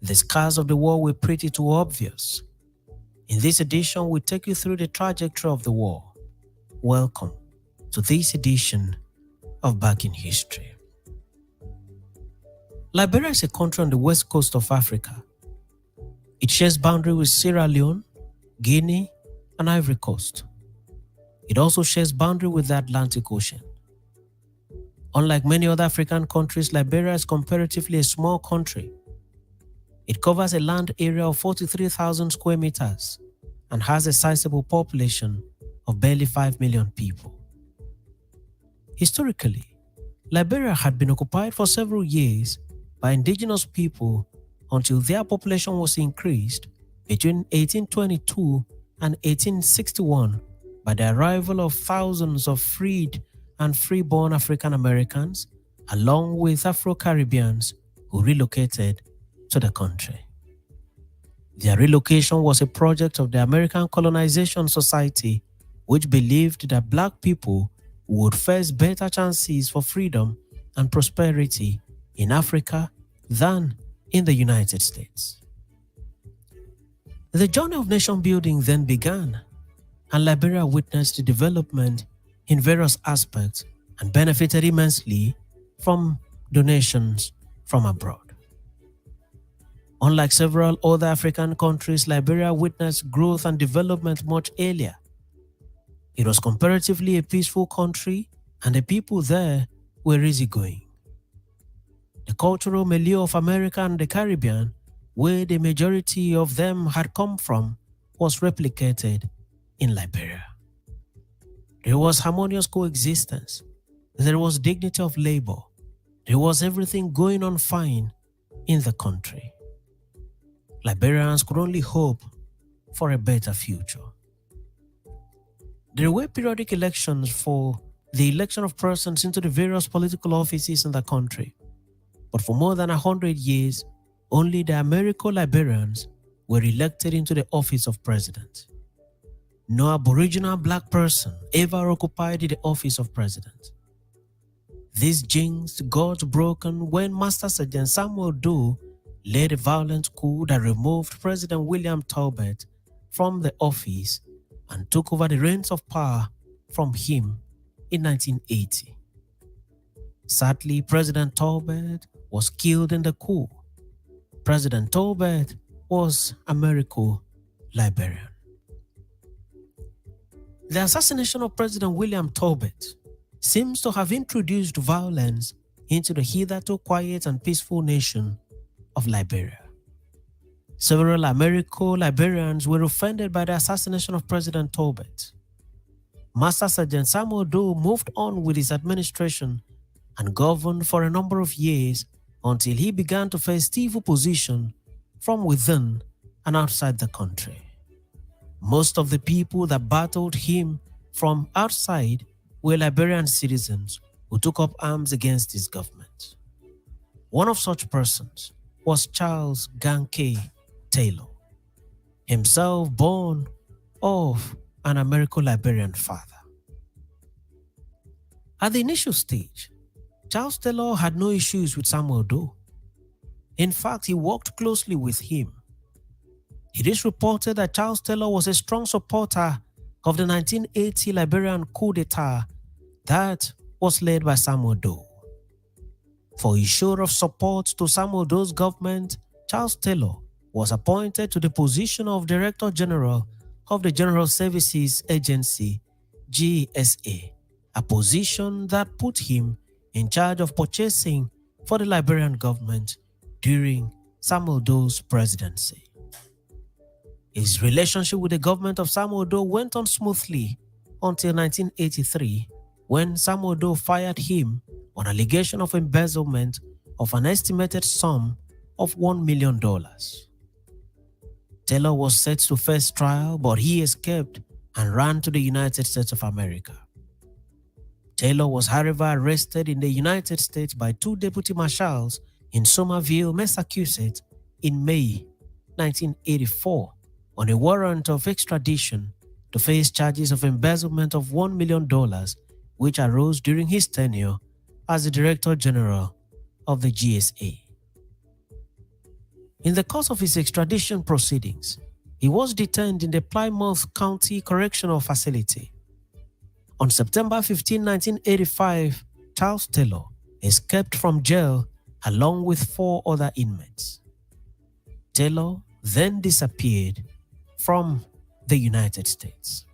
The scars of the war were pretty too obvious. In this edition, we take you through the trajectory of the war. Welcome to this edition of Back in History. Liberia is a country on the west coast of Africa. It shares boundary with Sierra Leone, Guinea, and Ivory Coast. It also shares boundary with the Atlantic Ocean. Unlike many other African countries, Liberia is comparatively a small country. It covers a land area of 43,000 square meters and has a sizable population of barely 5 million people. Historically, Liberia had been occupied for several years by indigenous people until their population was increased between 1822 and 1861 by the arrival of thousands of freed and free-born African Americans, along with Afro-Caribbeans who relocated to the country. Their relocation was a project of the American Colonization Society, which believed that Black people would face better chances for freedom and prosperity in Africa than in the United States. The journey of nation building then began, and Liberia witnessed development in various aspects and benefited immensely from donations from abroad. Unlike several other African countries, Liberia witnessed growth and development much earlier. It was comparatively a peaceful country, and the people there were easygoing. The cultural milieu of America and the Caribbean, where the majority of them had come from, was replicated in Liberia. There was harmonious coexistence. There was dignity of labor. There was everything going on fine in the country. Liberians could only hope for a better future. There were periodic elections for the election of persons into the various political offices in the country. But for more than 100 years, only the Americo-Liberians were elected into the office of president. No Aboriginal Black person ever occupied the office of president. This jinx got broken when Master Sergeant Samuel Doe led a violent coup that removed President William Tolbert from the office and took over the reins of power from him in 1980. Sadly, President Tolbert was killed in the coup. President Tolbert was Americo-Liberian. The assassination of President William Tolbert seems to have introduced violence into the hitherto quiet and peaceful nation of Liberia. Several Americo-Liberians were offended by the assassination of President Tolbert. Master Sergeant Samuel Doe moved on with his administration and governed for a number of years until he began to face stiff opposition from within and outside the country. Most of the people that battled him from outside were Liberian citizens who took up arms against his government. One of such persons was Charles Gankay Taylor, himself born of an Americo-Liberian father. At the initial stage, Charles Taylor had no issues with Samuel Doe. In fact, he worked closely with him. It is reported that Charles Taylor was a strong supporter of the 1980 Liberian coup d'etat that was led by Samuel Doe. For his show of support to Samuel Doe's government, Charles Taylor was appointed to the position of Director General of the General Services Agency, GSA, a position that put him in charge of purchasing for the Liberian government during Samuel Doe's presidency. His relationship with the government of Samuel Doe went on smoothly until 1983, when Samuel Doe fired him on allegation of embezzlement of an estimated sum of $1 million. Taylor was set to face trial, but he escaped and ran to the United States of America. Taylor was however arrested in the United States by two deputy marshals in Somerville, Massachusetts in May 1984 on a warrant of extradition to face charges of embezzlement of $1 million, which arose during his tenure as the Director General of the GSA. In the course of his extradition proceedings, he was detained in the Plymouth County Correctional Facility. On September 15, 1985, Charles Taylor escaped from jail along with 4 other inmates. Taylor then disappeared from the United States.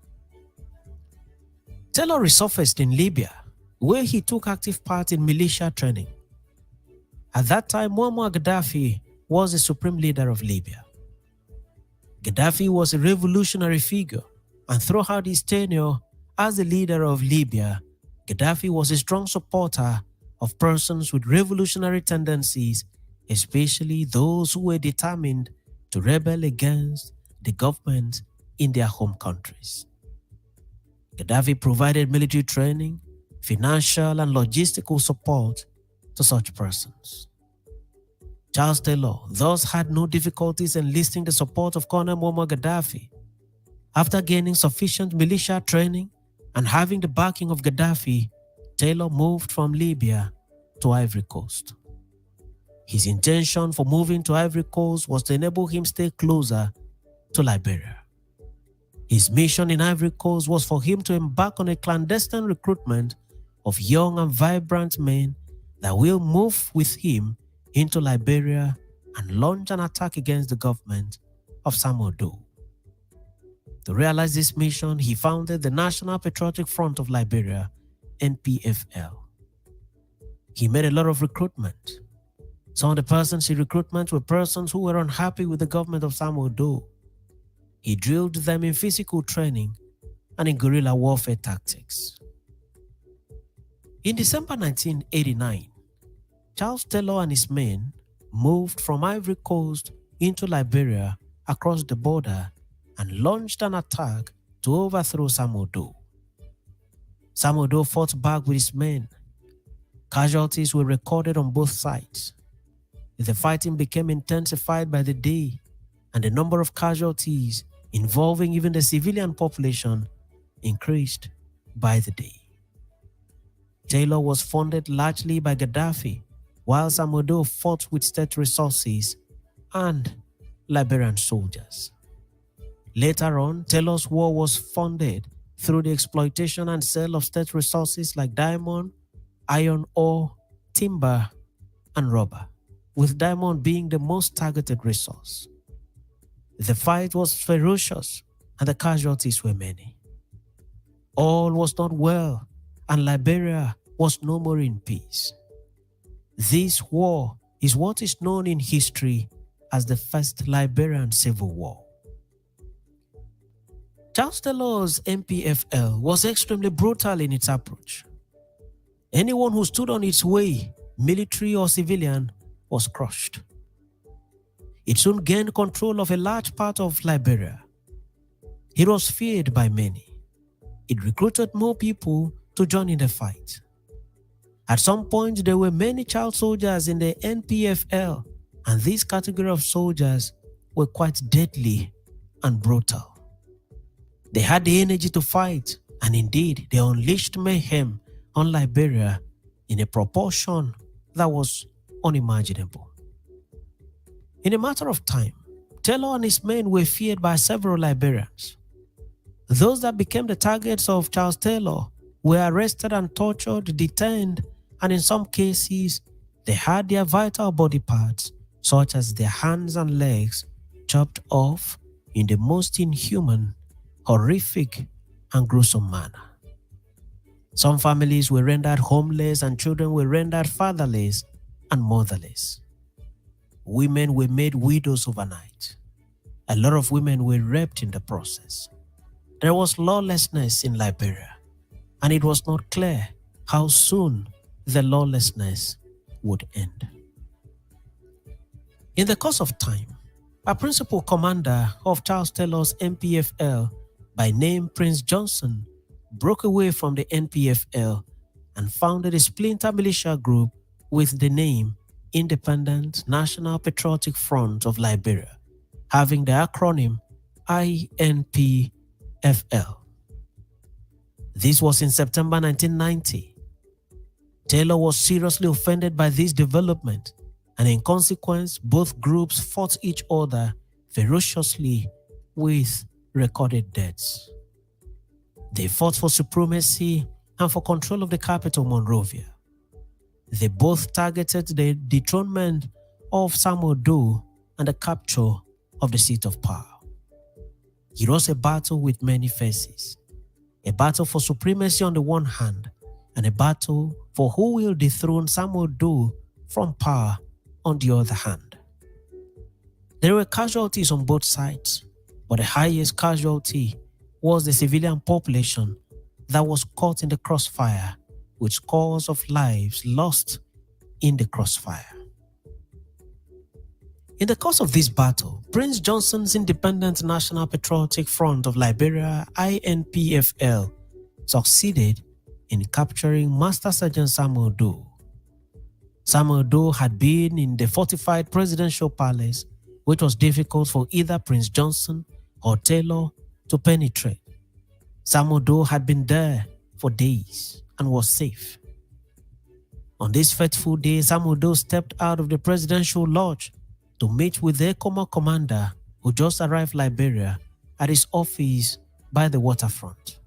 Taylor resurfaced in Libya, where he took active part in militia training. At that time, Muammar Gaddafi was the supreme leader of Libya. Gaddafi was a revolutionary figure, and throughout his tenure as the leader of Libya, Gaddafi was a strong supporter of persons with revolutionary tendencies, especially those who were determined to rebel against the government in their home countries. Gaddafi provided military training, financial and logistical support to such persons. Charles Taylor thus had no difficulties enlisting the support of Colonel Muammar Gaddafi. After gaining sufficient militia training and having the backing of Gaddafi, Taylor moved from Libya to Ivory Coast. His intention for moving to Ivory Coast was to enable him stay closer to Liberia. His mission in Ivory Coast was for him to embark on a clandestine recruitment of young and vibrant men that will move with him into Liberia and launch an attack against the government of Samuel Doe. To realize this mission, he founded the National Patriotic Front of Liberia, NPFL. He made a lot of recruitment. Some of the persons he recruited were persons who were unhappy with the government of Samuel Doe. He drilled them in physical training and in guerrilla warfare tactics. In December 1989, Charles Taylor and his men moved from Ivory Coast into Liberia across the border and launched an attack to overthrow Samuel Doe. Samuel Doe fought back with his men. Casualties were recorded on both sides. The fighting became intensified by the day, and the number of casualties involving even the civilian population increased by the day. Taylor was funded largely by Gaddafi, while Samuel Doe fought with state resources and Liberian soldiers. Later on, Taylor's war was funded through the exploitation and sale of state resources like diamond, iron ore, timber, and rubber, with diamond being the most targeted resource. The fight was ferocious and the casualties were many. All was not well, and Liberia was no more in peace. This war is what is known in history as the First Liberian Civil War. Charles Taylor's NPFL was extremely brutal in its approach. Anyone who stood on its way, military or civilian, was crushed. It soon gained control of a large part of Liberia. It was feared by many. It recruited more people to join in the fight. At some point, there were many child soldiers in the NPFL, and this category of soldiers were quite deadly and brutal. They had the energy to fight, and indeed, they unleashed mayhem on Liberia in a proportion that was unimaginable. In a matter of time, Taylor and his men were feared by several Liberians. Those that became the targets of Charles Taylor were arrested and tortured, detained, and in some cases, they had their vital body parts, such as their hands and legs, chopped off in the most inhuman, horrific, and gruesome manner. Some families were rendered homeless and children were rendered fatherless and motherless. Women were made widows overnight. A lot of women were raped in the process. There was lawlessness in Liberia, and it was not clear how soon the lawlessness would end. In the course of time, a principal commander of Charles Taylor's NPFL by name Prince Johnson broke away from the NPFL and founded a splinter militia group with the name Independent National Patriotic Front of Liberia, having the acronym INPFL. This was in September 1990. Taylor was seriously offended by this development and in consequence, both groups fought each other ferociously with recorded deaths. They fought for supremacy and for control of the capital, Monrovia. They both targeted the dethronement of Samuel Doe and the capture of the seat of power. It was a battle with many faces, a battle for supremacy on the one hand, and a battle for who will dethrone Samuel Doe from power on the other hand. There were casualties on both sides, but the highest casualty was the civilian population that was caught in the crossfire, with scores of lives lost in the crossfire. In the course of this battle, Prince Johnson's Independent National Patriotic Front of Liberia, INPFL, succeeded in capturing Master Sergeant Samuel Doe. Samuel Doe had been in the fortified presidential palace, which was difficult for either Prince Johnson or Taylor to penetrate. Samuel Doe had been there for days and was safe. On this fateful day, Samuel Doe stepped out of the presidential lodge to meet with the ECOMOG commander who just arrived Liberia at his office by the waterfront.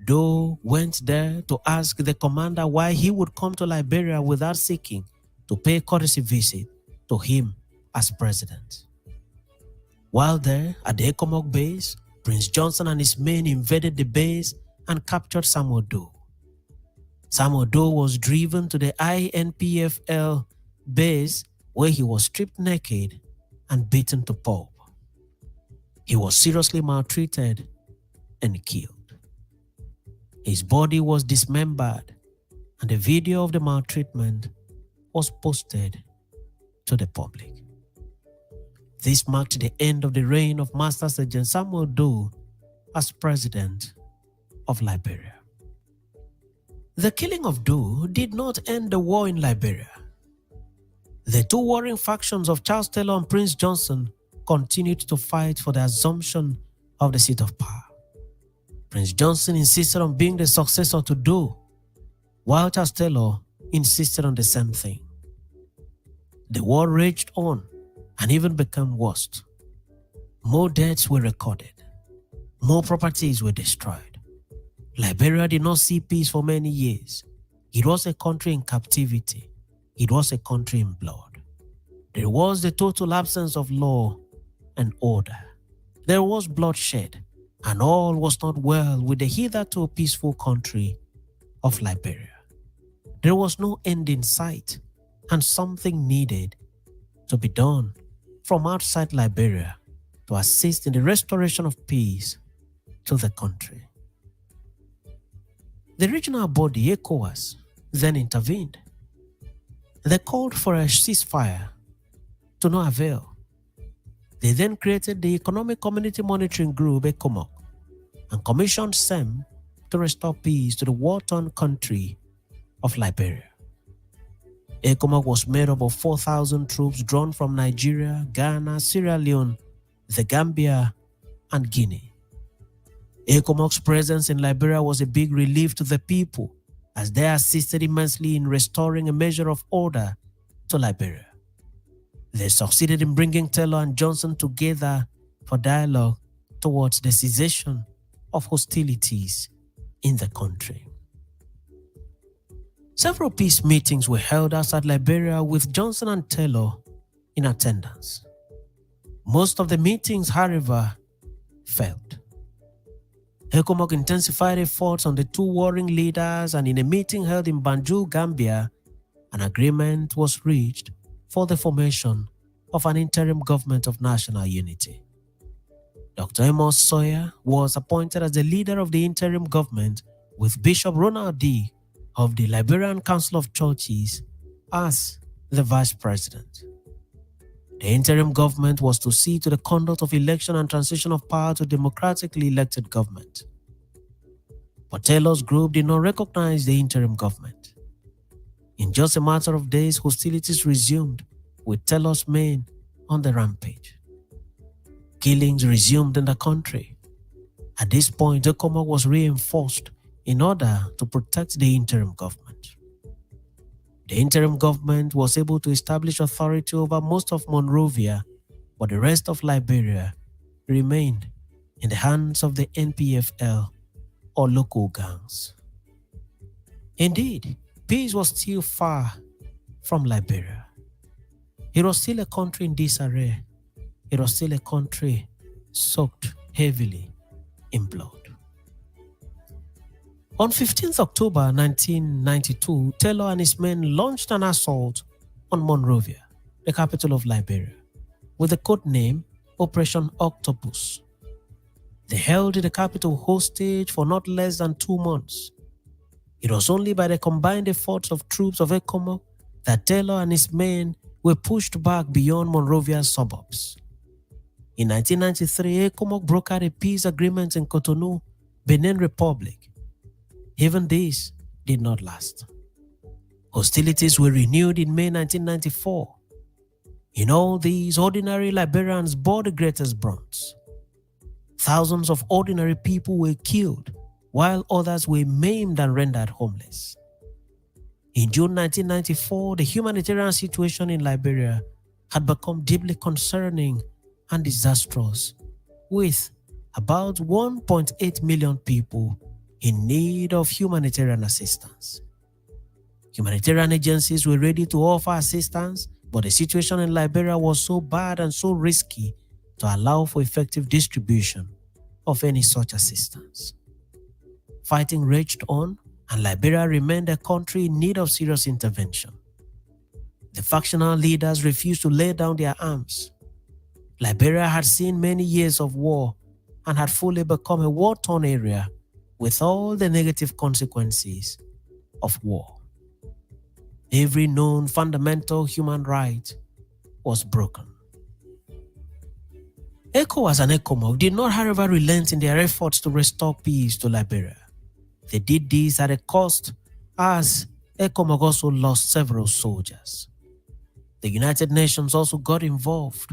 Doe went there to ask the commander why he would come to Liberia without seeking to pay a courtesy visit to him as president. While there at the ECOMOG base, Prince Johnson and his men invaded the base and captured Samuel Doe. Samuel Doe was driven to the INPFL base where he was stripped naked and beaten to pulp. He was seriously maltreated and killed. His body was dismembered and a video of the maltreatment was posted to the public. This marked the end of the reign of Master Sergeant Samuel Doe as president of Liberia. The killing of Doe did not end the war in Liberia. The two warring factions of Charles Taylor and Prince Johnson continued to fight for the assumption of the seat of power. Prince Johnson insisted on being the successor to Doe, while Charles Taylor insisted on the same thing. The war raged on and even became worse. More deaths were recorded. More properties were destroyed. Liberia did not see peace for many years. It was a country in captivity. It was a country in blood. There was the total absence of law and order. There was bloodshed, and all was not well with the hitherto peaceful country of Liberia. There was no end in sight, and something needed to be done from outside Liberia to assist in the restoration of peace to the country. The regional body, ECOWAS, then intervened. They called for a ceasefire to no avail. They then created the Economic Community Monitoring Group, ECOMOG, and commissioned SEM to restore peace to the war-torn country of Liberia. ECOMOG was made up of 4,000 troops drawn from Nigeria, Ghana, Sierra Leone, the Gambia, and Guinea. ECOMOG's presence in Liberia was a big relief to the people, as they assisted immensely in restoring a measure of order to Liberia. They succeeded in bringing Taylor and Johnson together for dialogue towards the cessation of hostilities in the country. Several peace meetings were held outside Liberia with Johnson and Taylor in attendance. Most of the meetings, however, failed. ECOMOG intensified efforts on the two warring leaders, and in a meeting held in Banjul, Gambia, an agreement was reached for the formation of an interim government of national unity. Dr. Amos Sawyer was appointed as the leader of the interim government, with Bishop Ronald D. of the Liberian Council of Churches as the vice president. The interim government was to see to the conduct of election and transition of power to democratically elected government. But Taylor's group did not recognize the interim government. In just a matter of days, hostilities resumed, with Taylor's men on the rampage. Killings resumed in the country. At this point, ECOMOG was reinforced in order to protect the interim government. The interim government was able to establish authority over most of Monrovia, but the rest of Liberia remained in the hands of the NPFL or local gangs. Indeed, peace was still far from Liberia. It was still a country in disarray. It was still a country soaked heavily in blood. On 15th October 1992, Taylor and his men launched an assault on Monrovia, the capital of Liberia, with the code name Operation Octopus. They held the capital hostage for not less than 2 months. It was only by the combined efforts of troops of ECOMOG that Taylor and his men were pushed back beyond Monrovia's suburbs. In 1993, ECOMOG brokered a peace agreement in Cotonou, Benin Republic. Even this did not last. Hostilities were renewed in May 1994. In all these, ordinary Liberians bore the greatest brunt. Thousands of ordinary people were killed, while others were maimed and rendered homeless. In June 1994, the humanitarian situation in Liberia had become deeply concerning and disastrous, with about 1.8 million people in need of humanitarian assistance. Humanitarian agencies were ready to offer assistance, but the situation in Liberia was so bad and so risky to allow for effective distribution of any such assistance. Fighting raged on, and Liberia remained a country in need of serious intervention. The factional leaders refused to lay down their arms. Liberia had seen many years of war and had fully become a war-torn area with all the negative consequences of war. Every known fundamental human right was broken. ECOWAS and ECOMOG did not, however, relent in their efforts to restore peace to Liberia. They did this at a cost, as ECOMOG also lost several soldiers. The United Nations also got involved.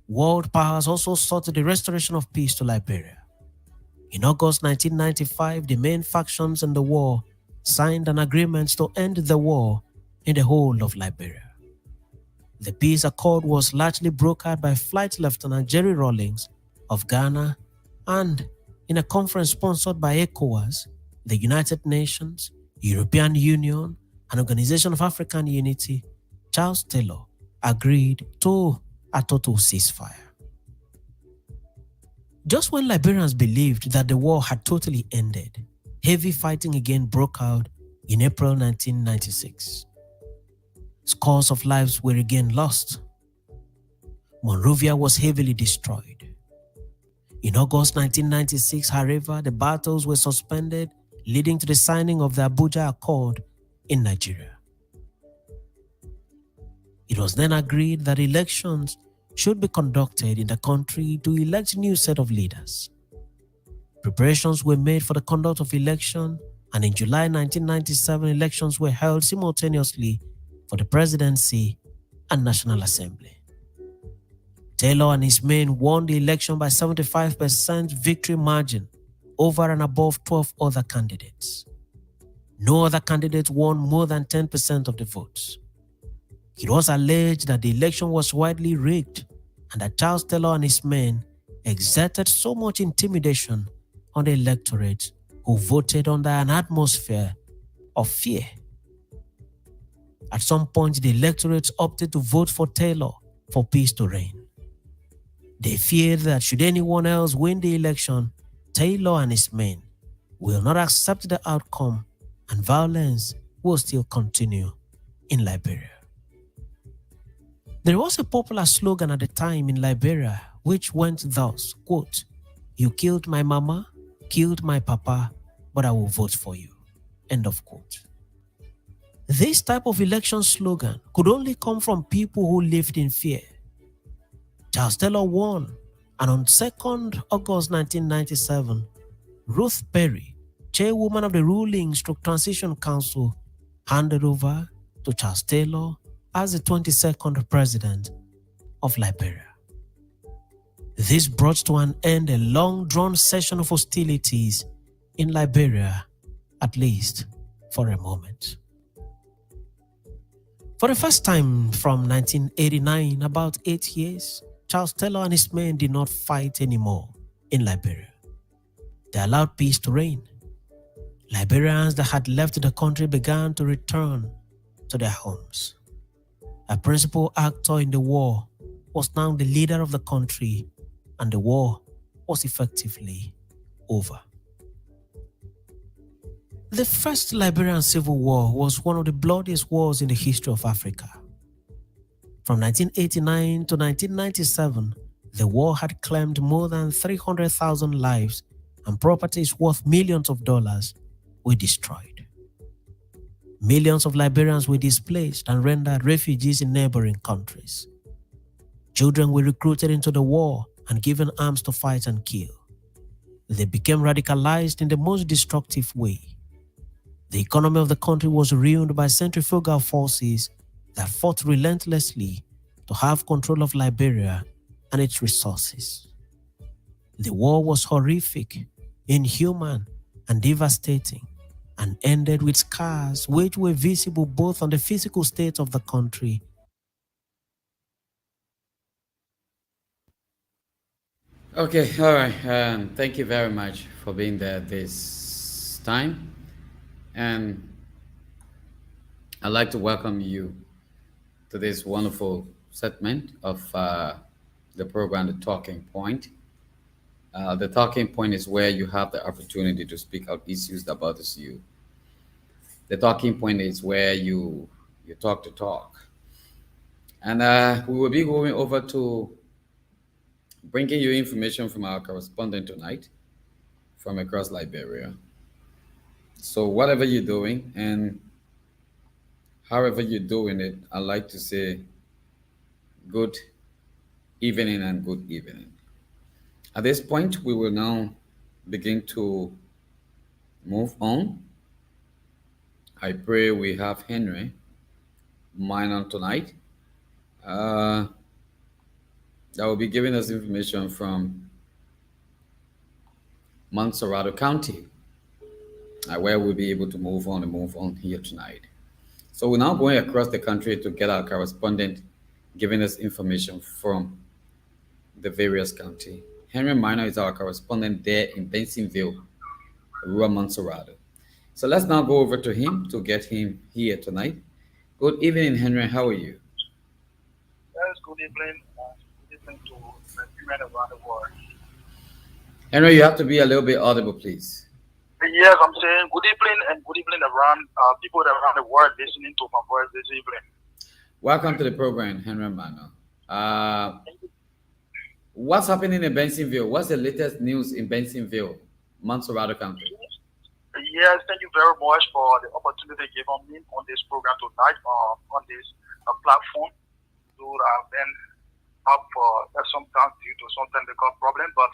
World powers also sought the restoration of peace to Liberia. In August 1995, the main factions in the war signed an agreement to end the war in the whole of Liberia. The peace accord was largely brokered by Flight Lieutenant Jerry Rawlings of Ghana, and in a conference sponsored by ECOWAS, the United Nations, European Union, and Organization of African Unity, Charles Taylor agreed to a total ceasefire. Just when Liberians believed that the war had totally ended, heavy fighting again broke out in April 1996. Scores of lives were again lost. Monrovia was heavily destroyed. In August 1996, however, the battles were suspended, leading to the signing of the Abuja Accord in Nigeria. It was then agreed that elections should be conducted in the country to elect a new set of leaders. Preparations were made for the conduct of election, and in July 1997, elections were held simultaneously for the presidency and National Assembly. Taylor and his men won the election by 75% victory margin over and above 12 other candidates. No other candidate won more than 10% of the votes. It was alleged that the election was widely rigged and that Charles Taylor and his men exerted so much intimidation on the electorate, who voted under an atmosphere of fear. At some point, the electorate opted to vote for Taylor for peace to reign. They feared that should anyone else win the election, Taylor and his men will not accept the outcome and violence will still continue in Liberia. There was a popular slogan at the time in Liberia which went thus, quote, "You killed my mama, killed my papa, but I will vote for you," end of quote. This type of election slogan could only come from people who lived in fear. Charles Taylor won, and on 2nd August 1997, Ruth Perry, chairwoman of the ruling Transition Council, handed over to Charles Taylor as the 22nd president of Liberia. This brought to an end a long-drawn session of hostilities in Liberia, at least for a moment. For the first time from 1989, about 8 years, Charles Taylor and his men did not fight anymore in Liberia. They allowed peace to reign. Liberians that had left the country began to return to their homes. A principal actor in the war was now the leader of the country, and the war was effectively over. The First Liberian Civil War was one of the bloodiest wars in the history of Africa. From 1989 to 1997, the war had claimed more than 300,000 lives, and properties worth millions of dollars were destroyed. Millions of Liberians were displaced and rendered refugees in neighboring countries. Children were recruited into the war and given arms to fight and kill. They became radicalized in the most destructive way. The economy of the country was ruined by centrifugal forces that fought relentlessly to have control of Liberia and its resources. The war was horrific, inhuman, and devastating, and ended with scars which were visible both on the physical state of the country. Okay, all right. Thank you very much for being there this time. And I'd like to welcome you to this wonderful segment of the program, The Talking Point. The talking point is where you have the opportunity to speak out issues that bothers you. The talking point is where you talk to talk. And we will be going over to bringing you information from our correspondent tonight from across Liberia. So whatever you're doing and however you're doing it, I'd like to say good evening and good evening. At this point, we will now begin to move on. I pray we have Henry Minor tonight. Uh, that will be giving us information from Montserrado County, where we'll be able to move on here tonight. So we're now going across the country to get our correspondent giving us information from the various county. Henry Minor is our correspondent there in Bensonville, rural Montserrado. So let's now go over to him to get him here tonight. Good evening, Henry. How are you? Yes, good evening. Good evening to the women around the world. Henry, you have to be a little bit audible, please. Yes, I'm saying good evening around people around the world listening to my voice this evening. Welcome to the program, Henry Minor. What's happening in Bensonville? What's the latest news in Bensonville, Montserrado County? Yes, thank you very much for the opportunity given me on this program tonight, on this platform. So I've been up for some time due to some technical problem, but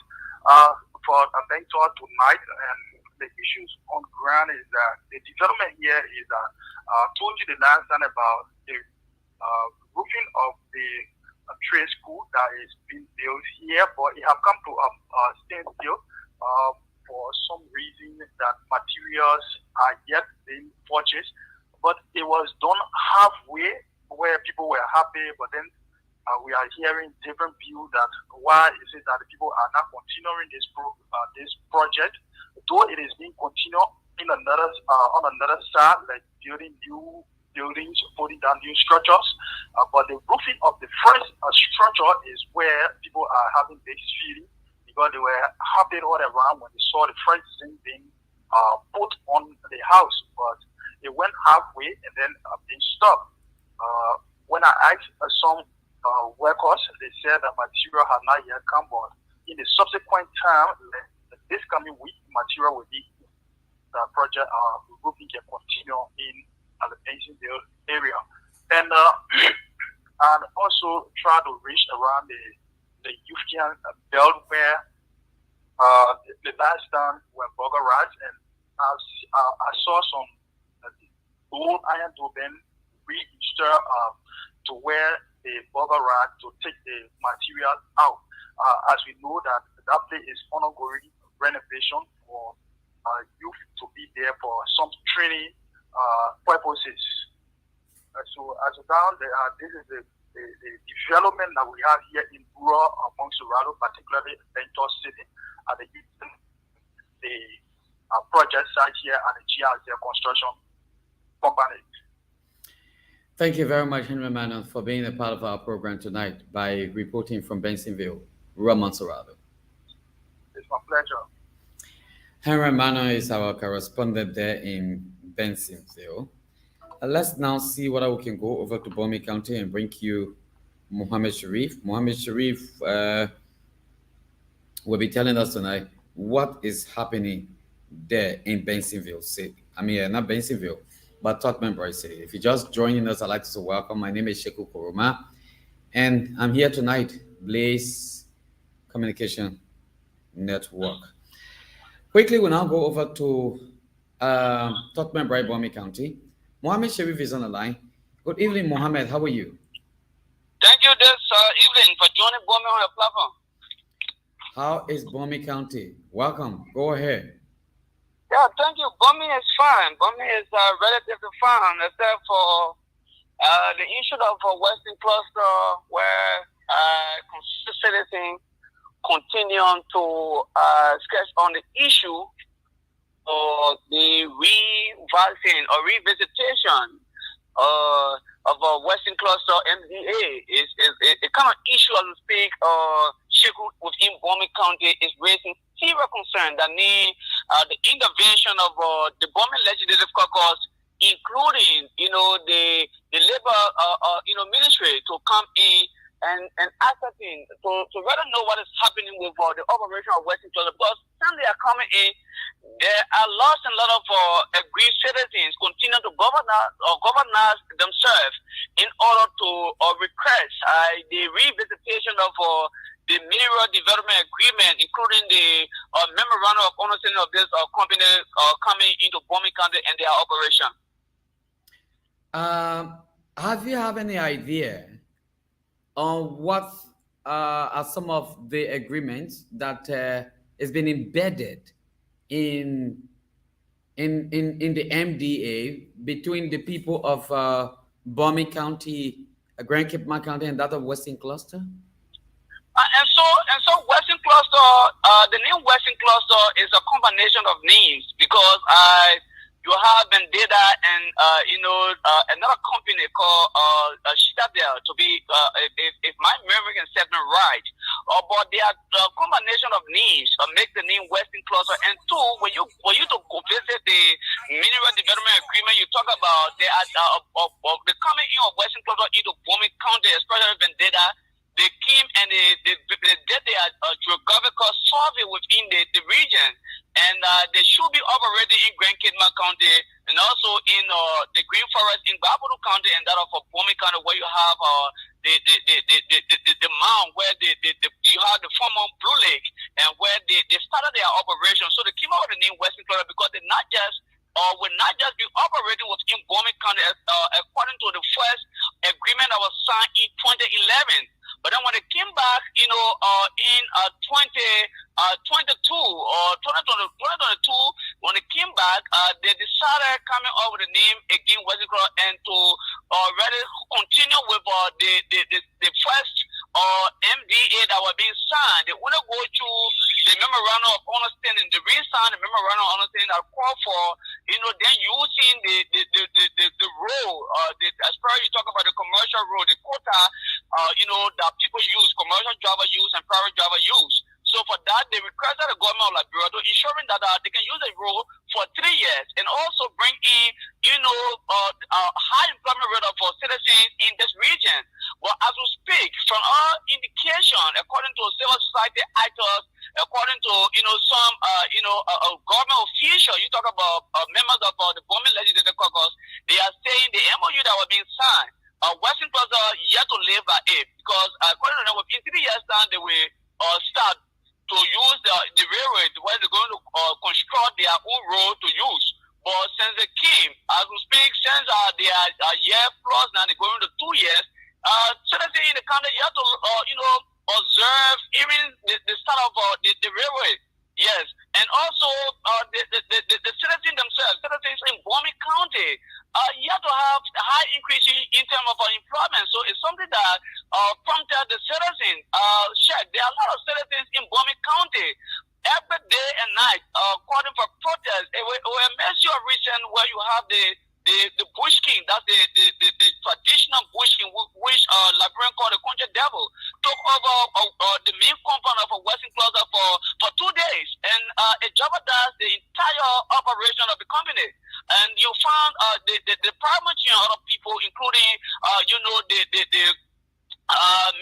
for a lecture tonight, and the issues on ground is that the development here is that I told you the last time about the roofing of the trade school that is being built here, but it have come to a standstill for some reason that materials are yet being purchased, but it was done halfway where people were happy, but then we are hearing different views that why is it that the people are not continuing this project, though it is being continued in another on another side, like building new buildings, putting down new structures. But the roofing of the first structure is where people are having this feeling because they were happy all around when they saw the first thing being put on the house, but it went halfway and then being stopped. When I asked some workers, they said that material had not yet come, but in the subsequent time, this coming week, material will be the project roofing can continue in the Bensonville area, and and also try to reach around the Youthkian belt where the last time when Burger Rats, and I saw some old iron door been reinstalled to where the Burger Rat to take the material out. As we know that place is ongoing renovation for youth to be there for some training purposes. So as of now, this is the development that we have here in rural among Sorado, particularly in Benton City, at the project site here at the GRZ construction company. Thank you very much, Henry Manon, for being a part of our program tonight by reporting from Bensonville, rural Montserrat. It's my pleasure. Henry Manon is our correspondent there in Bensonville. Let's now see whether we can go over to Bomi County and bring you Mohammed Sharif. Mohammed Sharif will be telling us tonight what is happening there in Bensonville City. Not Bensonville, but Tottenham City. If you're just joining us, I'd like to say welcome. My name is Sheku Koroma, and I'm here tonight, Blaze Communication Network. Quickly, we'll now go over to Tottenham Bomi County. Mohammed Sharif is on the line. Good evening, Mohammed. How are you? Thank you this evening for joining Bomi on your platform. How is Bomi County? Welcome. Go ahead. Yeah, thank you. Bomi is fine. Bomi is relatively fine, except for the issue of Western Cluster, where citizens continue to sketch on the issue of the revaccine or revisitation of Western Cluster MDA. Is a kind of issue, as we speak, within Bomi County is raising serious concern that need the intervention of the Bomi Legislative Caucus, including the labor ministry, to come in and ascertain to rather know what is happening with the operation of Western Cluster, because some they are coming in, there are lots and lot of aggrieved citizens continue to govern themselves in order to request the revisitation of the Mineral Development Agreement, including the memorandum of understanding of this company coming into Bomi County and their operation. Have you have any idea on what are some of the agreements that has been embedded in the MDA between the people of Bomi County, Grand Cape Mal County, and that of Western Cluster? And so Western Cluster, the name Western Cluster is a combination of names, because you have Vendetta and another company called Shitadel, to be if my memory can set me right. But they are a combination of names make the name Western Cluster. And two, when you to go visit the Mineral Development Agreement, you talk about the coming in of Western Cluster into Bomi County, especially Vendetta. They came and they did their geographical survey within the region, and they should be operating in Grand Cape Mal County and also in the Green Forest in Babodo County, and that of Bomi County, where you have the mound where you have the former Blue Lake, and where they started their operation. So they came out with the name Western Florida, because they will not just be operating within Bomi County according to the first agreement that was signed in 2011. But then when they came back, in 2022 or 2022, when they came back, they decided coming up with the name again, Western Cluster, and to already continue with the first MDA that was being signed. They want to go through the memorandum of understanding, the re-sign the memorandum of understanding that call for, then using the role, as far as you talk about the commercial role, the quota, that people use, commercial driver use and private driver use. So for that, they requested the government of Liberia to ensuring that they can use the rule for 3 years, and also bring in, high employment rate for citizens in this region. But as we speak, from our indication, according to civil society actors, according to some government official, you talk about members of the Bomi Legislative Caucus, they are saying the MOU that was being signed, Western Cluster yet to live by it, because according to them, within 3 years time, they will start to use the railway where they're going to construct their own road to use. But since they came, as we speak, since they are a year plus now, they're going to 2 years, citizens in the country, you have to observe even the start of the railway. Yes, and also the citizens themselves, citizens in Bomi County, you have to have a high increase in terms of employment. So it's something that prompted the citizens. Check, there are a lot of citizens in Bomi County every day and night calling for protest. We make sure recent where you have the Bush King, that's the traditional Bush King, which Liberian call the country devil, took over the main compound of a Western Plaza for 2 days, and it jeopardized the entire operation of the company. And you found the primary other people, including the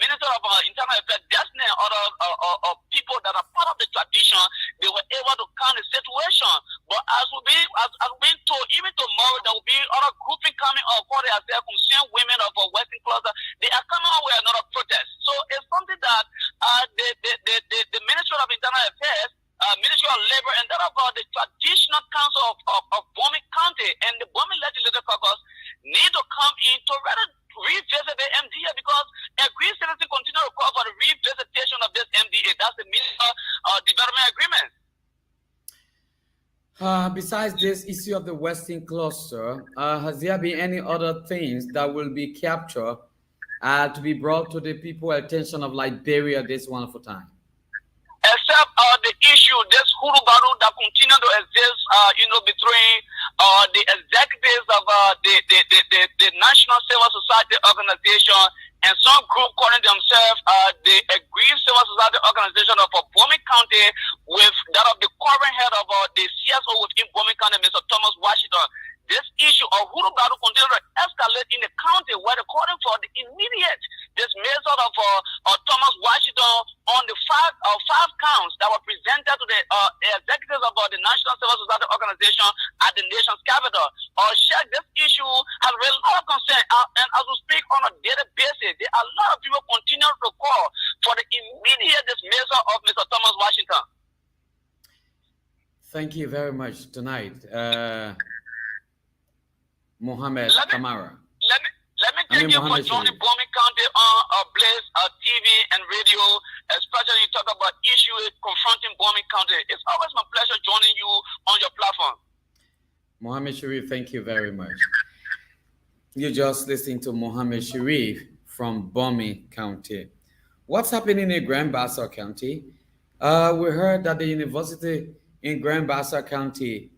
Minister of Internal Affairs, Destiny, other people that are part of the tradition, they were able to calm the situation. But as we being told, even tomorrow there will be other grouping coming up for themselves, concerned women of Western Plaza. They are coming out with another protest. So it's something that the Minister of Internal Affairs, Ministry of Labor, and that of the traditional council of Bomi County and the Bomi Legislative Caucus need to come in to rather revisit the MDA, because agree citizens continue to call for the revisitation of this MDA. That's the Minister Development Agreement. Besides this issue of the Western cluster, has there been any other things that will be captured to be brought to the people attention of Liberia this wonderful time? Except the issue, this hurubaru that continue to exist, between the executives of the National Civil Society Organization and some group calling themselves the Agreed Civil Society Organization of Bomi County, with that of the current head of the CSO within Bomi County, Mr. Thomas Washington. This issue of hurubaru continue to escalate in the county, where they're calling for the immediate dismissal of Thomas Washington on the five counts that were presented to the executives of the National Civil Society Organization at the nation's capital. Check, this issue has raised a lot of concern, and as we speak on a daily basis, there are a lot of people continue to call for the immediate dismissal of Mr. Thomas Washington. Thank you very much tonight, Mohammed Kamara. Let me thank you for joining Bomi County on Blaze TV and radio, especially you talk about issues confronting Bomi County. It's always my pleasure joining you on your platform. Mohammed Sharif, thank you very much. You just listening to Mohammed Sharif from Bomi County. What's happening in Grand Bassa County? We heard that the university in Grand Bassa County,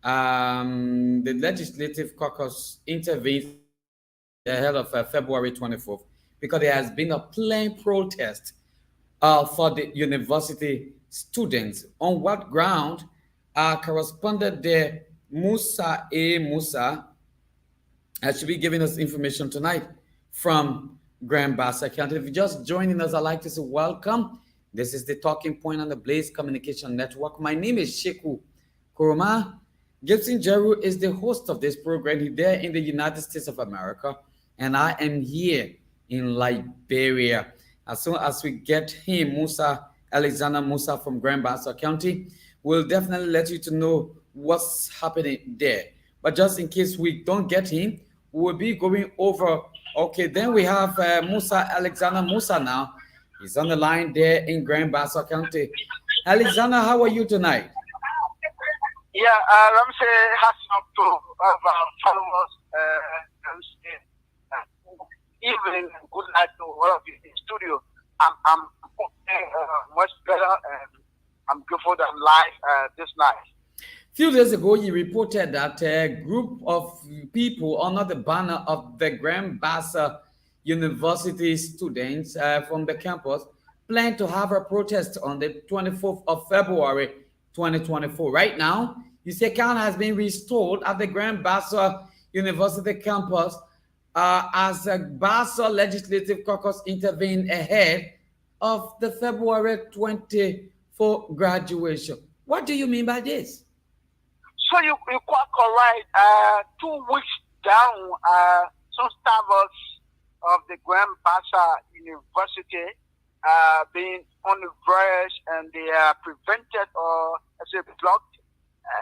the legislative caucus intervened ahead of February 24th because there has been a plain protest for the university students. On what ground? Correspondent there, Musa A. Musa, should be giving us information tonight from Grand Bassa County. If you're just joining us, I'd like to say welcome. This is the Talking Point on the Blaze Communication Network. My name is Sheku Kuruma. Gibson Jeru is the host of this program. He's there in the United States of America, and I am here in Liberia. As soon as we get him, Alexander Musa from Grand Bassa County, we'll definitely let you to know what's happening there. But just in case we don't get him, we'll be going over. Okay, then we have Alexander Musa now. He's on the line there in Grand Bassa County. Alexander, how are you tonight? Yeah, let me say hats off to our followers. Evening, good night to all of you in the studio. I'm much better, and I'm grateful that I'm live this night. Few days ago, you reported that a group of people under the banner of the Grand Bassa University students from the campus plan to have a protest on the 24th of February 2024. Right now, you say count has been restored at the Grand Bassa University campus as the Bassa Legislative Caucus intervened ahead of the February 24 graduation. What do you mean by this? So you're quite correct. 2 weeks down, some staffers of the Grand Bassa University being on the verge, and they are prevented or blocked.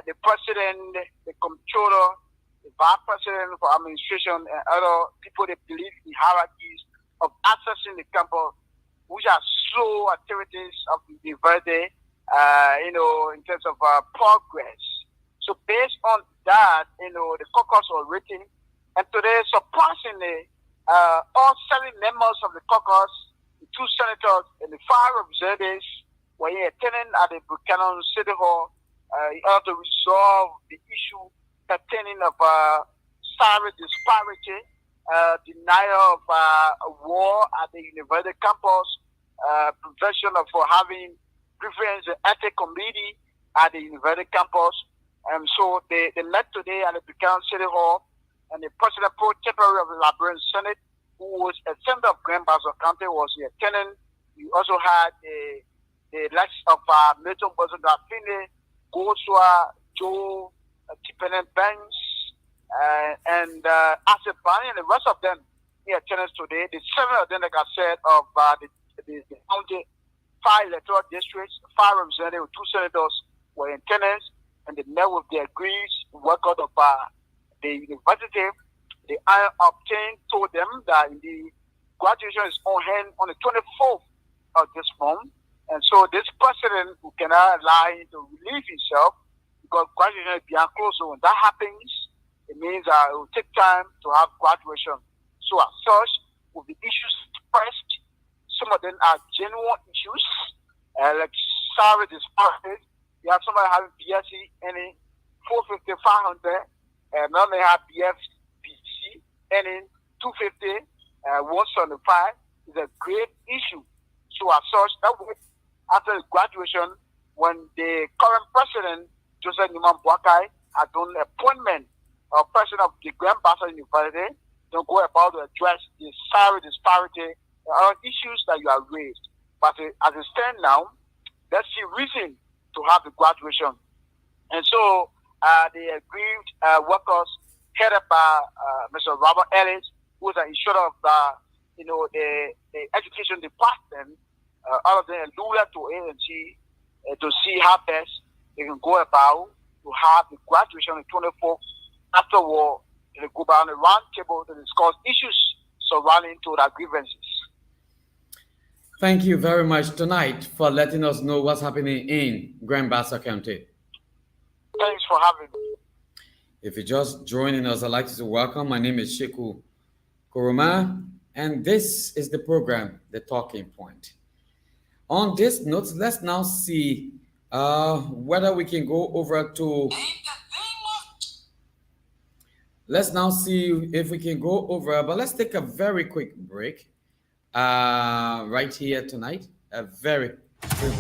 The president, the comptroller, the vice president for administration, and other people that believe in hierarchies of accessing the campus, which are slow activities of the university. in terms of progress. So based on that, the caucus was written, and today, surprisingly, all 7 members of the caucus, the 2 senators and the 5 representatives, were here attending at the Buchanan City Hall in order to resolve the issue pertaining of salary disparity, denial of a war at the university campus, prevention of having preference ethic committee at the university campus. So they met today at the Buchanan City Hall, and the president pro tempore of the Liberian Senate, who was a senator of Grand Bassa County, was here attending. We also had the likes of Milton Bozogafine, Goswa, Joe, Tipenen Banks, and Asif Bani, and the rest of them here attendance today. The 7 of them, like I said, of the county, 5 electoral districts, 5 representatives, 2 senators were in attendance, and they met with the agreed record of the university. They told them that the graduation is on hand on the 24th of this month. And so this president who cannot allow him to relieve himself because graduation is beyond close. So when that happens, it means it will take time to have graduation. So as such, with the issues expressed, some of them are genuine issues, like salary disparity. You have somebody having BSc earning 450, 500, and now they have BFBC earning 250, 175. Is a great issue. So as such, that way, after graduation, when the current president, Joseph Newman Boakai, had done appointment of president of the Grand Bassa University, to go about to address the salary disparity and other issues that you have raised. But as it stands now, that's the reason to have the graduation. And so the aggrieved workers headed by Mr. Robert Ellis, who is in charge of the education department, all of them alluded to ANC to see how best they can go about to have the graduation on the 24th. Afterward, they go down the round table to discuss issues surrounding to their grievances. Thank you very much tonight for letting us know what's happening in Grand Bassa County. Thanks for having me. If you're just joining us, I'd like to welcome. My name is Sheku Koroma, and this is the program, The Talking Point. On this note, let's now see whether we can go over to. Let's now see if we can go over, but let's take a very quick break right here tonight. A very quick.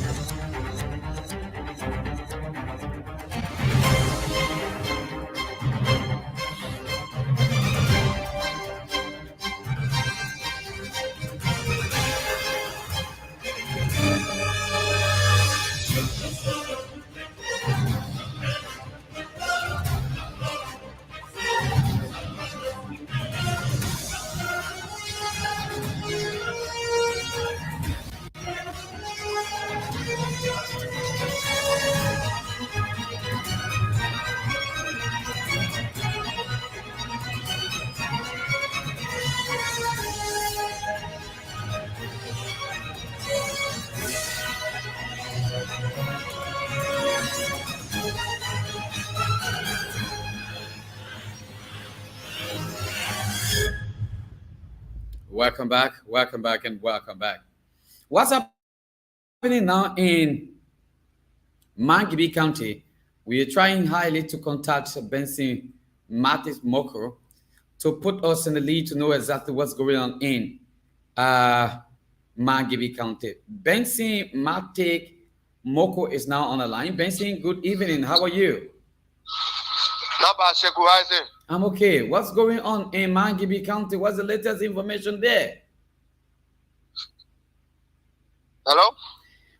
Welcome back, and welcome back. What's happening now in Mangibi County? We are trying highly to contact Benson Matis Moko to put us in the lead to know exactly what's going on in Mangibi County. Benson Matis Moko is now on the line. Benson, good evening. How are you? Not bad, Sheku. How is it? I'm okay. What's going on in Mangibi County? What's the latest information there? Hello?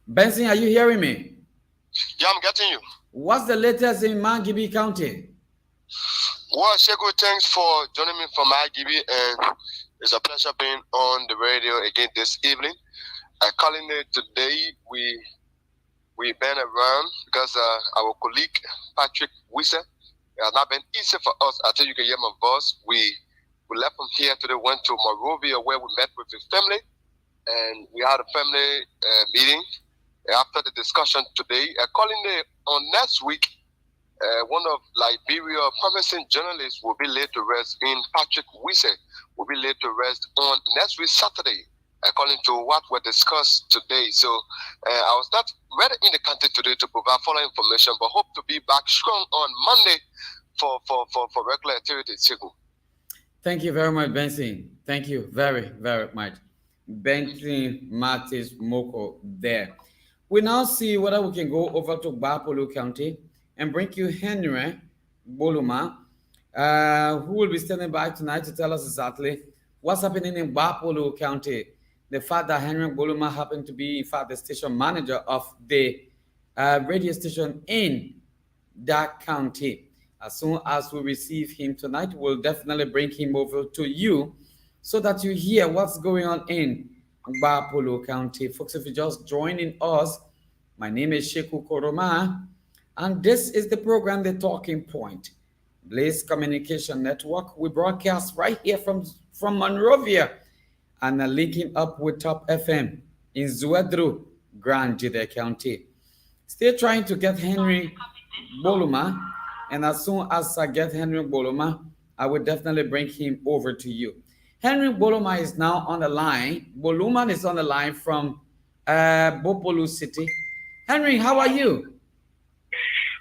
Benson, are you hearing me? Yeah, I'm getting you. What's the latest in Mangibi County? Well, Sheku, thanks for joining me from Mangibi, and it's a pleasure being on the radio again this evening. Calling it today, we been around because our colleague Patrick Wisse. It has not been easy for us. I think you can hear my voice. We left from here today, went to Monrovia where we met with his family, and we had a family meeting after the discussion today. Accordingly, on next week, one of Liberia promising journalists will be laid to rest in Patrick Wise will be laid to rest on next week Saturday, according to what we discussed today. So I was not ready in the country today to provide further information, but hope to be back strong on Monday for regular activities. Thank you very much, Benson. Thank you very, very much. Benson Martis Moko there. We now see whether we can go over to Bapolo County and bring you Henry Boluma, who will be standing by tonight to tell us exactly what's happening in Bapolo County. The fact that Henry Boluma happened to be, in fact, the station manager of the radio station in that county. As soon as we receive him tonight, we'll definitely bring him over to you so that you hear what's going on in Bapolo County. Folks, if you're just joining us, my name is Sheku Koroma, and this is the program, The Talking Point, Blaze Communication Network. We broadcast right here from Monrovia and are linking up with Top FM in Zuedru, Grand Jide County. Still trying to get Henry Boluma, and as soon as I get Henry Boluma, I will definitely bring him over to you. Henry Boluma is now on the line. Boluma is on the line from Bopolu City. Henry, how are you?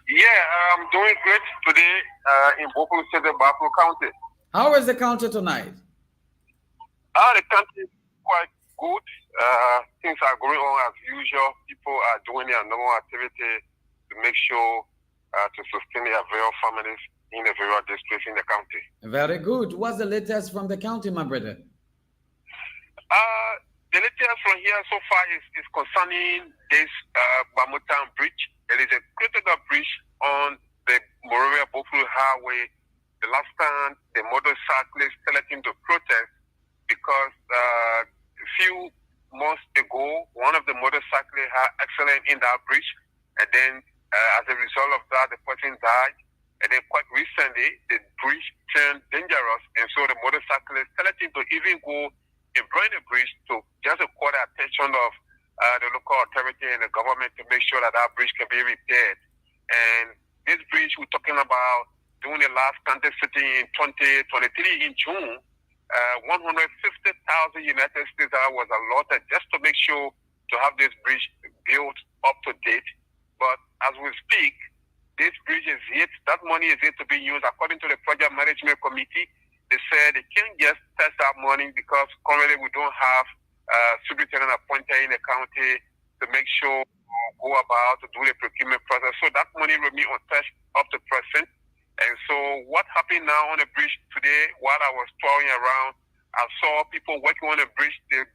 Yeah, I'm doing great today in Bopolu City, Bapolo County. How is the county tonight? The country is quite good. Things are going on as usual. People are doing their normal activity to make sure to sustain their various families in the various districts in the county. Very good. What's the latest from the county, my brother? The latest from here so far is concerning this Bamutan Bridge. It is a critical bridge on the Morovia-Bopolu Highway. The last time the motorcyclists selecting to protest because a few months ago, one of the motorcyclists had accident in that bridge, and then as a result of that, the person died. And then quite recently, the bridge turned dangerous, and so the motorcyclists selecting to even go and burn the bridge to just call the attention of the local authority and the government to make sure that that bridge can be repaired. And this bridge we're talking about during the last county sitting in 2023 in June, 150,000 United States was allotted just to make sure to have this bridge built up to date. But as we speak, this bridge is yet, that money is yet to be used. According to the project management committee, they said they can't just test that money because currently we don't have superintendent appointed in the county to make sure go about to do the procurement process. So that money will be untouched up to present. And so what happened now on the bridge today, while I was touring around, I saw people working on the bridge. They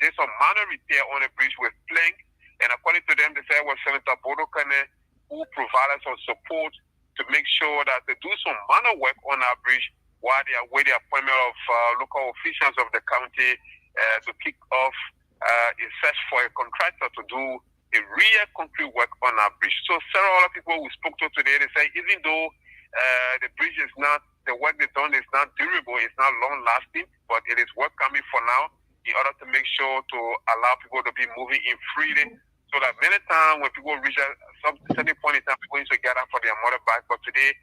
did some minor repair on the bridge with plank. And according to them, they said it was Senator Bodo Kane who provided some support to make sure that they do some minor work on our bridge while they await the appointment of local officials of the county to kick off a search for a contractor to do a real concrete work on our bridge. So several other people we spoke to today, they say even though the bridge is not, the work they've done is not durable, it's not long lasting, but it is work coming for now in order to make sure to allow people to be moving in freely. So that many times when people reach a certain point in time, people used to gather for their motorbike. But today,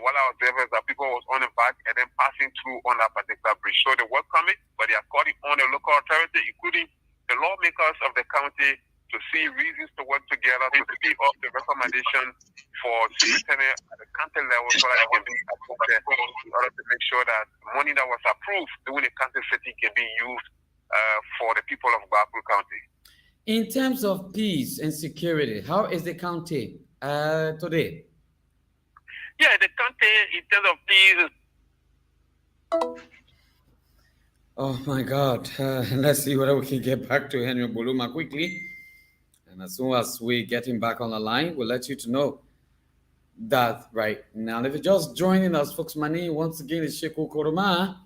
while I was there, that people was on the bike and then passing through on that particular bridge. So they were coming, but they are calling on the local authority, including the lawmakers of the county, to see reasons to work together to speed up the recommendation for superintendent at the county level so that it can be approved in order to make sure that money that was approved during the county setting can be used for the people of Bapolo County. In terms of peace and security, how is the county today? Yeah, the county, in terms of peace. Oh my God. Let's see whether we can get back to Henry Boluma quickly. And as soon as we get him back on the line, we'll let you to know that right now. If you're just joining us, folks, my name once again is Sheku Koroma.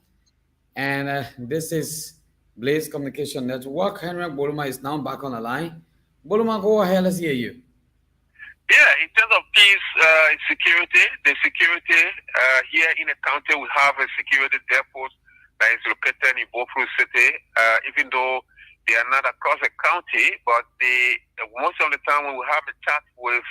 And this is Blaze Communication Network. Henry Boluma is now back on the line. Boluma, go ahead. Let's hear you. Yeah, in terms of peace, security, the security here in the county, we have a security depot that is located in Bopolu City. Even though They are not across the county, but most of the time when we have a chat with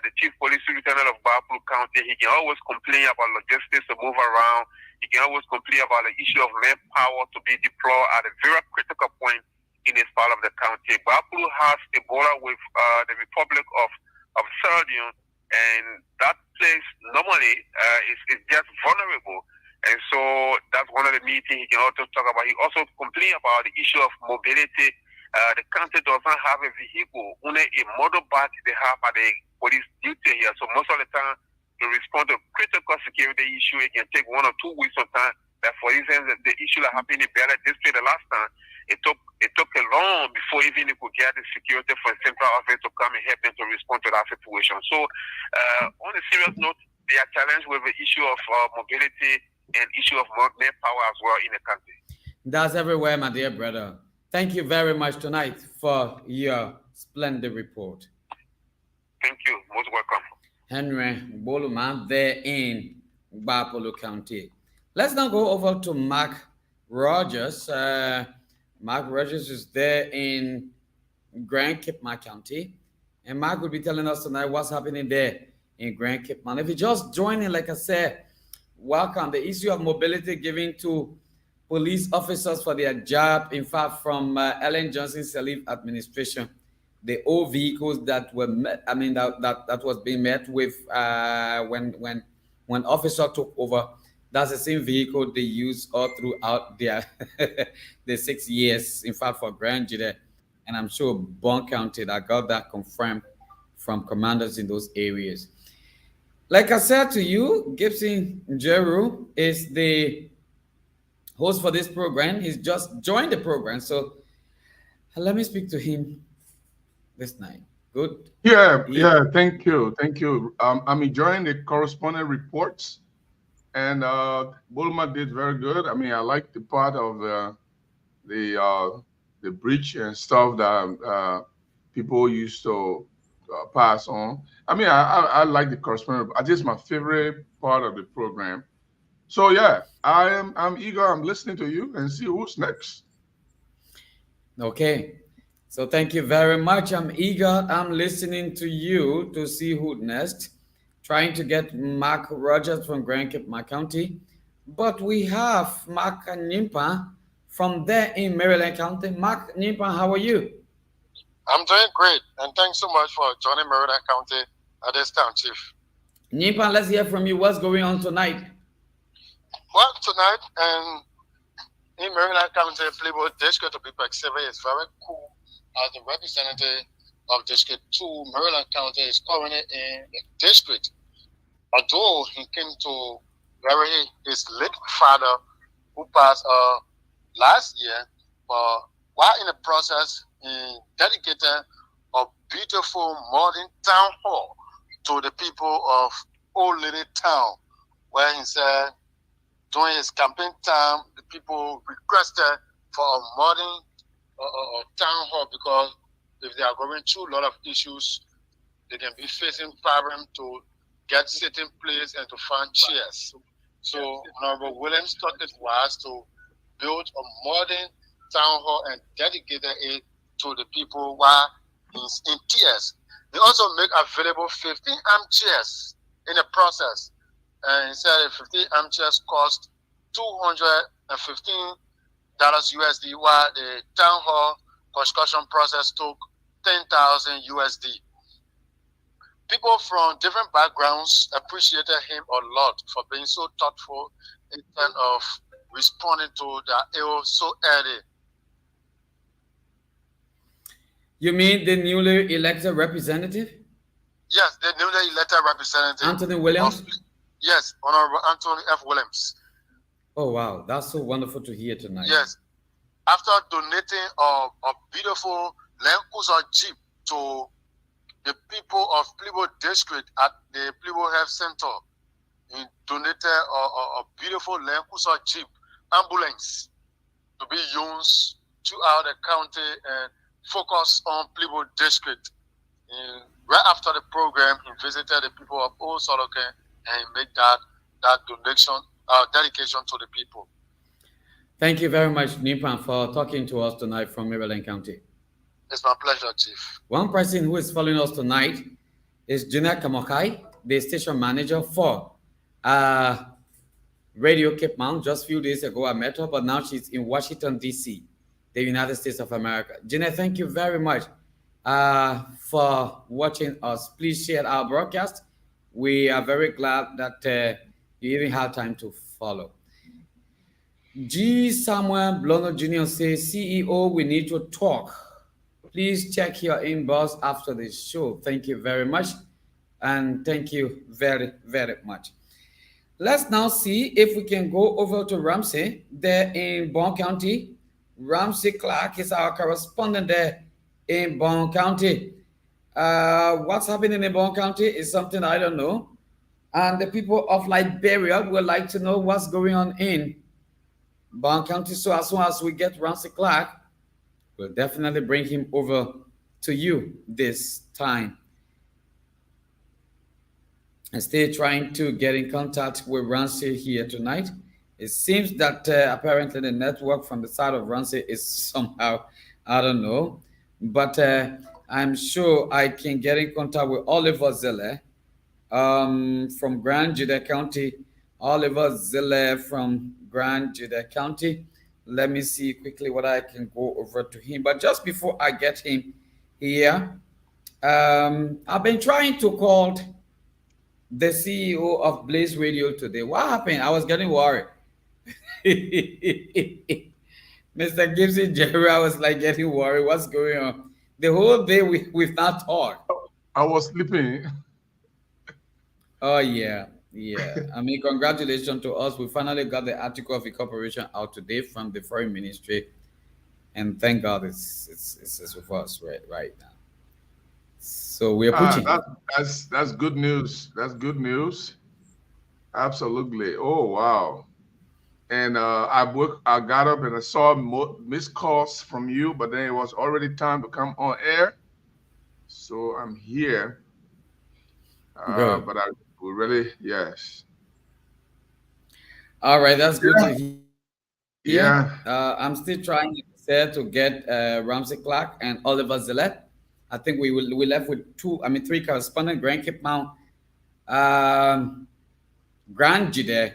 the chief police lieutenant of Bapuru County, he can always complain about logistics to move around. He can always complain about the issue of manpower to be deployed at a very critical point in this part of the county. Bapuru has a border with the Republic of Sierra Leone, and that place normally is just vulnerable. And so that's one of the meetings he can also talk about. He also complained about the issue of mobility. The county does not have a vehicle, only a motorbike they have at the police duty here. So most of the time, to respond to critical security issue, it can take 1 or 2 weeks of time. Like for instance, the issue that happened in Bella District the last time, it took a long before even they could get the security from central office to come and help them to respond to that situation. So on a serious note, they are challenged with the issue of mobility and issue of manpower as well in the country. That's everywhere, my dear brother. Thank you very much tonight for your splendid report. Thank you. Most welcome. Henry Boluman there in Bapolo County. Let's now go over to Mark Rogers. Mark Rogers is there in Grand Cape County. And Mark will be telling us tonight what's happening there in Grand Cape. If you just joining, like I said, welcome. The issue of mobility given to police officers for their job, in fact, from Ellen Johnson Sirleaf administration, the old vehicles that were met, that was being met with when officer took over, that's the same vehicle they use all throughout their the 6 years, in fact, for Grand Jury. And I'm sure Bond County that got that confirmed from commanders in those areas. Like I said to you, Gibson Jeru is the host for this program. He's just joined the program. So let me speak to him this night. Good. Yeah. Thank you. I'm enjoying the correspondent reports. And Bulma did very good. I like the part of the bridge and stuff that people used to pass on. I like the correspondent. This is my favorite part of the program. So yeah, I'm eager. I'm listening to you and see who's next. Okay. So thank you very much. I'm eager. I'm listening to you to see who next. Trying to get Mark Rogers from Grand Cape County. But we have Mark Nyimpa from there in Maryland County. Mark Nyimpa, how are you? I'm doing great, and thanks so much for joining Maryland County at this time, Chief. Nyimpa, let's hear from you. What's going on tonight? Well, tonight in Maryland County, Playboy District to be specific is very cool. As the representative of District 2, Maryland County is currently in the district. Although he came to bury his late father, who passed last year, but while in the process, he dedicated a beautiful modern town hall to the people of Old Lady Town, where he said during his campaign time, the people requested for a modern town hall because if they are going through a lot of issues, they can be facing problem to get sitting place and to find chairs. So Honorable Williams thought it was to build a modern town hall and dedicated it to the people while he's in tears. They also make available 15 armchairs in the process. And he said 15 armchairs cost $215 USD, while the town hall construction process took 10,000 USD. People from different backgrounds appreciated him a lot for being so thoughtful in terms of responding to their ill so early. You mean the newly elected representative? Yes, the newly elected representative. Anthony Williams? Yes, Honorable Anthony F. Williams. Oh, wow. That's so wonderful to hear tonight. Yes. After donating a beautiful Land Cruiser Jeep to the people of Playboy District at the Playboy Health Center, he donated a beautiful Land Cruiser Jeep ambulance to be used throughout the county and focus on Playboy District. And right after the program, he visited the people of Old Soloke and made that donation, dedication to the people. Thank you very much, Nipan, for talking to us tonight from Maryland County. It's my pleasure, Chief. One person who is following us tonight is Juna Kamokai, the station manager for Radio Cape Mount. Just a few days ago, I met her, but now she's in Washington, D.C., the United States of America. Juna, thank you very much for watching us. Please share our broadcast. We are very glad that you even have time to follow. G. Samuel Blono Jr. says, CEO, we need to talk. Please check your inbox after the show. Thank you very much. And thank you very, very much. Let's now see if we can go over to Ramsey there in Bond County. Ramsey Clark is our correspondent there in Bond County. What's happening in Bond County is something I don't know. And the people of Liberia would like to know what's going on in Bond County. So as soon as we get Ramsey Clark, we'll definitely bring him over to you this time. I'm still trying to get in contact with Ramsey here tonight. It seems that apparently the network from the side of Ramsey is somehow, I don't know. But I'm sure I can get in contact with Oliver Zille from Grand Juda County. Oliver Zille from Grand Juda County. Let me see quickly what I can go over to him. But just before I get him here, I've been trying to call the CEO of Blaze Radio today. What happened? I was getting worried. Mr. Gibson Jerry, I was like getting worried. What's going on? The whole day we've not talked. I was sleeping. Oh, yeah. Yeah, I mean, congratulations to us. We finally got the article of incorporation out today from the Foreign Ministry, and thank God it's with us right now. So we're pushing. That's good news. That's good news. Absolutely. Oh wow. And I got up and I saw missed calls from you, but then it was already time to come on air. So I'm here. But I will really, yes. All right, that's good to hear. Yeah. I'm still trying to get Ramsey Clark and Oliver Zille. I think we left with three correspondents: Grand Cape Mount, Grand Juda,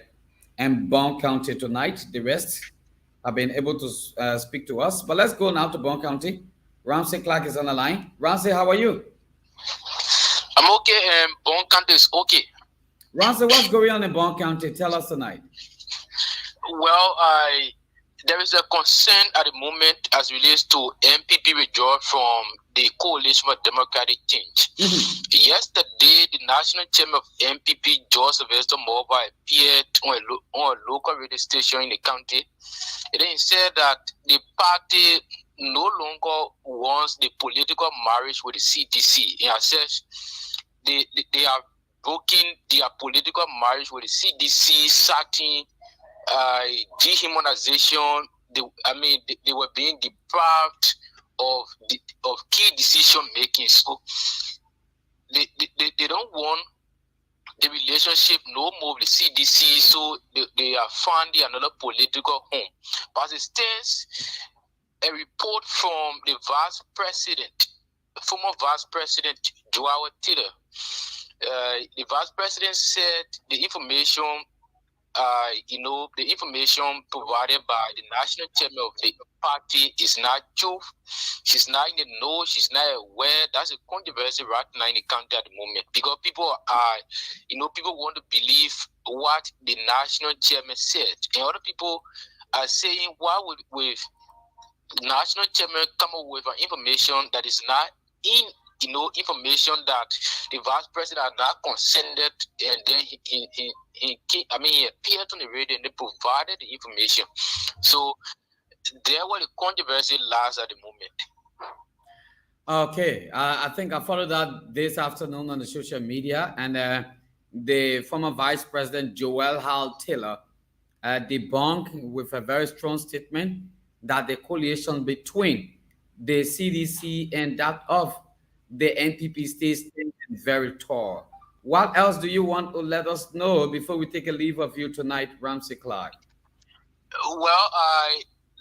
and Bond County tonight. The rest have been able to speak to us. But let's go now to Bond County. Ramsey Clark is on the line. Ramsey, how are you? I'm okay, and Bond County is okay. Ramsey, what's going on in Bond County? Tell us tonight. Well, there is a concern at the moment as relates to MPP withdrawal from the Coalition for Democratic Change. Mm-hmm. Yesterday, the national chairman of MPP, George Sylvester Mobile, appeared on a local radio station in the county. And then he said that the party no longer wants the political marriage with the CDC. He says they are broken their political marriage with the CDC, sacking, dehumanization. They were being deprived of key decision making. So they don't want the relationship no more with the CDC. So they are finding another political home. But as it stands, a report from the former vice president Joao Tiller. The vice president said the information, the information provided by the national chairman of the party is not true. She's not in the know. She's not aware. That's a controversy right now in the country at the moment because people want to believe what the national chairman said, and other people are saying, why would national chairman come up with information that is not in information that the vice president had not consented, and then he appeared on the radio and they provided the information. So there where the controversy lies at the moment. Okay, I think I followed that this afternoon on the social media, and the former vice president Joel Hal Taylor debunked with a very strong statement that the coalition between the CDC and that of the NPP stays very tall. What else do you want to let us know before we take a leave of you tonight, Ramsey Clark? Well,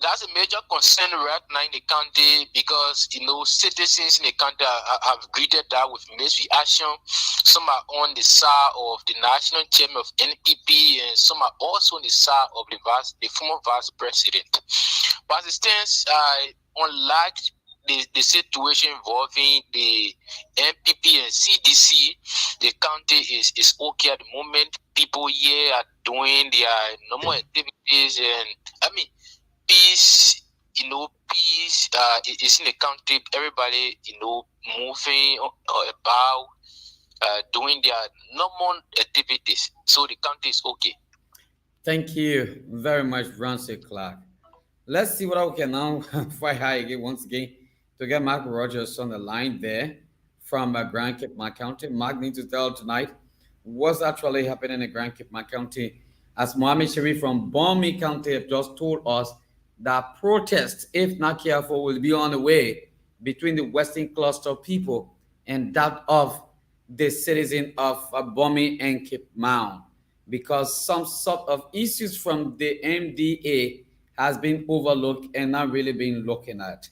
that's a major concern right now in the county because citizens in the county have greeted that with mixed reaction. Some are on the side of the national chairman of NPP, and some are also on the side of the former vice president. But as it stands, unlike the situation involving the NPP and CDC, the county is okay at the moment. People here are doing their normal activities, and peace, peace is in the country. Everybody, moving about, doing their normal activities. So the country is okay. Thank you very much, Ramsey Clark. Let's see what we can now fly high again once again to get Mark Rogers on the line there from Grand Cape Mark County. Mark needs to tell tonight what's actually happening in Grand Cape Mark County, as Mohammed Sharif from Bomi County have just told us that protests, if not careful, will be on the way between the Western cluster people and that of the citizen of Bomi and Cape Mount, because some sort of issues from the MDA has been overlooked and not really been looking at.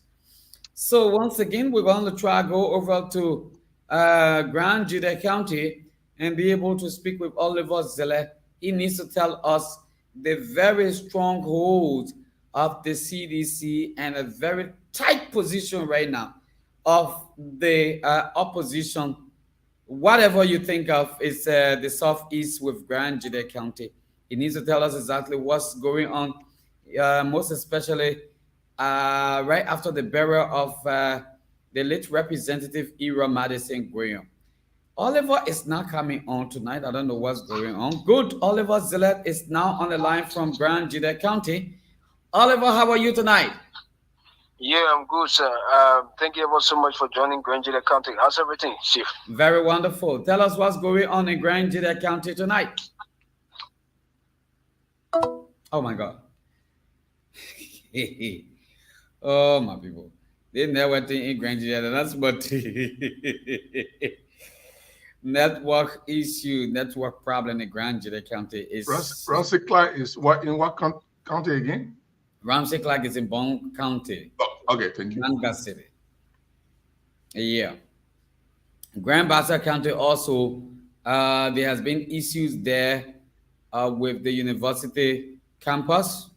So once again, we're going to try to go over to Grand Judah County and be able to speak with Oliver Zeller. He needs to tell us the very strong hold of the CDC and a very tight position right now of the opposition. Whatever you think of is the Southeast with Grand Judah County. He needs to tell us exactly what's going on, most especially right after the burial of the late Representative Ira Madison Graham. Oliver is not coming on tonight. I don't know what's going on. Good. Oliver Zeller is now on the line from Grand Judah County. Oliver, how are you tonight? Yeah, I'm good, sir. Thank you ever so much for joining Grand Judah County. How's everything, Chief? Very wonderful. Tell us what's going on in Grand Judah County tonight. Oh, my God. Oh, my people. They never think in Grand Judah. That's what network issue, network problem in Grand Judah County is. Ramsey Clark is what in what county again? Ramsey Clark is in Bond County. Oh, okay, thank you. Nanga City. Yeah. Grand Bassa County also, there has been issues there with the university campus.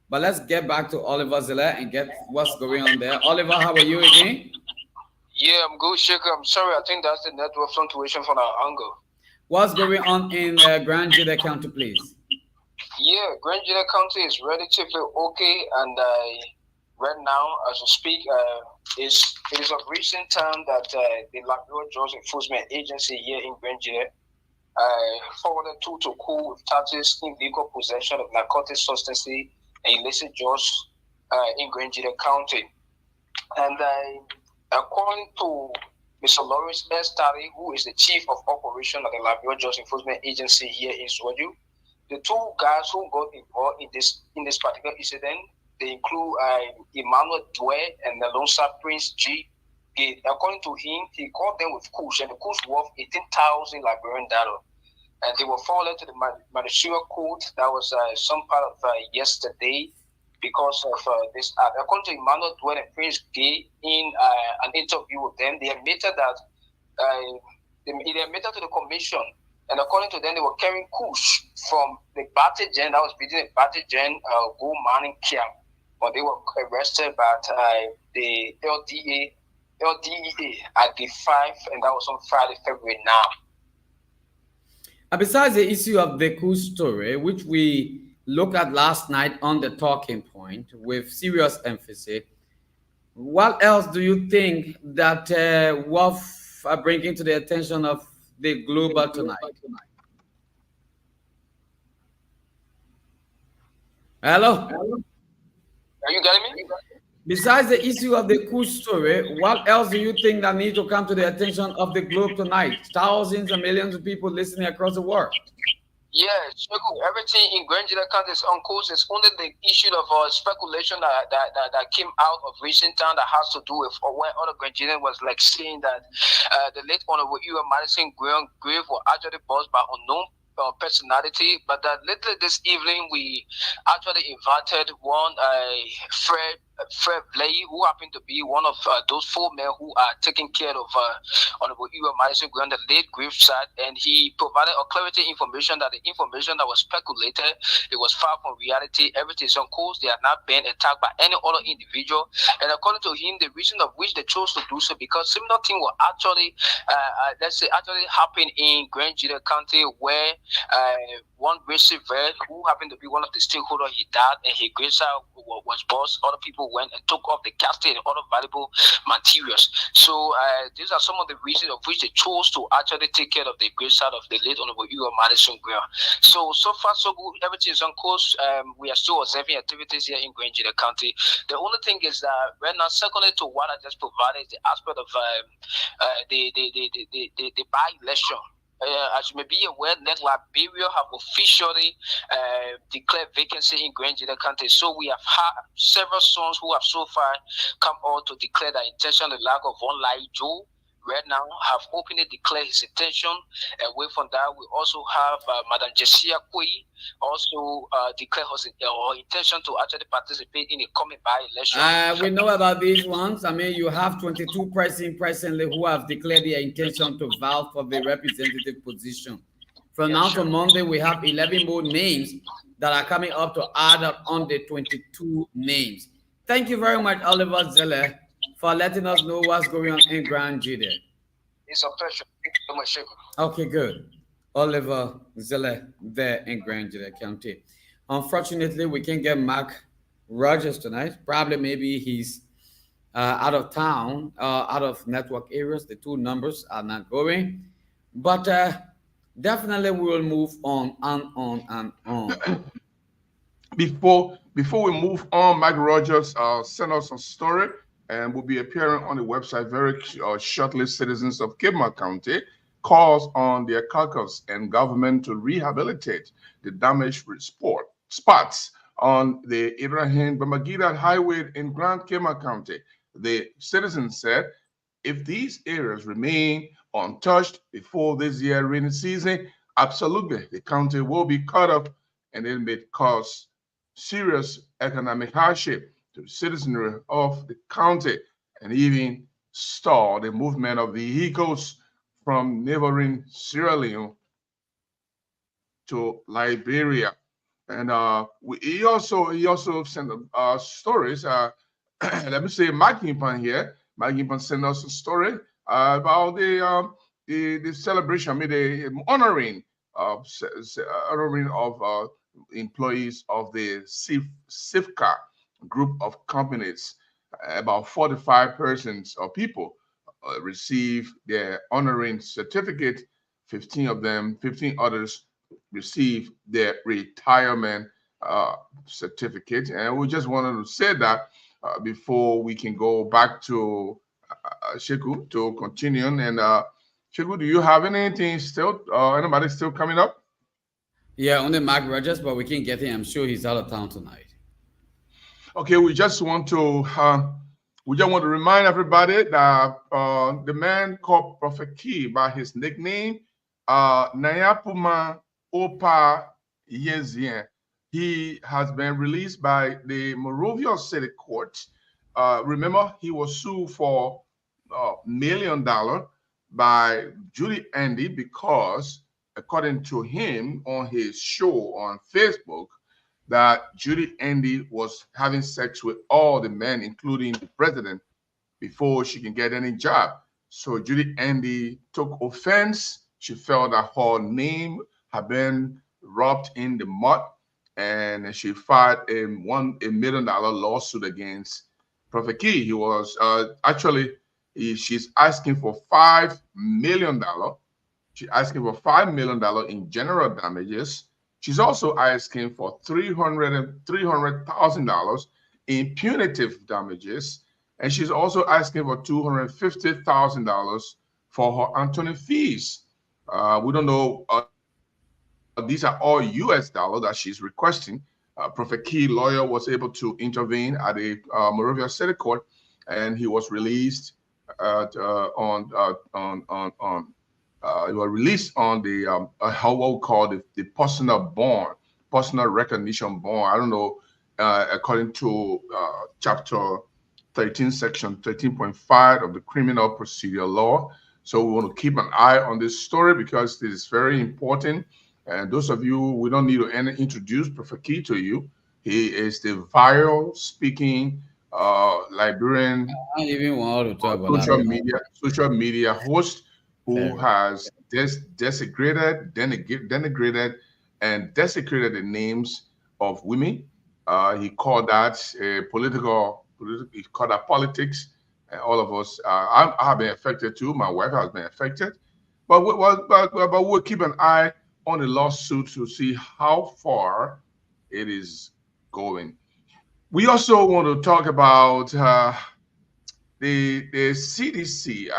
But let's get back to Oliver Zeller and get what's going on there. Oliver, how are you again? Yeah, I'm good, Shaker. I'm sorry. I think that's the network fluctuation from our angle. What's going on in Grand Judah County, please? Yeah, Grand Judah County is relatively okay, and right now, as we speak, it is of recent time that the Liberia Drugs Enforcement Agency here in Grand Judah forwarded two to court with charges in legal possession of narcotic substances and illicit drugs in Grand Judah County. And according to Mr. Lawrence S. Tari, who is the Chief of Operation of the Liberia Drugs Enforcement Agency here in Swaju, the two guys who got involved in this particular incident, they include Emmanuel Dwyer and Alonso Prince G. According to him, he caught them with kush, and the kush worth 18,000 Liberian dollars. And they were forwarded to the Ministerial Court. That was some part of yesterday because of this act. According to Emmanuel Dwyer and Prince Gay, in an interview with them, they admitted that they admitted to the commission. And according to them, they were carrying kush from the Batajan, that was between the Batajan gold mining camp. But they were arrested by the LDEA at the 5, and that was on Friday, February 9. Besides the issue of the kush story, which we looked at last night on the talking point with serious emphasis, what else do you think that worth bringing to the attention of the global tonight? Hello? Are you getting me? Besides the issue of the kush story, what else do you think that needs to come to the attention of the globe tonight? Thousands and millions of people listening across the world. Yeah, everything in Grand Judah County is on course. It's only the issue of speculation that came out of recent time that has to do with when other Grand Judah was saying that the late Honorable Ira Madison grave was actually buzzed by unknown personality, but later this evening we actually invited one Fred Blay, who happened to be one of those 4 men who are taking care of Honorable Iwa Madison on the late graveside, and he provided a clarity information that the information that was speculated, it was far from reality. Everything is on course. They have not been attacked by any other individual, and according to him, the reason of which they chose to do so because similar thing will actually, actually happen in Grand Juda County, where one Richard Red, who happened to be one of the stakeholders, he died, and his graveside was bossed. Other people went and took off the casket and other valuable materials. So these are some of the reasons of which they chose to actually take care of the graveside of the late Honorable Iwa Madison Grill. So far so good. Everything is on course. We are still observing activities here in Grand Juda County. The only thing is that right now, secondly to what I just provided, is the aspect of the by-election. As you may be aware, Liberia have officially declared vacancy in Grand Juda County. So we have had several sons who have so far come out to declare their intention. The lack of one Lai Joe right now have openly declared his intention. Away from that, we also have Madam Jessia Koi also declare her intention to actually participate in the coming by-election. We know about these ones. I mean, you have 22 presidents presently who have declared their intention to vow for the representative position. From now to Monday, we have 11 more names that are coming up to add up on the 22 names. Thank you very much, Oliver Zeller, for letting us know what's going on in Grand Juda. It's a pleasure. Thank you so much. Okay, good. Oliver Zeller there in Grand Juda County. Unfortunately, we can't get Mark Rogers tonight. Probably maybe he's out of town, out of network areas. The 2 numbers are not going. But definitely we will move on and on and on. Before we move on, Mike Rogers sent us a story and will be appearing on the website very shortly. Citizens of Kidman County calls on their caucus and government to rehabilitate the damaged spots on the Ibrahim Bamagida Highway in Grand Kidman County. The citizens said if these areas remain untouched before this year rainy season, absolutely the county will be cut off, and it may cause serious economic hardship to the citizenry of the county and even stall the movement of vehicles from neighboring Sierra Leone to Liberia. And he also sent stories. Let me say, Mike Gimpan here. Mike Gimpan sent us a story about the celebration, I mean, the honoring of employees of the SIFCA group of companies. About 45 persons or people receive their honoring certificate. 15 others receive their retirement certificate. And we just wanted to say that before we can go back to Sheku to continue. And Sheku, do you have anything still? Anybody still coming up? Yeah, only Mark Rogers, but we can't get him. I'm sure he's out of town tonight. Okay, we just want to remind everybody that the man called Prophet Key by his nickname, Nayapuma Opa Yezien, he has been released by the Monrovia City Court. Remember, he was sued for $1 million by Judy Andy because, according to him on his show on Facebook, that Judy Andy was having sex with all the men, including the president, before she can get any job. So Judy Andy took offense. She felt that her name had been rubbed in the mud, and she filed a $1 million lawsuit against Prophet Key. He was she's asking for $5 million. She's asking for $5 million in general damages. She's also asking for $300,000 in punitive damages, and she's also asking for $250,000 for her attorney fees. We don't know. These are all U.S. dollars that she's requesting. Prophet Key lawyer was able to intervene at the Monrovia City Court, and he was released on it was released on the how what we call the personal recognition bond. I don't know, according to chapter 13, section 13.5 of the Criminal Procedure Law. So we want to keep an eye on this story because this is very important. And those of you, we don't need to introduce Prophet Key to you. He is the viral speaking Liberian I don't even want to talk about social media host who has denigrated and desecrated the names of women. He called that he called that politics. And all of us, I have been affected too. My wife has been affected. But we'll keep an eye on the lawsuit to see how far it is going. We also want to talk about the CDC.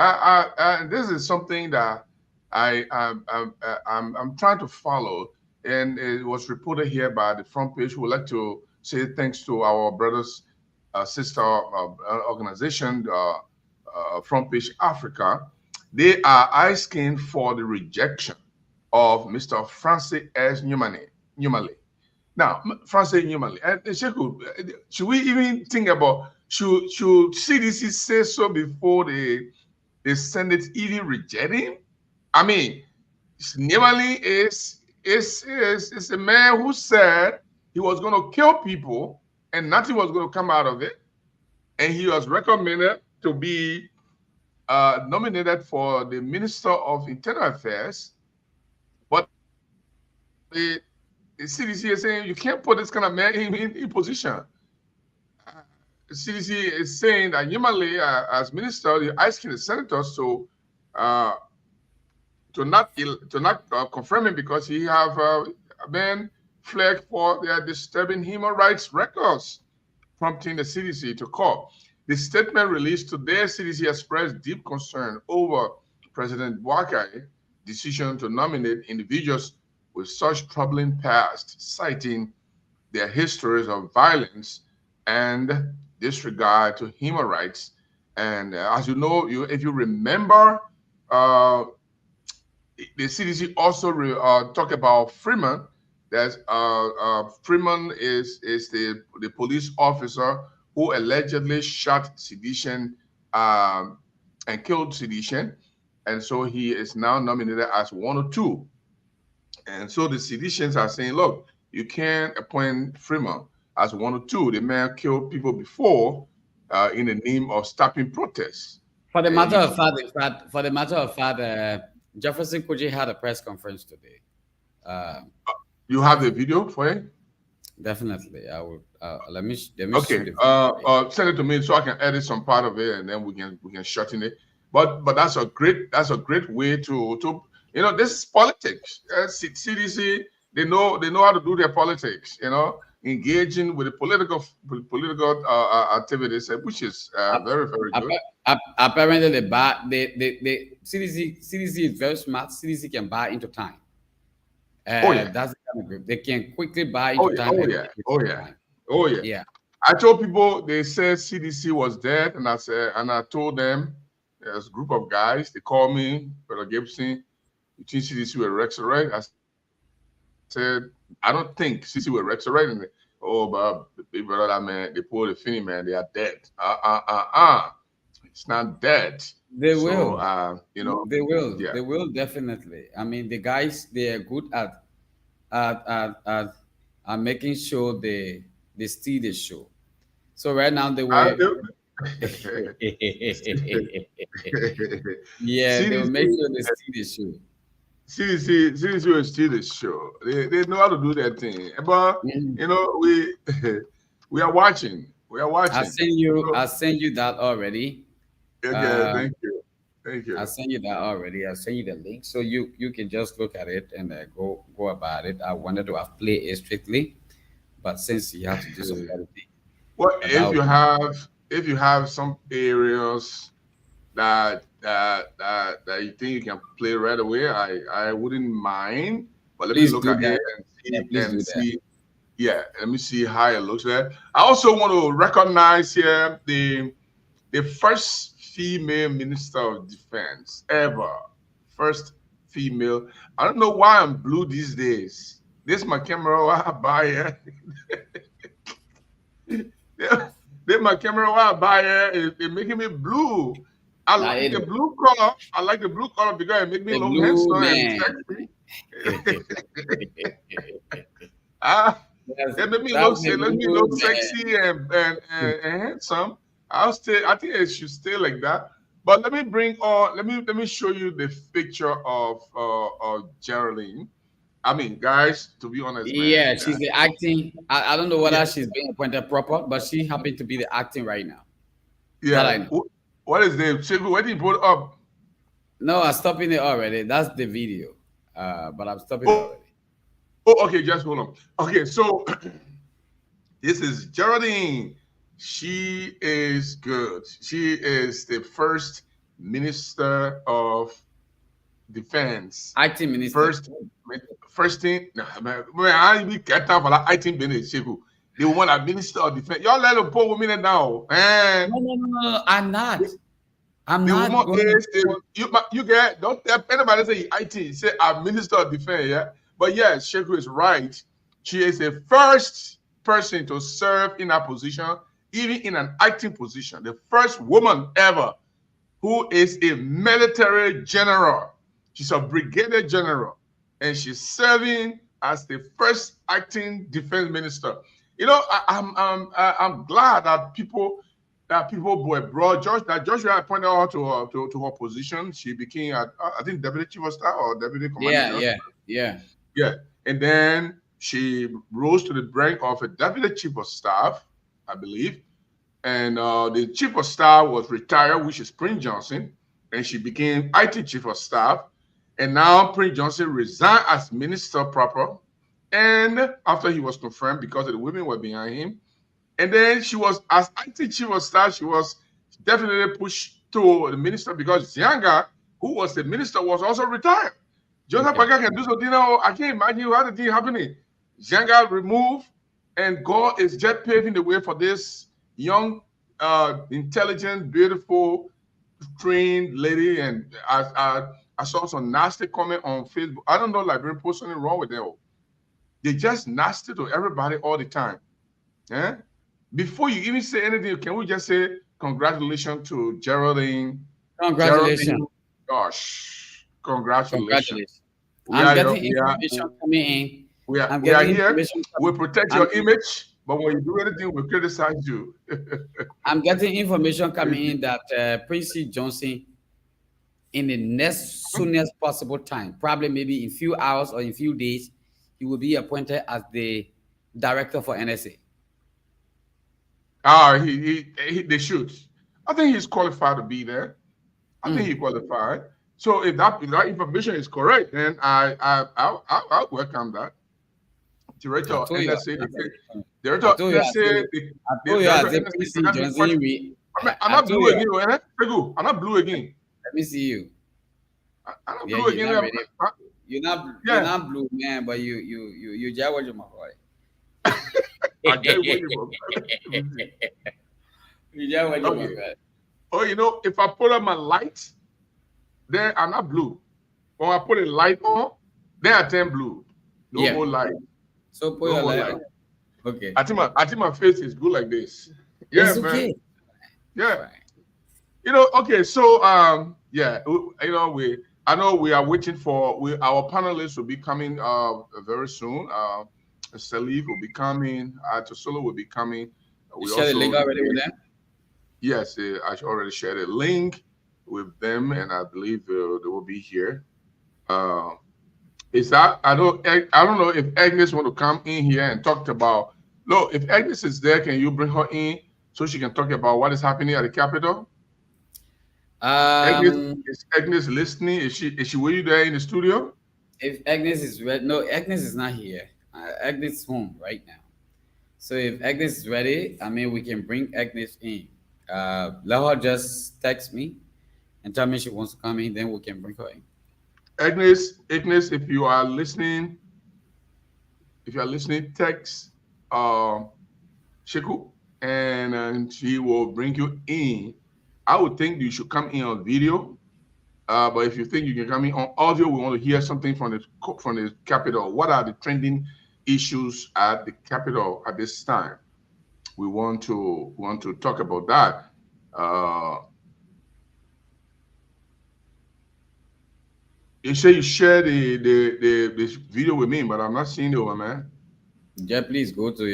This is something that I'm trying to follow, and it was reported here by the front page. We'd like to say thanks to our brothers, sister organization, Front Page Africa. They are asking for the rejection of Mr. Francis S. Nyumale. Now, Francis Nyumale, should we even think about, should CDC say so before the Senate even reject him? I mean, Nyumale is a man who said he was going to kill people and nothing was going to come out of it. And he was recommended to be nominated for the Minister of Internal Affairs. But the CDC is saying you can't put this kind of man in position. The CDC is saying that Nyumale, as minister, they're asking the senators to not confirm him because he have been flagged for their disturbing human rights records, prompting the CDC to call. The statement released today, CDC expressed deep concern over President Buhari's decision to nominate individuals with such troubling past, citing their histories of violence and disregard to human rights. And as you know, if you remember, the CDC also talked about Freeman. That Freeman is the police officer who allegedly shot Sedition and killed Sedition. And so he is now nominated as 102. And so the Seditians are saying, look, you can't appoint Freeman as 102. The man killed people before in the name of stopping protests. For the matter of fact, Jefferson Kuji had a press conference today. You have the video for it? Definitely, I will. Let me. Okay. Send it to me so I can edit some part of it, and then we can shorten it. But that's a great way to this is politics. CDC, they know how to do their politics. Engaging with the political activities, which is very, very good. Apparently, the CDC is very smart. CDC can buy into time. That's the kind of group. They can quickly buy into time. Oh yeah. I told people, they said CDC was dead, and I told them, there's a group of guys. They called me, Brother Gibson. You think CDC will resurrect? I said, I don't think CDC will resurrect. And but brother, man, they pulled the Finney, man. They are dead. It's not dead. They will. They will. Yeah. They will definitely. I mean, the guys, they are good at making sure they steal the show. So right now they will. Yeah, they will make sure they steal the show. CDC will steal the show. They know how to do that thing. But we are watching. We are watching. I send you that already. Okay, thank you. I sent you that already. I sent you the link, so you can just look at it and go about it. I wanted to have played it strictly, but since you have to do some editing. Well, if you have some areas that you think you can play right away, I wouldn't mind. But let me look at it and see. Yeah, let me see how it looks like. I also want to recognize here the first female Minister of Defense ever. First female. I don't know why I'm blue these days. This my camera why I buy it. Then my camera why I buy it making me blue. I like the blue color. I like the blue color because it make me look handsome and sexy. It made me look sexy and handsome. I think it should stay like that. But let me show you the picture of Geraldine. I mean, guys, to be honest, man, yeah, she's the acting. I don't know whether she's being appointed proper, but she happened to be the acting right now. Yeah. What is the Sheku? What did you put up? No, I'm stopping it already. That's the video. But I'm stopping it already. Oh, okay, just hold on. Okay, so this is Geraldine. She is good. She is the first Minister of Defense. Acting Minister. First thing, man, I be get time for that acting minister. The one that Minister of Defense. Y'all let them poor women now. Man. No, I'm not. I'm the not. Woman is you get don't tell anybody say IT. Say I'm Minister of Defense, yeah. But yes, Sheku is right. She is the first person to serve in a position, even in an acting position. The first woman ever who is a military general. She's a brigadier general, and she's serving as the first acting defense minister. You know, I'm glad that people were brought Joshua appointed her to her position. She became I think deputy chief of staff or deputy commander. Yeah. And then she rose to the rank of a deputy chief of staff, I believe. And the chief of staff was retired, which is Prince Johnson, and she became IT chief of staff. And now Prince Johnson resigned as minister proper. And after he was confirmed, because of the women were behind him. And then she was, as IT chief of staff, she was definitely pushed to the minister because Zianga, who was the minister, was also retired. Joseph Paga can do something now. I can't imagine how the thing happening. Zianga removed, and God is just paving the way for this young, intelligent, beautiful, trained lady. And I saw some nasty comment on Facebook. I don't know, like, post something wrong with them. They just nasty to everybody all the time. Yeah. Before you even say anything, can we just say congratulations to Geraldine? Congratulations. Geraldine, gosh, congratulations. I'm getting information coming in. We are here. We protect your image, but when you do anything, we criticize you. I'm getting information coming in that Prince Johnson, in the soonest possible time, probably maybe in few hours or in few days, he will be appointed as the director for NSA. They should. I think he's qualified to be there. I think he's qualified. So if that information is correct, then I'll welcome that. Director of NSA. Director of NSA. I'm not blue again. I'm not blue again. Let me see you. I'm not blue again. You're not blue, man, but you just watch my boy. Oh, you know, if I put on my light, then I'm not blue. When I put a light on, then I turn blue. No more light. So put your light on. Okay. I think my face is good like this. Yeah, it's okay. Man. Yeah. Right. You know, okay, so yeah, you know, I know we are waiting for our panelists will be coming very soon. Salif will be coming. Tosolo will be coming. You shared the link already with them? Yes, I already shared a link with them, and I believe they will be here. Is that I don't know if Agnes want to come in here and talk about. Look, if Agnes is there, can you bring her in so she can talk about what is happening at the Capitol? Is Agnes listening? Is she with you there in the studio? If Agnes is ready, no, Agnes is not here. Agnes is home right now. So if Agnes is ready, I mean, we can bring Agnes in. Let her just text me and tell me she wants to come in, then we can bring her in. Agnes, if you are listening, text Sheku, and she will bring you in. I would think you should come in on video. But if you think you can come in on audio, we want to hear something from the Capitol. What are the trending issues at the Capitol at this time? We want to talk about that. You say you share this video with me, but I'm not seeing it, man. Yeah, please go to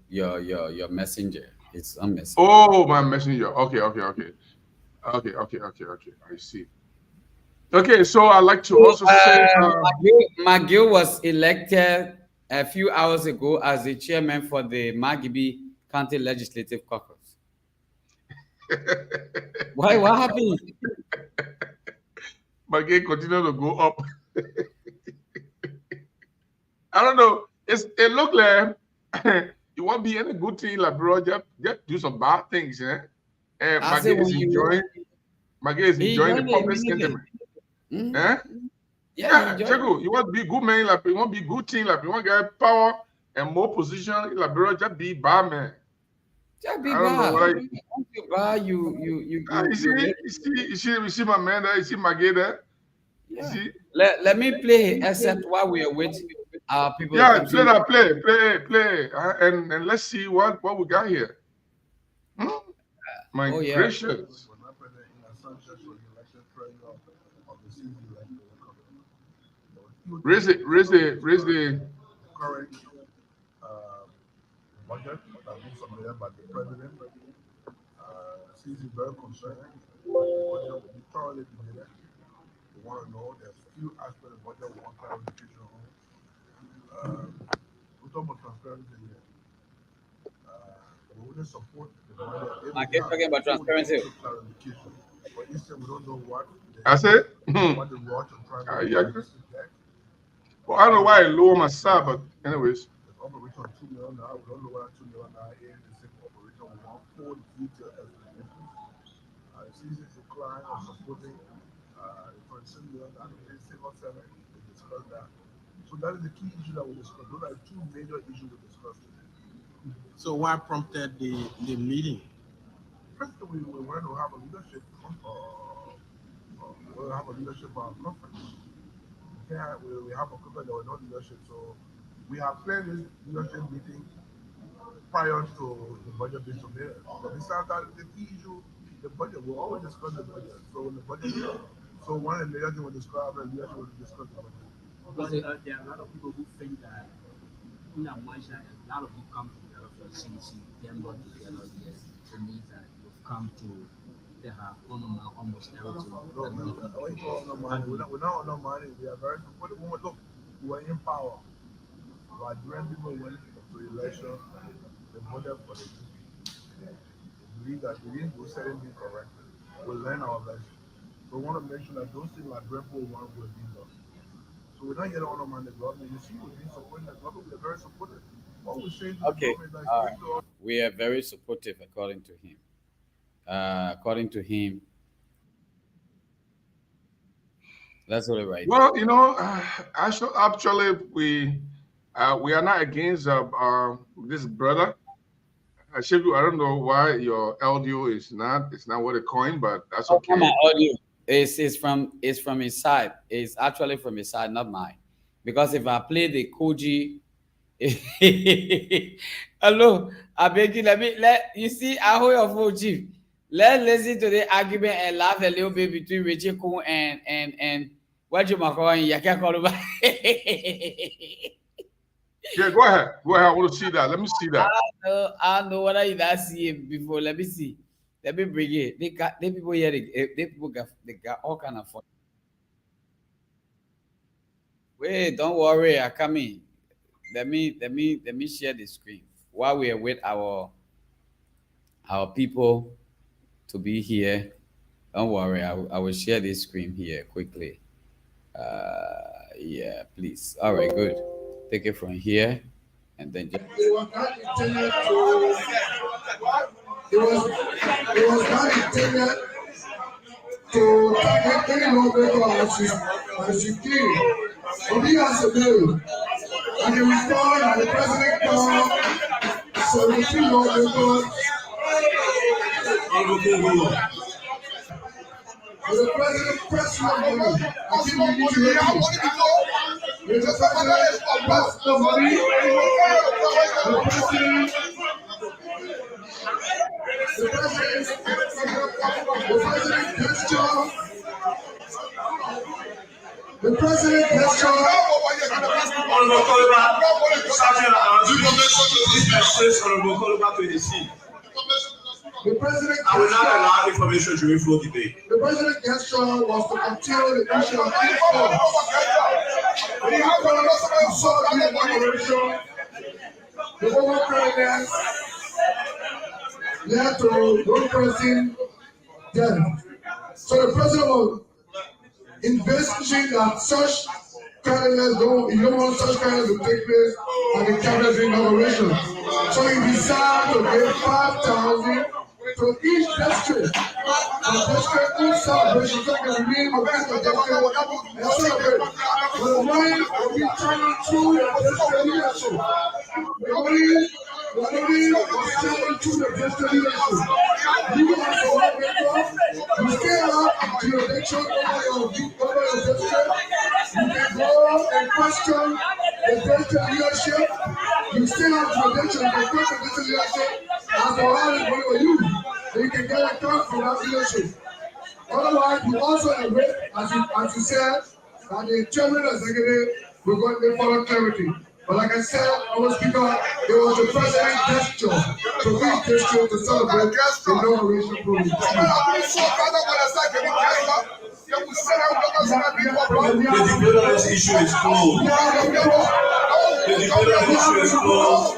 your messenger. It's on messenger. Oh, my messenger. Okay. I see. Okay, so I'd like to also say McGill was elected a few hours ago as the chairman for the Margibi County Legislative Caucus. Why? What happened? McGill continue to go up. I don't know. It look like it won't be any good thing, like bro. Just do some bad things, yeah. And McGill is enjoying the public sentiment. Yeah, Chego, you want to be good man, like you want to be good thing, like you want to get power and more position, like bro, just be bad man. Just be bad. You see my man there, you see McGill there. Yeah. See? Let me play except while we are waiting our people. Yeah, play, and let's see what we got here. My gracious. Raise the current budget that was submitted by the president. Seems very concerned. The budget will be thoroughly debated. We want to know there's few aspects of the budget we want clarification on. We talk about transparency here. We wouldn't support the budget. I keep talking about transparency. But instead, we don't know what. I said. What the watch and trying to well, I don't know why I lower my side, but anyways. Operation $2 million now. We don't know what $2 million is. The same operation. We want full detailed explanations. Seasons decline or supporting for $2 million in civil service. We discussed that. So that is the key issue that we discussed. Those are two major issues we discussed today. So what prompted the meeting? First, we wanted to have a leadership conference. Yeah, we have a conference that was not leadership, so we have planned this leadership meeting prior to the budget being submitted. But besides that, the key issue, the budget, we'll always discuss the budget. So when the budget, so one of the leaders will describe the leadership will discuss the budget. Because there are a lot of people who think that in a much that a lot of you come together for CC, them not together yet. It means that you've come to have almost everything. We're not on no money. We are very supportive. Look, we're in power. While different people went to election, they voted for the GP. They believe that we didn't do certain things correctly. We'll learn our lesson. So we want to make sure that those things like Brentford want will be done. So we're not getting on no money. Government. You see, we're being supporting the government. We're very supportive. What we're saying to the government, like, we are very supportive according to him. According to him, that's all right. Well, actually, we are not against this brother. I don't know why your audio is not. It's not what it coined, but that's okay. My audio is from his side. It's actually from his side, not mine. Because if I play the Koji, hello, I beg you, let you see. I hold your phone, Chief. Let's listen to the argument and laugh a little bit between Richie Kuhn and what you call Yaka Koluba. Yeah, go ahead. I want to see that. Let me see that. I know what I did see before. Let me see. Let me bring it. They people here. They got all kind of fun. Wait, don't worry. I come in. Let me share the screen while we are with our people to be here. Don't worry, I will share this screen here quickly. Yeah, please. All right, good. Take it from here and then just... It was not intended to target any lawmaker as you came. But we as a bill, and the report and the president called 17 lawmakers. The president personal money. I think we need to let you. The president personal money. The president gesture. The president I will not allow information to inflow today. The president gesture was to continue the issue of inflow. The former president led to one person dead. So the president was investing that such candidates you don't want such candidates to take place at the cabinet inauguration. So he decided to give 5,000 to each district. The district each celebration so they can remain with this district and celebrate. But the money will be channeled through the district leadership. The money was channeled through the district leadership. You as a lawmaker, you stand up to your election over your district. You can go and question the district leadership. You stand up to your election and question the district leadership as the line is for you. And you can get a cut from that leadership. Otherwise, you also admit, as you said, that the chairman executive will go to follow clarity. But like I said, our speaker, it was the president's gesture to reach district to celebrate the inauguration program. The debate on this issue is closed. The debate on this issue is closed.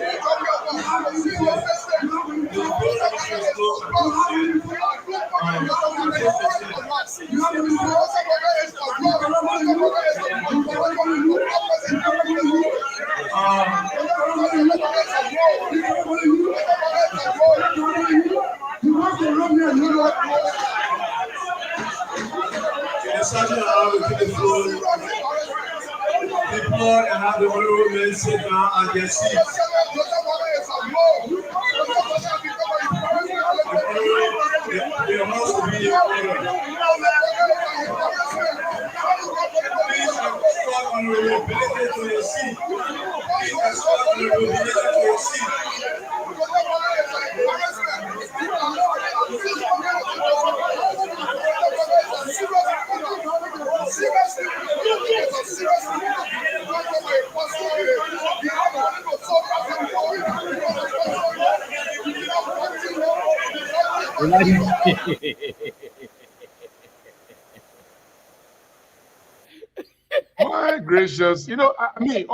People and have the honorable men sit down at their seats. There must be a order. Please escort honorable Billy to your seat. Please escort honorable Billy to your seat. My gracious, you know, I mean,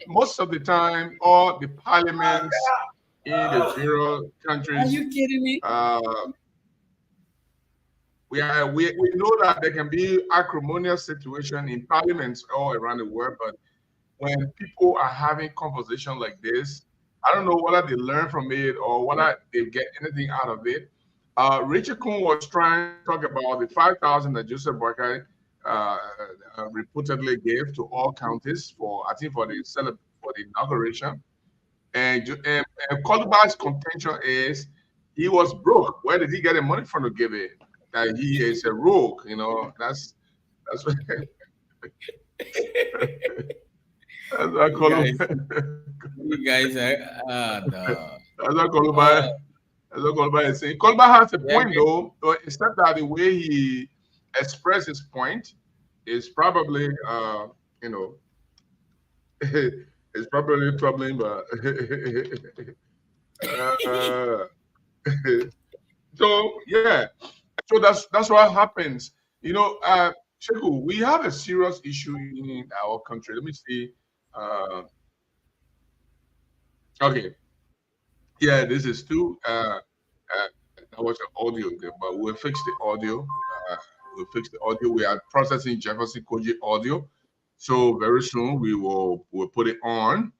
most of the time, all the parliaments in the various countries. Are you kidding me? We know that there can be acrimonious situation in parliaments all around the world, but when people are having conversation like this, I don't know whether they learn from it or whether they get anything out of it. Richard Kuhn was trying to talk about the 5,000 that Joseph Boakai reportedly gave to all counties for, I think, for the inauguration. And Koluba's contention is he was broke. Where did he get the money from to give it? That he is a rogue, you know. That's what. That's what you guys are. That's what Koluba is saying. Koluba has a point, though, except that the way he expressed his point is probably, you know, it's probably troubling, but so yeah, so that's what happens. You know, Sheku, we have a serious issue in our country. Let me see. Okay, yeah, this is too. That was the audio there, but we'll fix the audio. We'll fix the audio. We are processing Jefferson Koji audio, so very soon we'll put it on.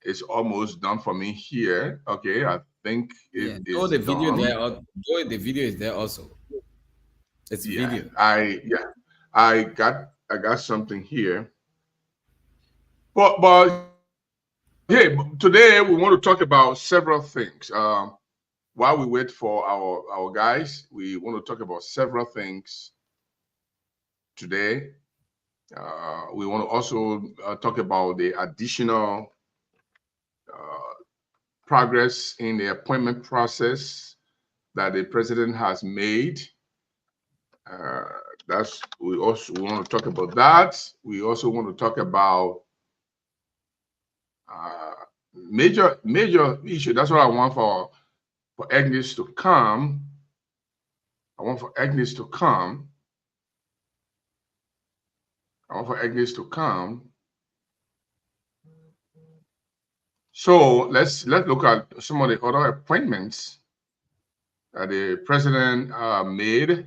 It's almost done for me here. Okay, I think it is the video done. there. The video is there also. It's video. I got something here. But hey, today we want to talk about several things. While we wait for our guys, we want to talk about several things. today. We want to also talk about the additional progress in the appointment process that the president has made. We also want to talk about that. We also want to talk about major issue. That's what I want for Agnes to come. I want for Agnes to come. So let's look at some of the other appointments that the president made.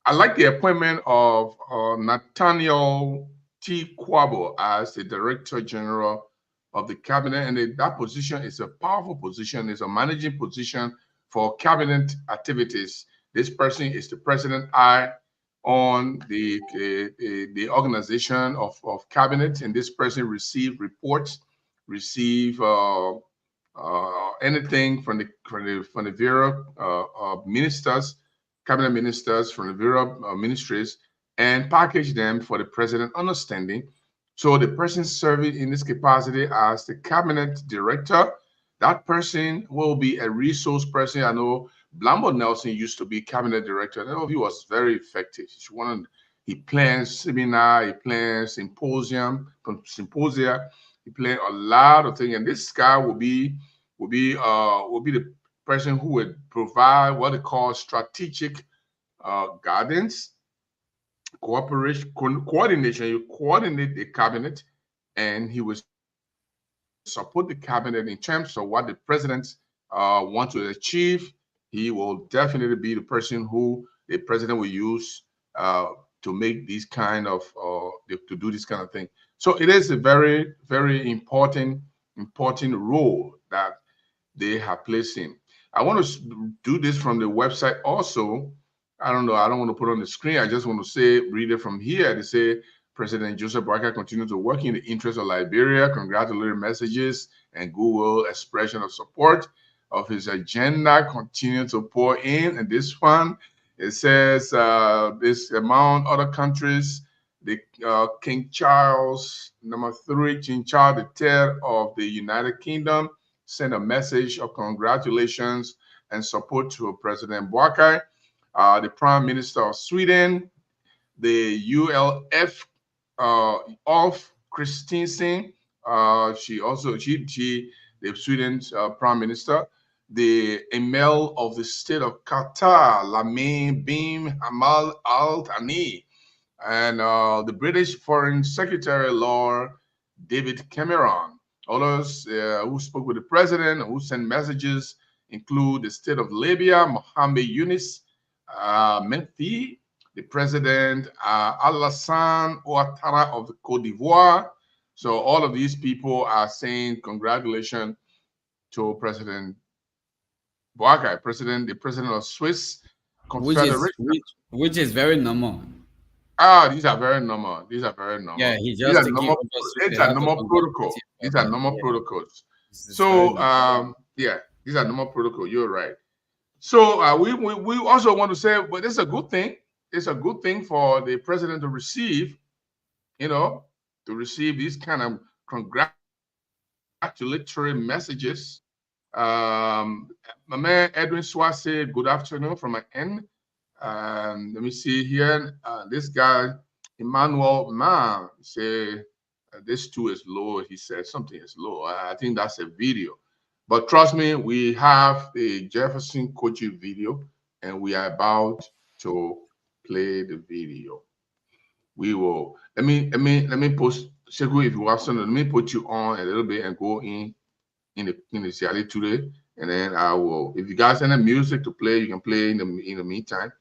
I like the appointment of Nathaniel T. Kwabo as the Director General of the Cabinet, and that position is a powerful position. It's a managing position for cabinet activities. This person is the president eye on the organization of cabinet, and this person receive reports, receive anything from the various ministers, cabinet ministers from the various ministries, and package them for the president understanding. So the person serving in this capacity as the cabinet director, that person will be a resource person. I know Blambo Nelson used to be cabinet director. And he was very effective. He plans seminar, he plans symposia, he plans a lot of things. And this guy will be the person who would provide what they call strategic guidance, cooperation, coordination. You coordinate the cabinet, and he will support the cabinet in terms of what the president want to achieve. He will definitely be the person who the president will use to make these kind of to do this kind of thing. So it is a very, very important role that they have placed in. I want to do this from the website also. I don't know. I don't want to put it on the screen. I just want to say, read it from here. They say, President Joseph Boakai continues to work in the interest of Liberia, congratulatory messages and goodwill expression of support of his agenda continue to pour in. And this one, it says this among other countries, the King Charles III, King Charles III of the United Kingdom, sent a message of congratulations and support to President Boakai. The Prime Minister of Sweden, the ULF of Christensen, the Sweden's Prime Minister, the Emir of the State of Qatar, Lamin bin Hamad Al Thani, and the British Foreign Secretary Lord David Cameron. Others who spoke with the president and who sent messages include the State of Libya, Mohammed Yunus Menfi, the President Alassane Ouattara of the Cote d'Ivoire. So all of these people are saying congratulations to President Boakai, the President of Swiss Confederation. Which is very normal. These are very normal. Yeah, he just these are normal protocol. These are normal protocols. So yeah, these are normal protocol. You're right. So we also want to say, but it's a good thing. It's a good thing for the president to receive, these kind of congratulatory messages. My man Edwin Swase, good afternoon from my end. Let me see here. This guy, Emmanuel Ma, say this too is low. He said something is low. I think that's a video. But trust me, we have a Jefferson Kochi video, and we are about to play the video. We will. Let me post. Shegu, if you have something, let me put you on a little bit and go in the Seattle today, and then I will. If you guys have any music to play, you can play in the meantime,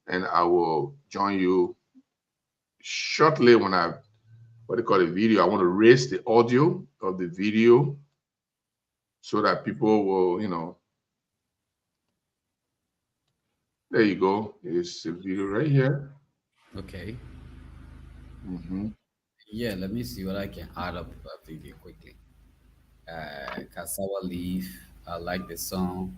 and I will join you shortly when I the video. I want to raise the audio of the video so that people will, there you go. It's the video right here. Okay. Yeah, let me see what I can add up a video quickly. Cassava Leaf. I like the song.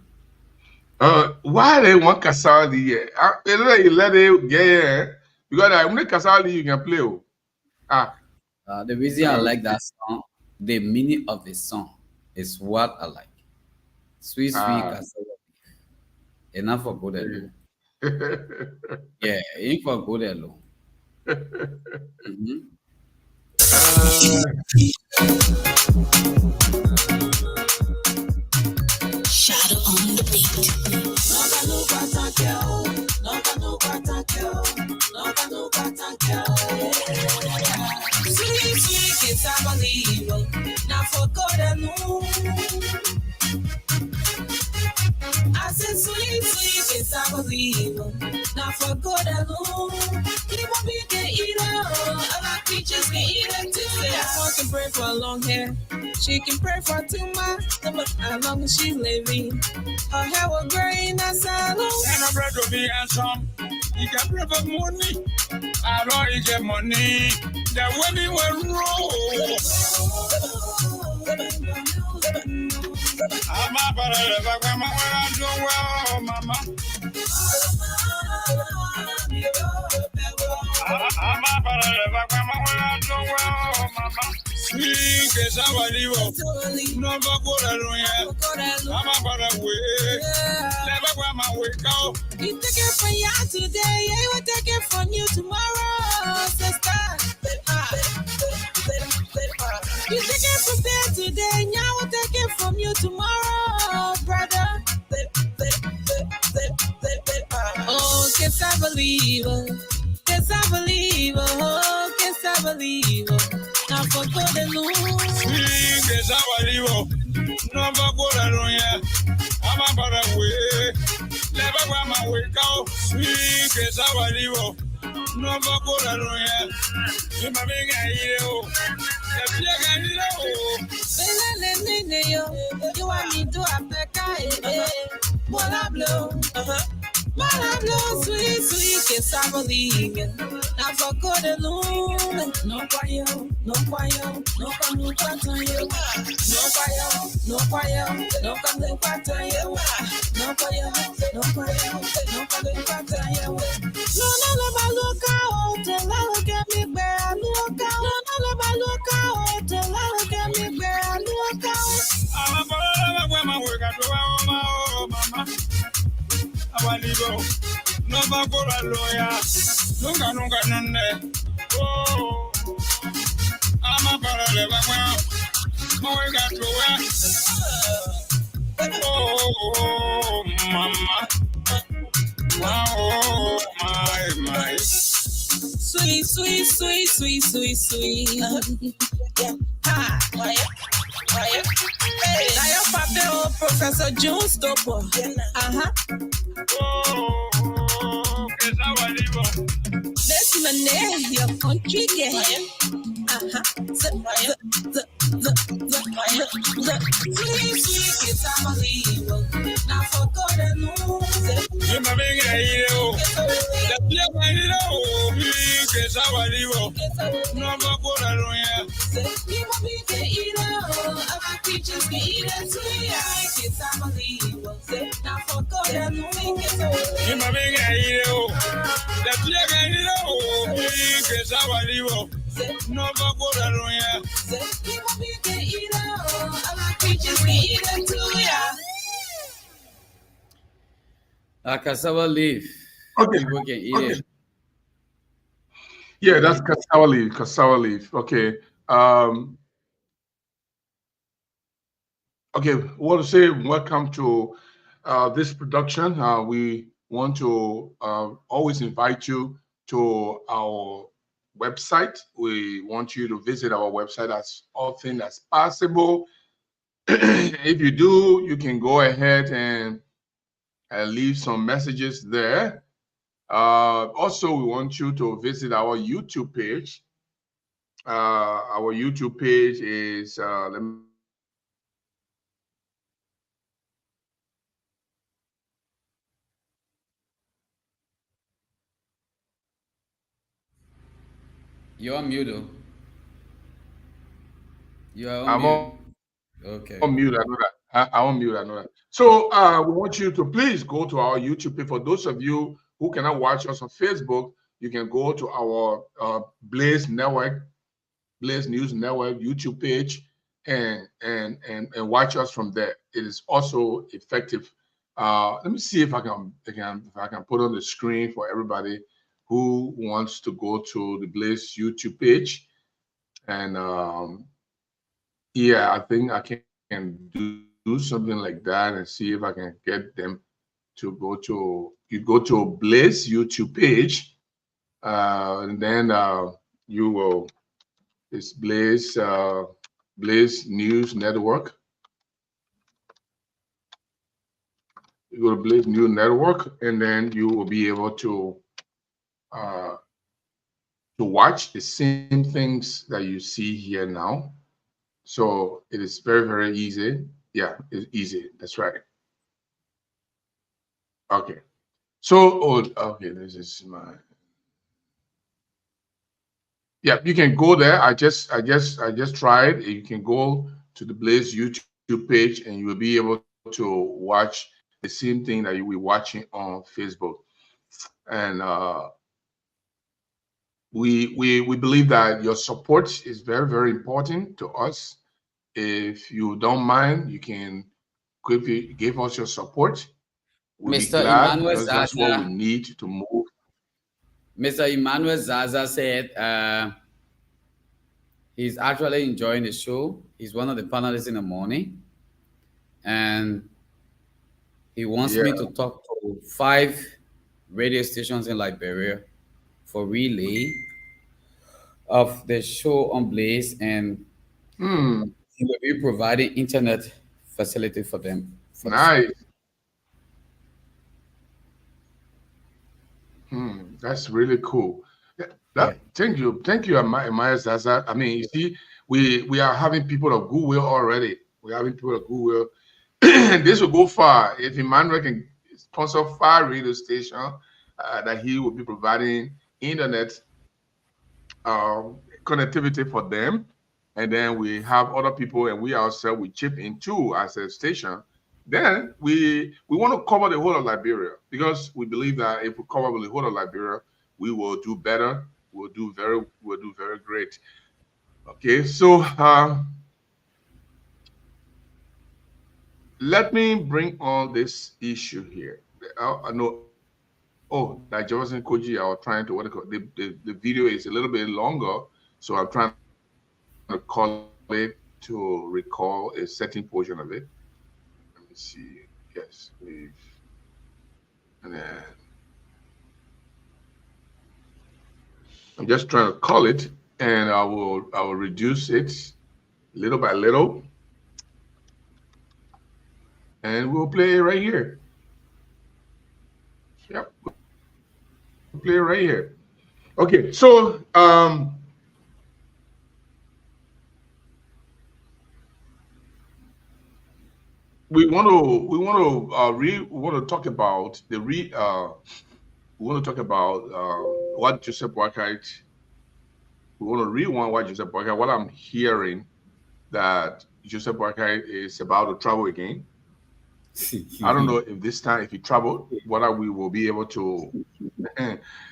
Why they want Cassava Leaf? Let it get Because I only Kasali you can play. Oh. The reason I like that song, the meaning of the song is what I like. Sweet, sweet cassava. Enough for good alone. Yeah, ain't for good alone. Shadow on the beat. Sweet, sweet, kiss, I believe. Now for God alone. I said, sweet, sweet, kiss, I believe. Now for God alone. Keep on being the eater. Other creatures can eat it too. One can pray for long hair. She can pray for too much. But as long as she's living, her hair will grow in a salon. And a bread will be handsome. You can pray for money. I know you get money. The wedding will roll. I'm a brother, I'm doing well, mama. I'm a brother, I'm doing well, mama. Sweet, guess I'm a livo. No, but good alone. I'm a brother, never wear my wake out. You take it from you today, I will take it from you tomorrow, sister. You take it from there today, and I will take it from you tomorrow, brother. Oh, guess I believe, guess I believe, oh, guess I believe. Now for good and lose. Sweet, guess I believe. No, but good alone. I'm a brother, never wear my wake out. Sweet, guess I believe. No, but good alone. You my big idea. You want me to have the guy? Mola blow, mola blow, sweet, sweet, yes I believe. Now for good alone, no fire, no fire, no come no pattern you. No fire, no fire, no come no pattern you. No fire, no fire, no come no pattern you. No, look out, look at me, bear, look out. No, look out, look at me, bear, look out. I'm a brother, where my work at mama. I want to go. No, but good lawyer. Nunca, none. Oh, I'm a brother, my work at oh, mama. Wow, my. Sweet, sweet, sweet, sweet, sweet, sweet. Yeah. Ha. Why? Hey. Now your papa, Professor June Stopper. Let's manage your country game. Sweet, sweet, kiss, I believe. Now for God and lose. You my big idea. That's your idea. Kiss, I believe. No, but good alone. You want me to eat it? Other creatures can eat it too. Kiss, I believe. Now for God and lose. You my big idea. That's your idea. Kiss, I believe. No, but good alone. You want me to eat it? Other creatures can eat it too. A cassava leaf. Okay. People can eat it. Yeah, that's cassava leaf. Cassava leaf. Okay. Okay. I want to say welcome to this production. We want to always invite you to our website. We want you to visit our website as often as possible. If you do, you can go ahead and leave some messages there. Also, we want you to visit our YouTube page. Our YouTube page is You're on mute, though. You are on I'm mute. on, Okay. on mute. I know that. I'm on mute. I know that. So we want you to please go to our YouTube page. For those of you who cannot watch us on Facebook, you can go to our Blaze Network, Blaze News Network YouTube page and watch us from there. It is also effective. Let me see if I can put on the screen for everybody who wants to go to the Blaze YouTube page. And yeah, I think I can do something like that and see if I can get them to go to Blaze YouTube page, and then you will. It's Blaze News Network. You go to Blaze News Network, and then you will be able to watch the same things that you see here now. So it is very, very easy. Yeah, it's easy. That's right. Okay. So, okay, this is my. Yeah, you can go there. I just tried. You can go to the Blaze YouTube page, and you will be able to watch the same thing that you will be watching on Facebook. And we believe that your support is very, very important to us. If you don't mind, you can give us your support. We'll be Mr. glad Emmanuel because that's what we Zaza. need to move. Mr. Emmanuel Zaza said he's actually enjoying the show. He's one of the panelists in the morning. And he wants me to talk to 5 radio stations in Liberia for relay of the show on Blaze, and he will be providing internet facility for them. Nice. That's really cool. Thank you, Amaya Zaza. I mean, you see, we are having people of goodwill already. We're having people of goodwill. This will go far if Emmanuel can sponsor 5 radio stations that he will be providing internet connectivity for them, and then we have other people, and we ourselves we chip in too as a station. Then we want to cover the whole of Liberia, because we believe that if we cover the whole of Liberia, we will do better. We'll do very great. Okay, so let me bring on this issue here. I know. Oh, like Jefferson Koji, I was trying to the video is a little bit longer, so I'm trying to call it to recall a certain portion of it. Let me see. Yes, please. And then I'm just trying to call it, and I will reduce it little by little, and we'll play it right here. Yep, we'll play it right here. Okay, so we want to talk about what Joseph Boakai. We want to rewind what Joseph Boakai. What I'm hearing that Joseph Boakai is about to travel again. I don't know if this time, if he traveled, whether we will be able to.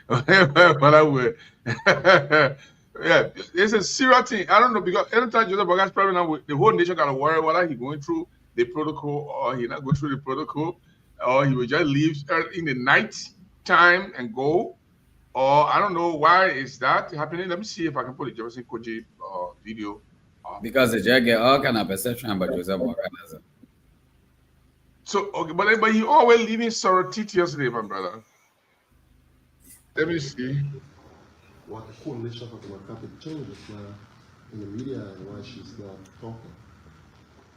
Whether we, yeah, it's a serious thing. I don't know, because anytime Joseph Boakai is traveling now, the whole nation got to worry whether he's going through the protocol or he not going through the protocol, or he will just leave in the night time and go, or I don't know why is that happening. Let me see if I can put the Jefferson Koji video. Because the judge get all kind of perception about Joseph Boakai. So okay, but he always leaving surreptitiously, my brother. Let me see. What the coalition of the Catholic changes now in the media and why she's not talking.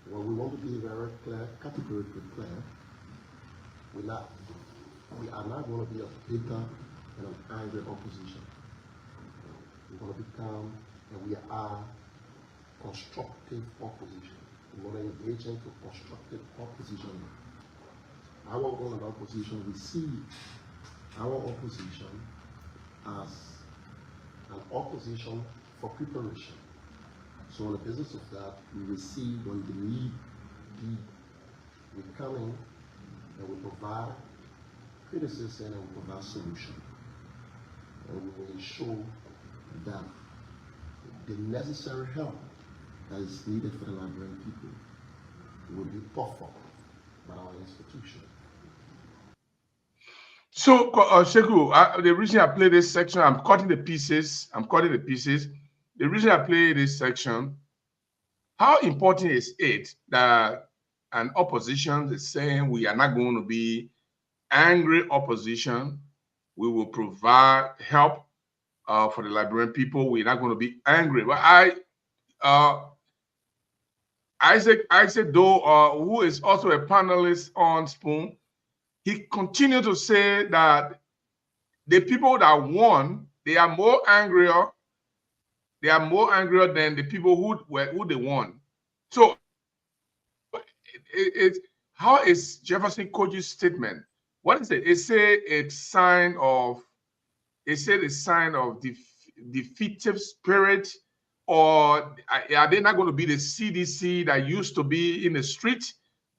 Well, we want to be very clear, categorically clear. We are not going to be a bitter and an angry opposition. We're going to become, and we are, constructive opposition. We want to engage into constructive opposition. Our goal in opposition, we see our opposition as an opposition for preparation. So on the basis of that, we receive when the need be, we come in and we provide criticism and we provide solution. and we show that the necessary help that is needed for the Liberian people will be performed by our institution. So, Sheku, the reason I play this section, I'm cutting the pieces. The reason I play this section, how important is it that an opposition is saying we are not going to be angry opposition? We will provide help for the Liberian people. We're not going to be angry. But Isaac Doe, who is also a panelist on Spoon, he continued to say that the people that won, they are more angrier. They are more angrier than the people who they won. So, how is Jefferson Koji's statement? What is it? It said a sign of defeative spirit, or are they not going to be the CDC that used to be in the street,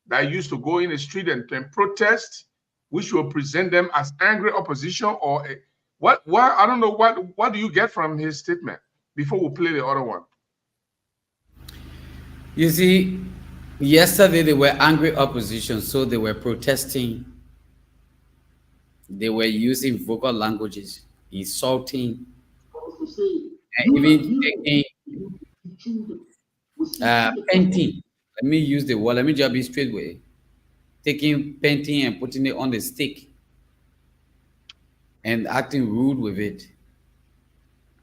that used to go in the street and protest, which will present them as angry opposition, or what? Why? I don't know. What do you get from his statement? Before we play the other one. You see, yesterday they were angry opposition, so they were protesting. They were using vocal languages, insulting, and even taking painting. Let me use the word. Let me just be straight with it. Taking painting and putting it on the stick and acting rude with it.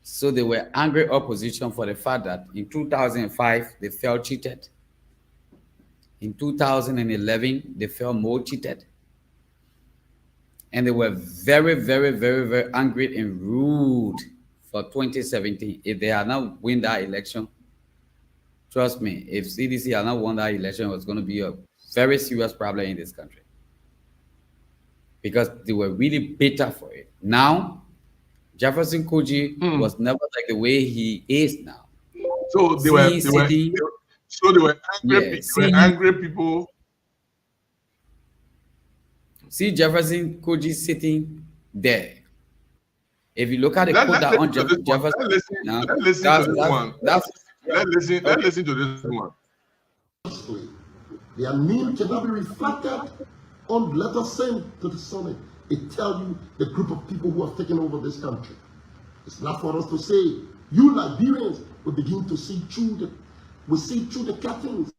So they were angry opposition for the fact that in 2005 they felt cheated. In 2011 they felt more cheated. And they were very, very, very, very angry and rude for 2017. If they had not win that election, trust me, if CDC had not won that election, it was going to be a very serious problem in this country. Because they were really bitter for it. Now, Jefferson Koji was never like the way he is now. So they were angry people. See Jefferson Koji sitting there. If you look at the quote that on Jefferson, let's listen to this one. Their name cannot be reflected on letters sent to the Senate. It tells you the group of people who have taken over this country. It's not for us to say, you Liberians will begin to see through the curtains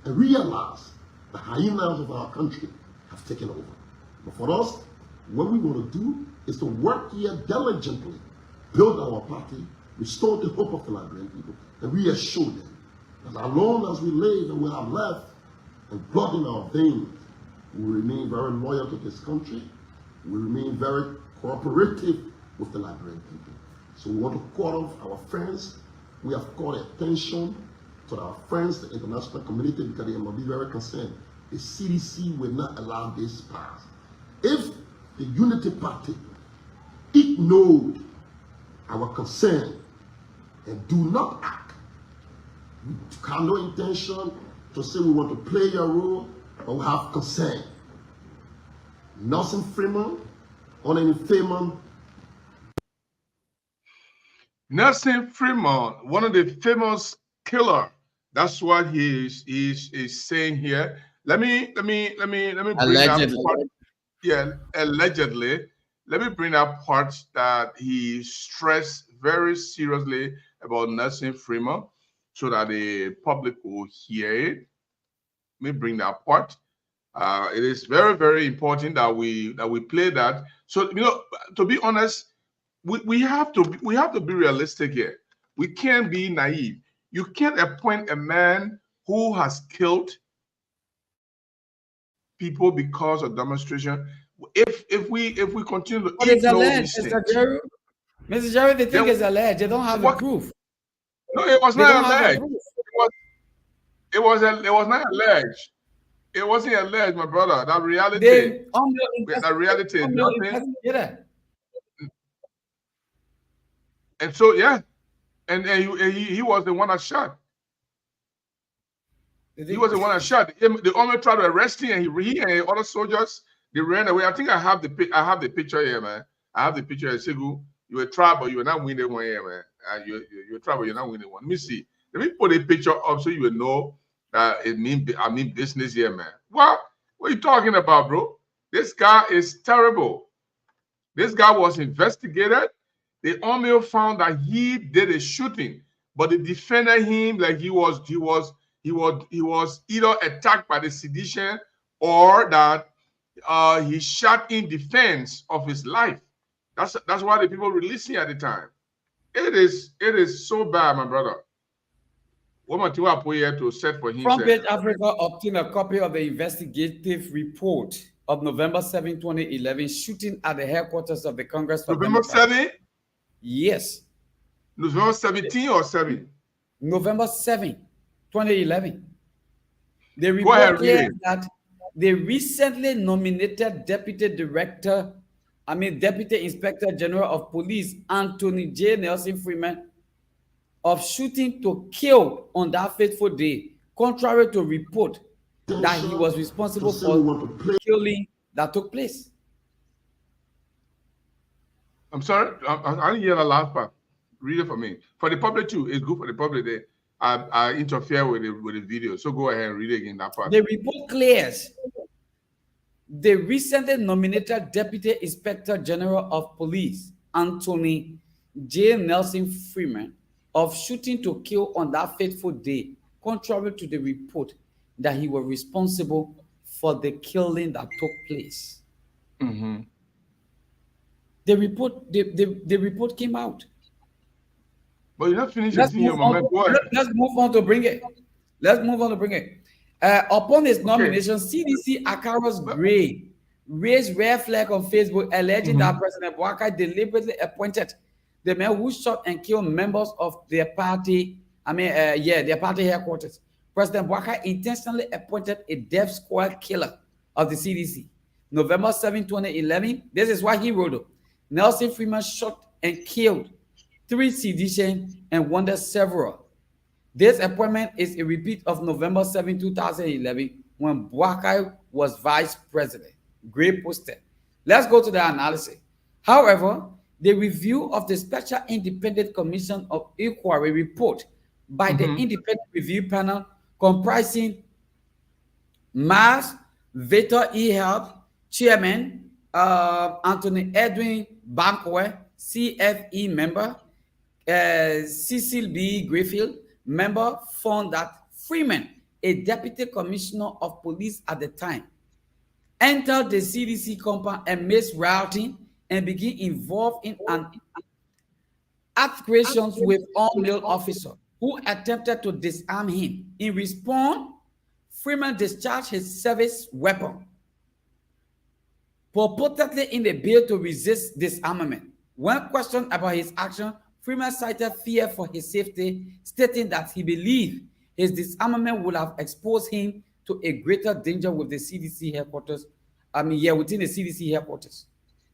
and realize the hyenas of our country have taken over. But for us, what we want to do is to work here diligently, build our party, restore the hope of the Liberian people, and reassure them that as long as we live and we have left and blood in our veins, we remain very loyal to this country. We remain very cooperative with the Liberian people. So we want to call off our friends. We have called attention to our friends, the international community, because they must be very concerned. The CDC will not allow this pass. If the Unity Party ignored our concern and do not act, we have no intention to say we want to play a role, but we have concern. Nelson Freeman, on any Freeman. Nelson Freeman, one of the famous killer. That's what he is saying here. Let me bring that part. Yeah, allegedly. Let me bring that part that he stressed very seriously about Nelson Freeman, so that the public will hear it. Let me bring that part. It is very, very important that we play that. So, to be honest, we have to be realistic here. We can't be naive. You can't appoint a man who has killed people because of demonstration. If we continue to ignore these things. Mr. Jerry, they think it's alleged. They don't have the proof. No, it was not alleged. It was not alleged. It wasn't alleged, my brother. That reality is nothing. And so, yeah, and he was the one that shot. He was the one that shot. They only tried to arrest him, and he and other soldiers, they ran away. I think I have the picture here, man. I have the picture of Segu. You were tried, but you were not winning one here, man. You're tried, but you're not winning one. Let me see. Let me put a picture up so you will know that I mean business here, man. What are you talking about, bro? This guy is terrible. This guy was investigated. The army found that he did a shooting, but they defended him like he was either attacked by the sedition or that he shot in defense of his life. That's why the people releasing at the time. It is so bad, my brother. What am I put here to set for him? Front Page Africa obtained a copy of the investigative report of November 7, 2011, shooting at the headquarters of the Congress. November 7? Yes. November 17 or 7? November 7, 2011. The report claims that the recently nominated Deputy Inspector General of Police, Anthony J. Nelson Freeman, of shooting to kill on that fateful day, contrary to report that he was responsible for killing that took place. I'm sorry, I didn't hear the last part. Read it for me. For the public too, it's good for the public. I interfere with the video, so go ahead and read it again, that part. The report clears the recently nominated Deputy Inspector General of Police, Anthony J. Nelson Freeman, of shooting to kill on that fateful day, contrary to the report that he was responsible for the killing that took place. Mm-hmm. The report came out. But you're not finished. Let's move on to bring it. Upon his nomination, CDC Akaros Gray raised red flag on Facebook, alleging that President Bouakai deliberately appointed the man who shot and killed members of their party. Their party headquarters. President Bouakai intentionally appointed a death squad killer of the CDC. November 7, 2011. This is what he wrote. Nelson Freeman shot and killed 3 sedition and wounded several. This appointment is a repeat of November 7, 2011, when Bouakai was vice president. Gray posted. Let's go to the analysis. However, the review of the Special Independent Commission of Inquiry report by the Independent Review Panel comprising Mars, Victor E. Help, Chairman, Anthony Edwin Bankwe, CFE member, Cecil B. Grayfield, member, found that Freeman, a deputy commissioner of police at the time, entered the CDC compound and missed routing and began involved in an altercations with all-male officer who attempted to disarm him. In response, Freeman discharged his service weapon, purportedly in the bid to resist disarmament. When questioned about his action, Freeman cited fear for his safety, stating that he believed his disarmament would have exposed him to a greater danger with the CDC headquarters. Within the CDC headquarters.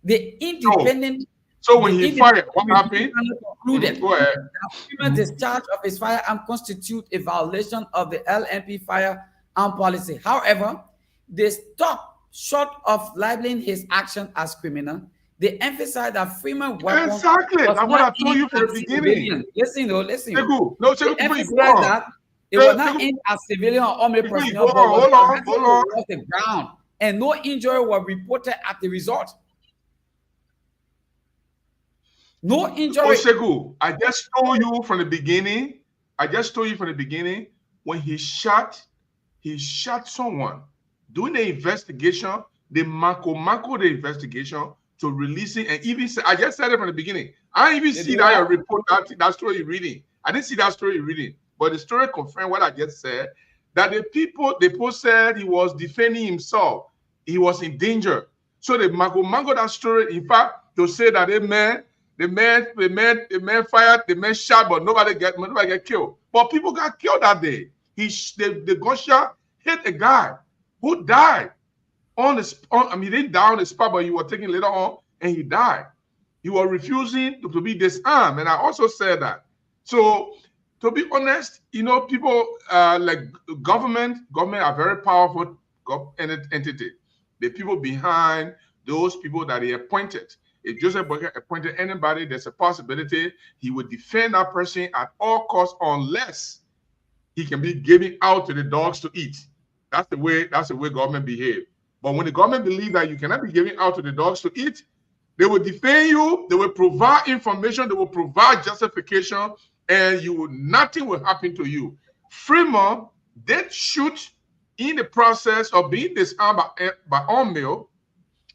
The independent. So when he fired, what happened? Concluded that Freeman's discharge of his firearm constitute a violation of the LNP firearm policy. However, they stopped short of labeling his action as criminal. They emphasize that Freeman weapons. Exactly. That's what I told you from the beginning. Listen. No, they emphasize that it was not aimed at civilian or army personnel, but was off the ground, and no injury was reported at the result. No injury. Oshegu, I just told you from the beginning. When he shot someone. Doing the investigation, the Mako the investigation to releasing and even say, I just said it from the beginning. I didn't even see that report, that story you're reading. I didn't see that story you're reading, but the story confirmed what I just said, that the post said he was defending himself. He was in danger. So the Mako that story, in fact, to say that the man fired, the man shot, but nobody get killed. But people got killed that day. The gunshot hit a guy who died on the spot. He didn't die on the spot, but he was taken later on, and he died. He was refusing to be disarmed, and I also said that. So, to be honest, people like government are very powerful entity. The people behind those people that they appointed. if Joseph Boyka appointed anybody, there's a possibility he would defend that person at all costs unless he can be giving out to the dogs to eat. That's the way government behave. But when the government believe that you cannot be giving out to the dogs to eat, they will defend you, they will provide information, they will provide justification, and nothing will happen to you. Fremont did shoot in the process of being disarmed by Ormeau.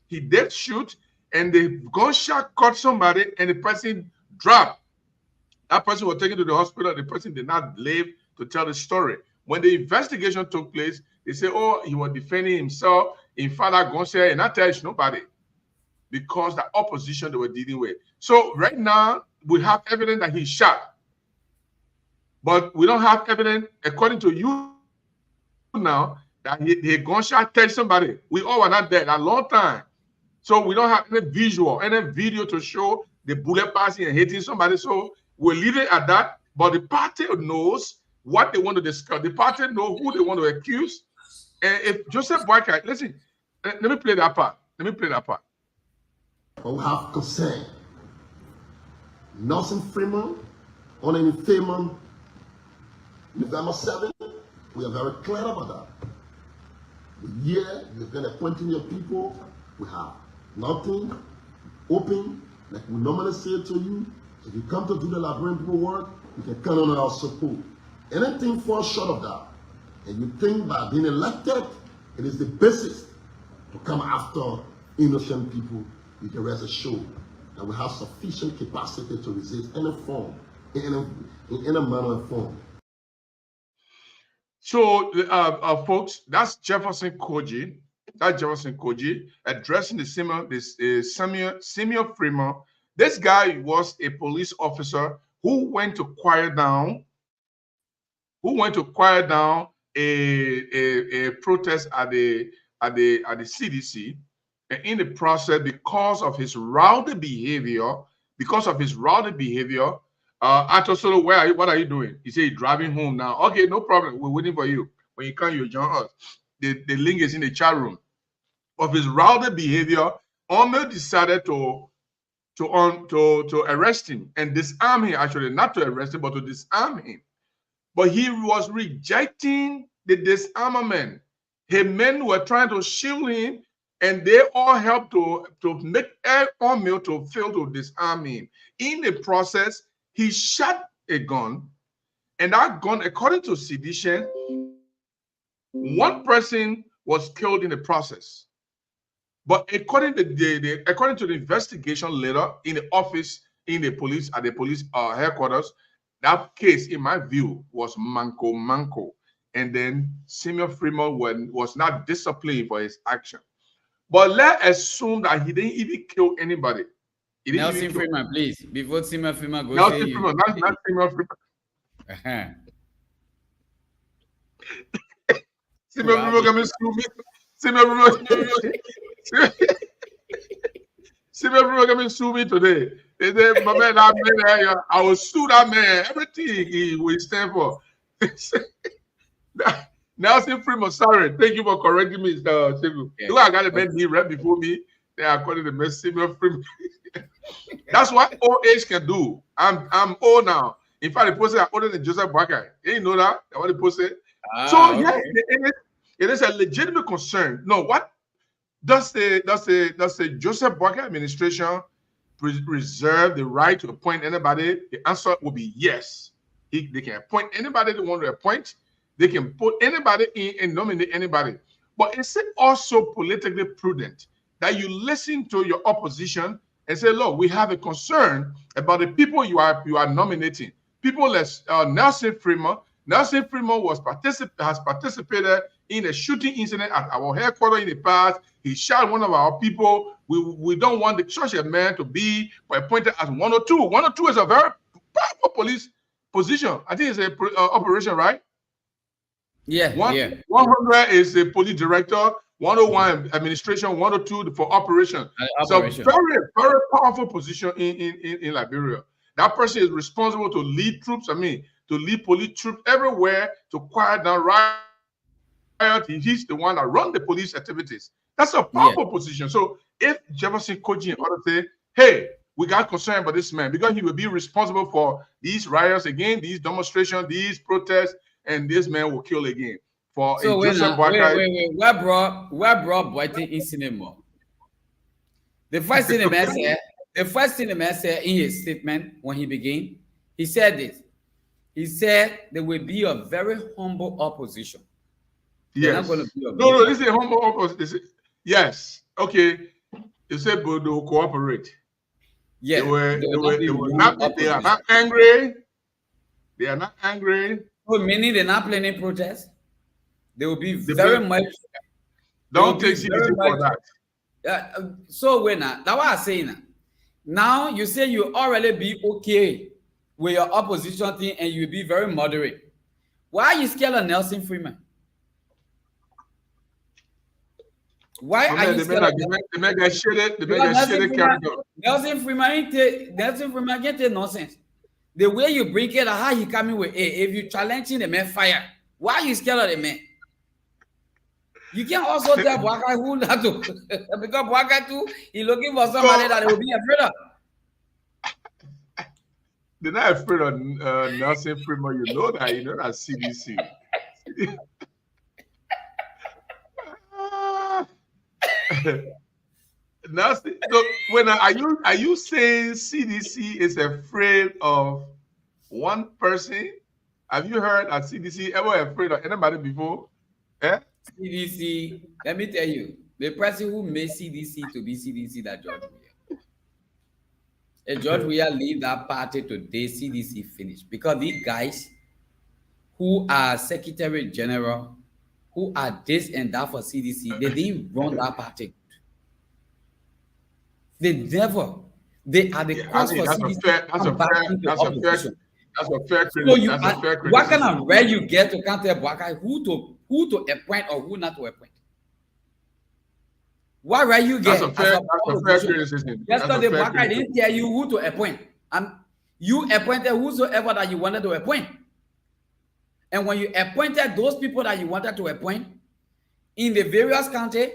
He did shoot, and the gunshot caught somebody, and the person dropped. That person was taken to the hospital. The person did not live to tell the story. When the investigation took place, they say, oh, he was defending himself. In fact, that gunshot, and not tell nobody, because the opposition they were dealing with. So right now, we have evidence that he shot. But we don't have evidence, according to you now, that the gunshot touched somebody. We all were not dead a long time. So we don't have any visual, any video to show the bullet passing and hitting somebody. So we'll leave it at that. But the party knows what they want to discuss. The party knows who they want to accuse. And if Joseph Boyka, listen, let me play that part. But we have concern. Nelson Fremont, on any Fremont, November 7th, we are very clear about that. The year you've been appointing your people, we have nothing open, like we normally say to you. If you come to do the Liberian people work, you can count on our support. Anything falls short of that, and you think by being elected, it is the basis to come after innocent people, you can rest assured that we have sufficient capacity to resist any form, in any manner and form. So, folks, that's Jefferson Koji. That's Jefferson Koji addressing the Samuel Fremont. This guy was a police officer who went to quiet down a protest at the CDC, and in the process, because of his rowdy behavior, Ato Solo, what are you doing? He said, driving home now. Okay, no problem. We're waiting for you. When you come, you join us. The link is in the chat room. Of his rowdy behavior, Ormeau decided to arrest him and disarm him. Actually, not to arrest him, but to disarm him. But he was rejecting the disarmament. His men were trying to shield him, and they all helped to make Ormeau to fail to disarm him. In the process, he shot a gun, and that gun, according to sedition, one person was killed in the process. But according to the investigation later in the office, at the police headquarters, that case, in my view, was manco. And then Samuel Fremont was not disciplined for his action. But let's assume that he didn't even kill anybody. Nelson Fremont, please. Before Samuel Fremont goes, Nelson Fremont, not Samuel Fremont. Samuel Fremont coming to sue me. Samuel Fremont coming to sue me today. They said, my man, I will sue that man. Everything he will stand for. Nelson Fremont, sorry. Thank you for correcting me, Mr. Chigu. Yeah. I got a man here right before me. They are calling the mess Samuel Fremont. That's what old age can do. I'm old now. In fact, the person are older than Joseph Boyka. You didn't know that? That's what the person said. So okay. Yeah, it is a legitimate concern. No, what does the Joseph Boyka administration reserve the right to appoint anybody? The answer will be yes. They can appoint anybody they want to appoint. They can put anybody in and nominate anybody. But is it also politically prudent that you listen to your opposition and say, look, we have a concern about the people you are nominating? People like Nelson Fremont. Nelson Fremont has participated in a shooting incident at our headquarters in the past. He shot one of our people. We don't want such a man to be appointed as 102. 102 is a very powerful police position. I think it's a operation, right? Yeah, 100 is the police director, 101 administration, 102 for operation. It's a very, very powerful position in Liberia. That person is responsible to lead troops, to lead police troops everywhere, to quiet down riot. He's the one that runs the police activities. That's a powerful position. So if Jefferson Koji and others say, hey, we got concerned about this man because he will be responsible for these riots again, these demonstrations, these protests, and this man will kill again. For So wait, Joseph wait, Boakai, where brought Boakai in cinema? The first thing the man said in his statement when he began, he said this. He said there will be a very humble opposition. They're not yes. going to be a No, this is a humble opposition. Yes. Okay. You said, but they will cooperate. Yeah. They are not angry. They are not angry. So meaning they're not planning protest. They will be very much. Don't take CDC for that. So when that's what I'm saying. Now you say you already be okay with your opposition thing and you be very moderate. Why are you scared of Nelson Freeman? Why are you scared of the man get shitted? The man get shitted character. Nelson Freeman can't take nonsense. The way you bring it, how he coming with if you challenging the man fire, why are you scared of the man? You can also tell Boakai who not to because Boakai too, he looking for somebody that will be afraid of. They're not afraid of Nelson Freeman. You know that CDC. Nelson, so when are you saying CDC is afraid of one person? Have you heard that CDC ever afraid of anybody before? Yeah? CDC, let me tell you, the person who made CDC to be CDC, that George Weah. And George Weah leave that party today, CDC finished. Because these guys who are Secretary General, who are this and that for CDC, they didn't run that party. They never. They are the cause for CDC. That's a fair criticism. What kind of right you get to counter Boakai who to appoint or who not to appoint? What right you get? That's a fair criticism. Yesterday, Boakai didn't tell you who to appoint. You appointed whosoever that you wanted to appoint. And when you appointed those people that you wanted to appoint in the various counties,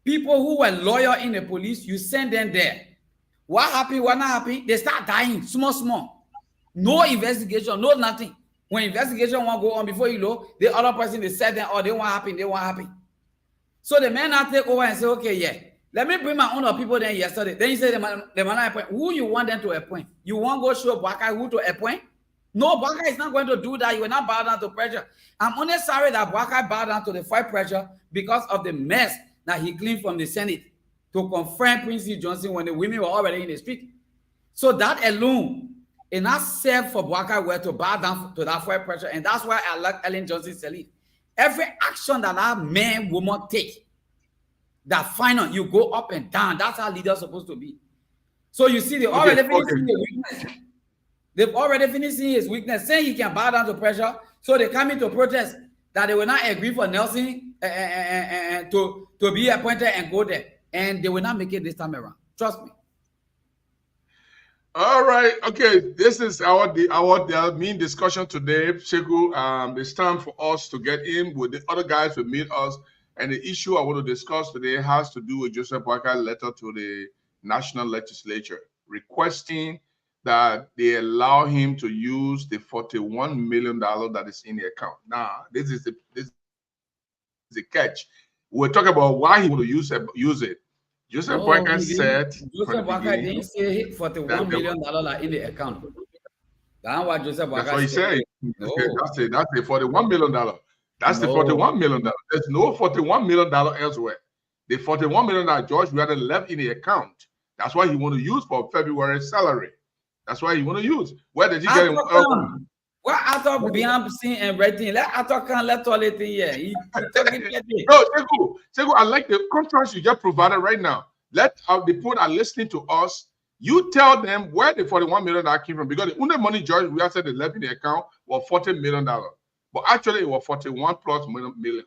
people who were loyal in the police, you send them there. What happy, what not happy? They start dying, small. No investigation, no nothing. When investigation won't go on, before you know, the other person, they said them, oh, they want happy. So the man now take over and say, okay, yeah, let me bring my own people then yesterday. Then you say the man appoint. Who you want them to appoint? You want to go show Boakai who to appoint? No, Boakai is not going to do that. You will not bow down to pressure. I'm only sorry that Boakai bowed down to the fight pressure because of the mess that he cleaned from the Senate to confront Prince Johnson when the women were already in the street. So that alone is not safe for Boakai to bow down to that fight pressure. And that's why I like Ellen Johnson Sirleaf. Every action that man, woman take, that final, you go up and down. That's how leaders are supposed to be. So you see, they already finished seeing the weakness. They've already finished seeing his weakness, saying he can bow down to pressure. So they come into protest that they will not agree for Nelson to be appointed and go there. And they will not make it this time around. Trust me. All right. Okay. This is our main discussion today. Sheku, it's time for us to get in with the other guys to meet us. And the issue I want to discuss today has to do with Joseph Boakai letter to the National Legislature requesting that they allow him to use the $41 million that is in the account. Now, this is the catch. We're talking about why he want to use it. Joseph Boakai said. Joseph Boakai didn't say $41 million in the account. That's what Joseph Boakai said. That's what he said. No. That's the $41 million. That's the $41 million. There's no $41 million elsewhere. The $41 million George Weah left in the account. That's why he want to use for February salary. That's why he want to use. Where did he get it? Well, I thought beyond seeing and writing. I thought can't let all it in here. No, Segu, I like the contrast you just provided right now. Let the people are listening to us. You tell them where the $41 million came from, because the only money George Weah said they left in the account was $40 million. But actually, it was 41 plus million.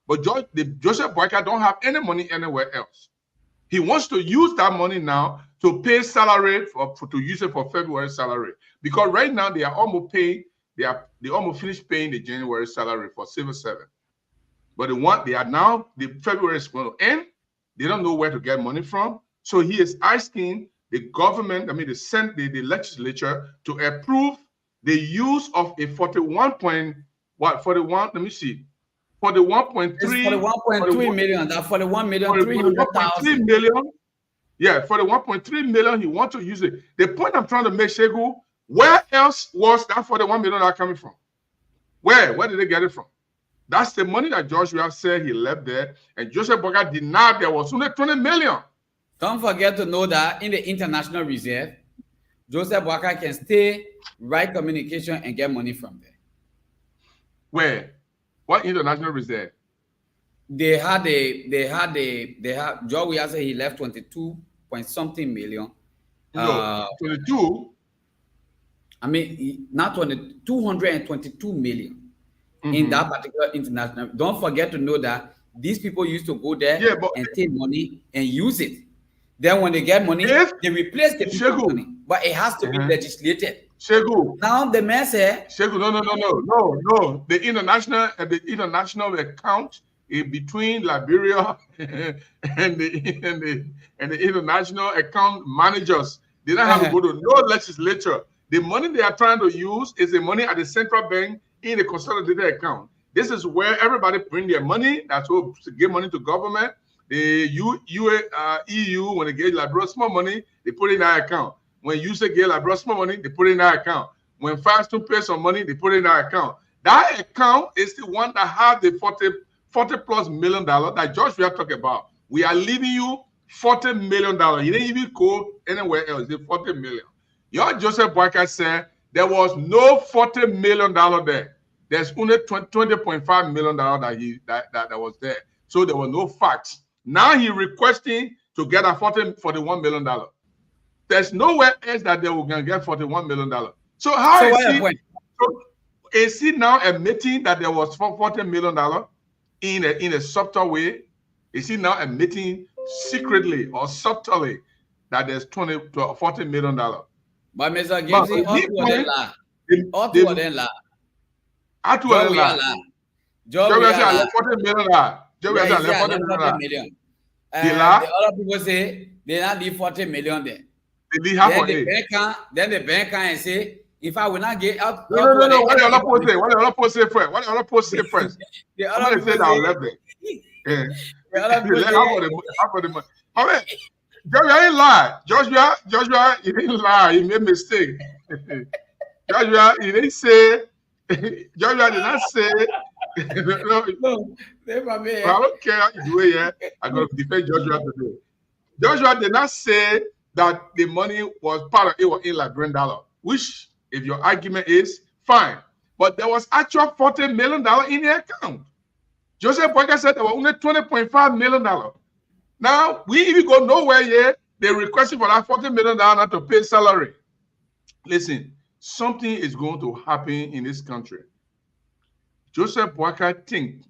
But Joseph Boakai don't have any money anywhere else. He wants to use that money now to pay salary to use it for February salary, because right now they are almost paying. They almost finished paying the January salary for Civil 7. But the February is going to end. They don't know where to get money from. So he is asking the government, I mean, they sent the legislature to approve the use of a 41.3 million. That 41,300,000 million. Yeah, for the 1.3 million, he wants to use it. The point I'm trying to make, Shegu, where else was that 41 million coming from? Where did they get it from? That's the money that Joshua said he left there, and Joseph Boakai denied there was only 20 million. Don't forget to know that in the international reserve, Joseph Boakai can stay, write communication, and get money from there. Where? What international reserve? They had Joe Weah said he left 22 point something million. No, 22. I mean, not 222 million in that particular international. Don't forget to know that these people used to go there and take money and use it. Then when they get money, they replace the people's money. But it has to be legislated. Shegu. Now the man said, Shegu, no. The international account is between Liberia and the international account managers. They don't have to go to no legislature. The money they are trying to use is the money at the central bank in the consolidated account. This is where everybody bring their money. That's what to give money to government. The EU, when they get Liberia small money, they put it in that account. When you say get Liberia small money, they put it in that account. When Firestone pay some money, they put it in that account. That account is the one that had the 40+ million that George we are talking about. We are leaving you $40 million. He didn't even go anywhere else. It's 40 million. Your Joseph Boakai said there was no $40 million there. There's only $20.5 million that was there. So there was no facts. Now he requesting to get a $41 million. There's nowhere else that they will get $41 million. So is he now admitting that there was $40 million in a subtle way? Is he now admitting secretly or subtly that there's $40 million? But Mr. Gibson, all two of them lie. All two of them lie. Joe Weah said $40 million. Joe Weah said $40 million. The other people say they not leave 40 million there. They leave half of it. Then the bank can say, if I will not get out. No. What the other post say? What the other post say first? The other say that I left it. The other post say half of the money. All right. Joshua ain't lie. Joshua, he didn't lie. He made mistake. Joshua, he didn't say. Joshua did not say. No. I don't care how you do it yet. I'm going to defend Joshua today. Joshua did not say that the money was part of it was in Liberian dollar, which, if your argument is fine, but there was actual $40 million in the account. Joseph Boakai said there was only $20.5 million. Now, we even go nowhere yet. They're requesting for that $40 million to pay salary. Listen, something is going to happen in this country. Joseph Boakai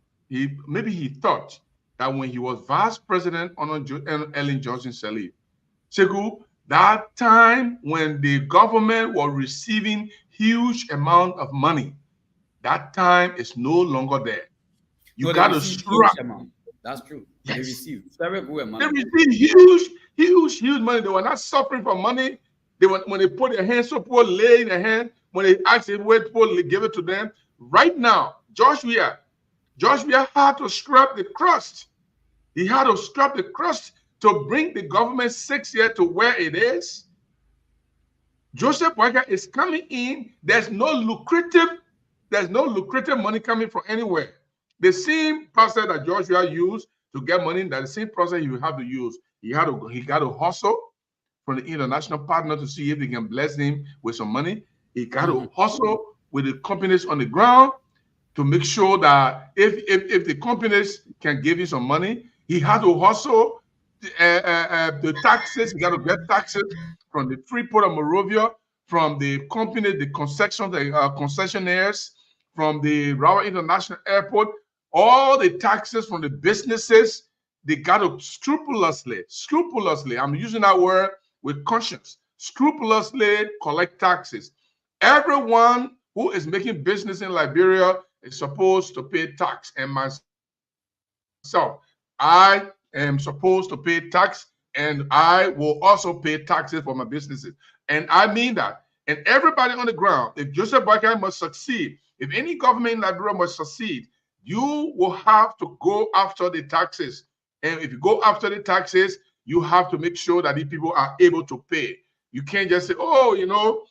maybe he thought that when he was vice president under Ellen Johnson Sirleaf, that time when the government was receiving huge amount of money, that time is no longer there. You got to scrap. That's true. Yes. They received very good money. They received huge money. They were not suffering for money. When they put their hands, so people lay in their hand. When they asked where people give it to them. Right now, Joshua had to scrap the crust. He had to scrap the crust to bring the government 6 years to where it is. Joseph Boakai is coming in. There's no lucrative money coming from anywhere. The same process that Joshua used to get money, that the same process you have to use. He got to hustle from the international partner to see if they can bless him with some money. He got to hustle with the companies on the ground to make sure that if the companies can give you some money, he had to hustle the taxes. He got to get taxes from the Freeport of Monrovia, from the company, the concessionaires, from the Rawa International Airport, all the taxes from the businesses. They got to scrupulously, I'm using that word with conscience, scrupulously collect taxes. Everyone who is making business in Liberia is supposed to pay tax. And myself, I am supposed to pay tax and I will also pay taxes for my businesses. And I mean that. And everybody on the ground, if Joseph Boakai must succeed, if any government in Liberia must succeed, you will have to go after the taxes. And if you go after the taxes, you have to make sure that the people are able to pay. You can't just say, oh, you know,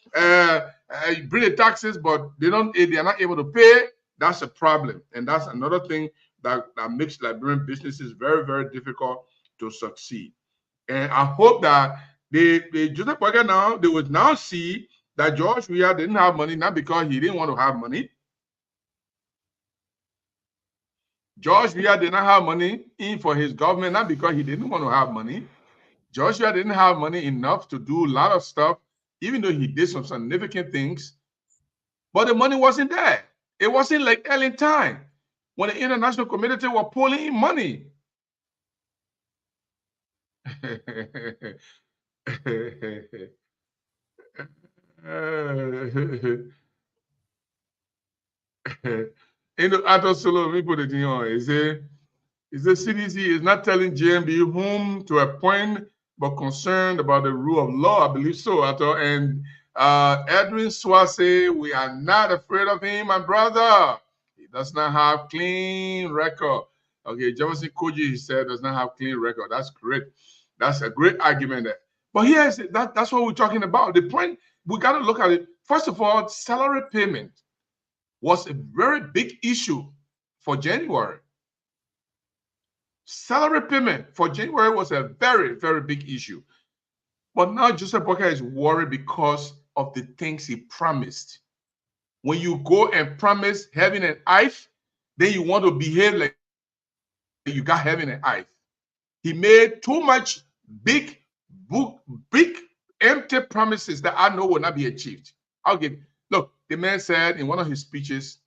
you bring the taxes, but they are not able to pay. That's a problem. And that's another thing that makes Liberian businesses very, very difficult to succeed. And I hope that the Joseph Boakai now, they would now see that George Weah didn't have money, not because he didn't want to have money. George Weah did not have money in for his government, not because he didn't want to have money. George Weah didn't have money enough to do a lot of stuff, even though he did some significant things. But the money wasn't there. It wasn't like Ellen time when the international community were pulling in money. Arthur Solo, let me put it in on. Is the CDC is not telling JMB whom to appoint, but concerned about the rule of law. I believe so, Arthur. And Edwin Swase, we are not afraid of him, my brother. He does not have clean record. Okay, Jefferson Koji, he said, does not have clean record. That's great. That's a great argument there. But here's that's what we're talking about. The point, we got to look at it. First of all, salary payment was a very big issue for January. Salary payment for January was a very, very big issue. But now Joseph Boakai is worried because of the things he promised. When you go and promise heaven and earth, then you want to behave like you got heaven and earth. He made too much big empty promises that I know will not be achieved. Look, the man said in one of his speeches,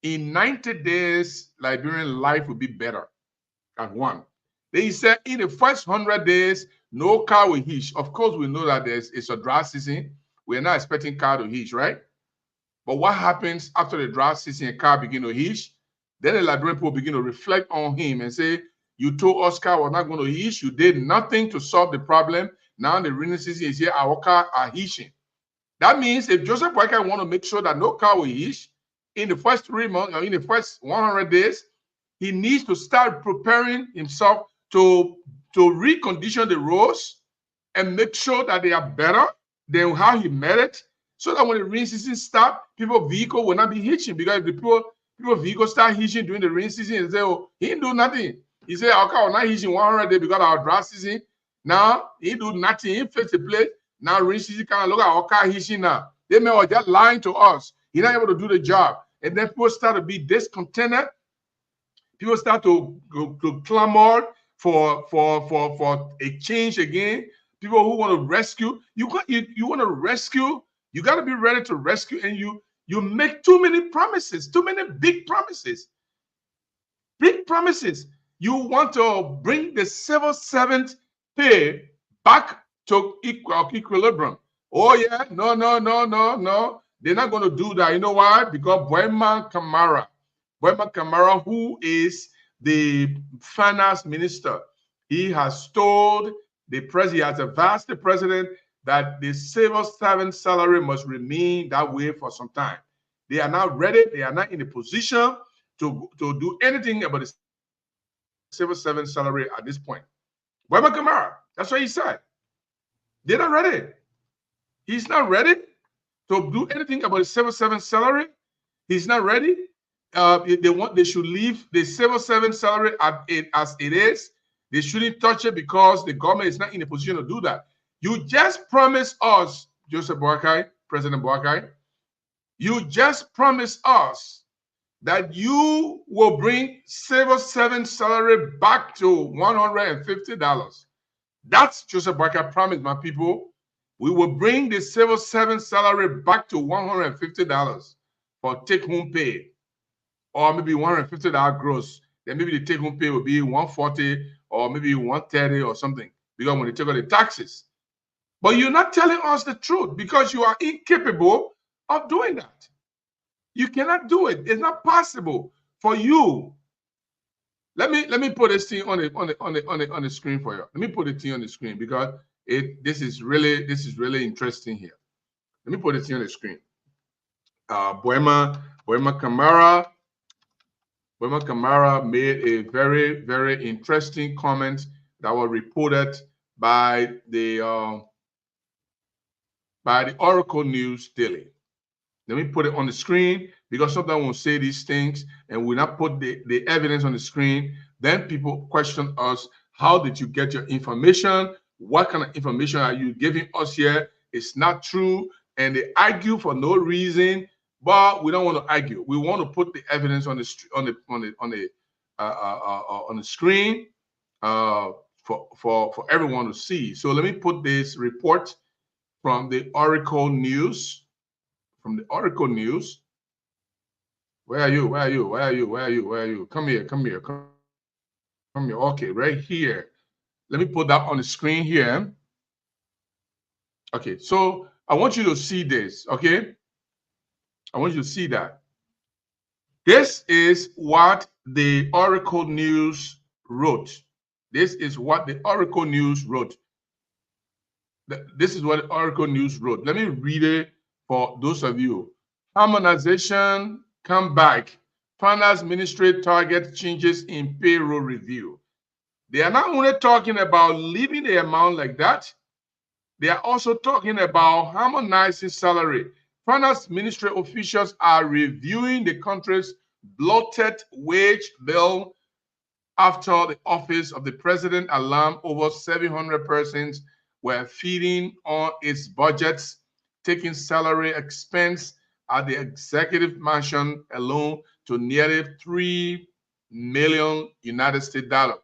in 90 days, Liberian life will be better than one. Then he said, in the first 100 days, no car will hitch. Of course, we know that it's a dry season. We're not expecting car to hitch, right? But what happens after the dry season and car begin to hitch? Then the Liberian people begin to reflect on him and say, you told us car was not going to hitch. You did nothing to solve the problem. Now the rainy season is here. Our car are hitching. That means if Joseph Boakai want to make sure that no car will hitch in the first 3 months or in the first 100 days, he needs to start preparing himself to recondition the roads and make sure that they are better than how he made it, so that when the rain season starts, people's vehicle will not be hitching. Because if the people vehicles start hitching during the rain season and say, oh, he didn't do nothing. He said, our car was not hitching 100 days because of our dry season. Now, he do nothing. He fixed the place. Now, rain season kind of look at our car hitching now. They may have just lying to us. He's not able to do the job. And then people start to be discontented. People start to clamor for a change again. People who want to rescue. You want to rescue. You got to be ready to rescue. And you make too many promises, too many big promises. Big promises. You want to bring the civil servant pay back to equilibrium. Oh, yeah. No. They're not going to do that. You know why? Because Boyman Kamara, who is the finance minister, he has told the president, he has advised the president that the civil servant salary must remain that way for some time. They are not ready. They are not in a position to do anything about the civil servant salary at this point. Boyman Kamara, that's what he said. They're not ready. He's not ready to do anything about the civil servant salary. He's not ready. They should leave the civil servant salary as it is. They shouldn't touch it because the government is not in a position to do that. You just promised us, Joseph Boakai, President Boakai, you just promised us that you will bring civil servant salary back to $150. That's Joseph Boakai promised, my people. We will bring the civil servant salary back to $150 for take-home pay, or maybe $150 gross. Then maybe the take-home pay will be $140 or maybe $130 or something, because when they take out the taxes. But you're not telling us the truth because you are incapable of doing that. You cannot do it. It's not possible for you, Let me put this thing on the screen for you. Let me put the thing on the screen because this is really interesting here. Let me put it on the screen. Boema Kamara made a very, very interesting comment that was reported by the Oracle News Daily. Let me put it on the screen because sometimes we'll say these things and we'll not put the evidence on the screen. Then people question us, how did you get your information? What kind of information are you giving us here? It's not true. And they argue for no reason, but we don't want to argue. We want to put the evidence on the screen for everyone to see. So let me put this report from the Oracle News. From the Oracle News. Where are you? Where are you? Where are you? Where are you? Where are you? Come here. Come here. Come here. Okay, right here. Let me put that on the screen here. Okay, so I want you to see this, okay? I want you to see that. This is what the Oracle News wrote. This is what the Oracle News wrote. This is what the Oracle News wrote. Let me read it for those of you. Harmonization, come back. Finance Ministry target changes in payroll review. They are not only talking about leaving the amount like that, they are also talking about harmonizing salary. Finance Ministry officials are reviewing the country's bloated wage bill after the office of the president alarmed over 700 persons were feeding on its budgets, taking salary expense at the executive mansion alone to nearly $3 million United States dollars.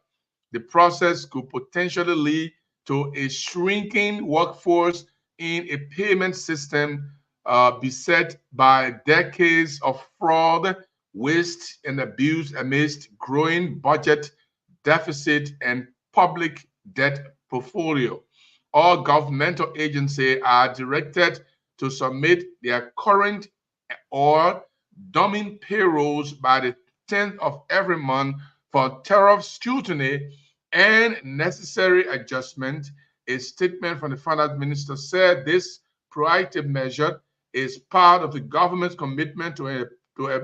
The process could potentially lead to a shrinking workforce in a payment system beset by decades of fraud, waste, and abuse amidst growing budget deficit and public debt portfolio. All governmental agencies are directed to submit their current or dumping payrolls by the 10th of every month for thorough scrutiny and necessary adjustment. A statement from the finance minister said this proactive measure is part of the government's commitment to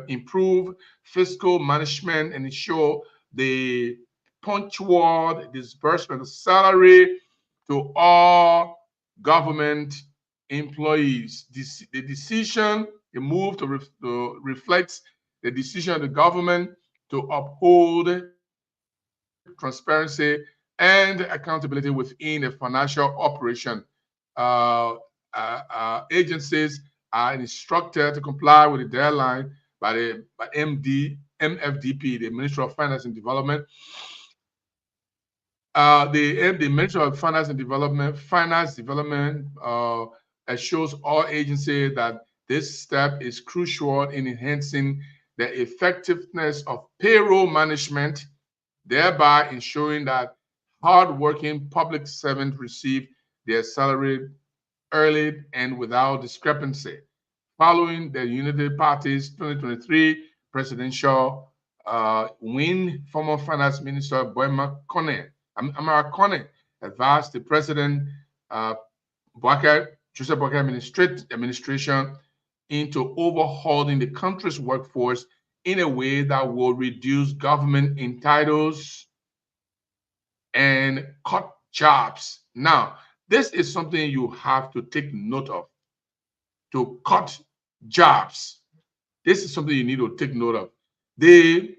improve fiscal management and ensure the punctual disbursement of salary to all government employees. The move to reflect the decision of the government to uphold transparency and accountability within the financial operation. Agencies are instructed to comply with the deadline by MFDP, the Ministry of Finance and Development. The Ministry of Finance and Development assures all agencies that this step is crucial in enhancing the effectiveness of payroll management, thereby ensuring that hardworking public servants receive their salary early and without discrepancy. Following the United Party's 2023 presidential win, former Finance Minister Boema Amara Kone advised the President Joseph Boakai administration into overhauling the country's workforce in a way that will reduce government entitles and cut jobs. Now, this is something you have to take note of. To cut jobs. This is something you need to take note of. The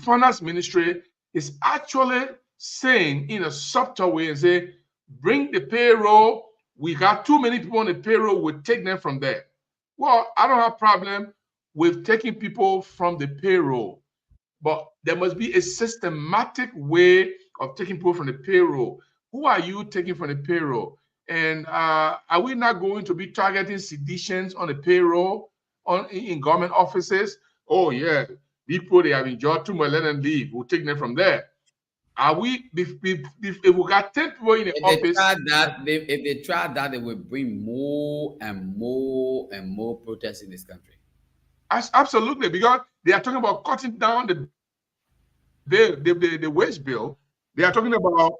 finance ministry is actually saying in a subtle way and say, bring the payroll. We got too many people on the payroll. We'll take them from there. Well, I don't have a problem with taking people from the payroll, but there must be a systematic way of taking people from the payroll. Who are you taking from the payroll? And are we not going to be targeting seditions on the payroll in government offices? Oh, yeah, people they have enjoyed too much, let them leave. We'll take them from there. Are we, if we got 10 people in the office? If they try that, they will bring more and more protests in this country. Absolutely, because they are talking about cutting down the the wage bill. They are talking about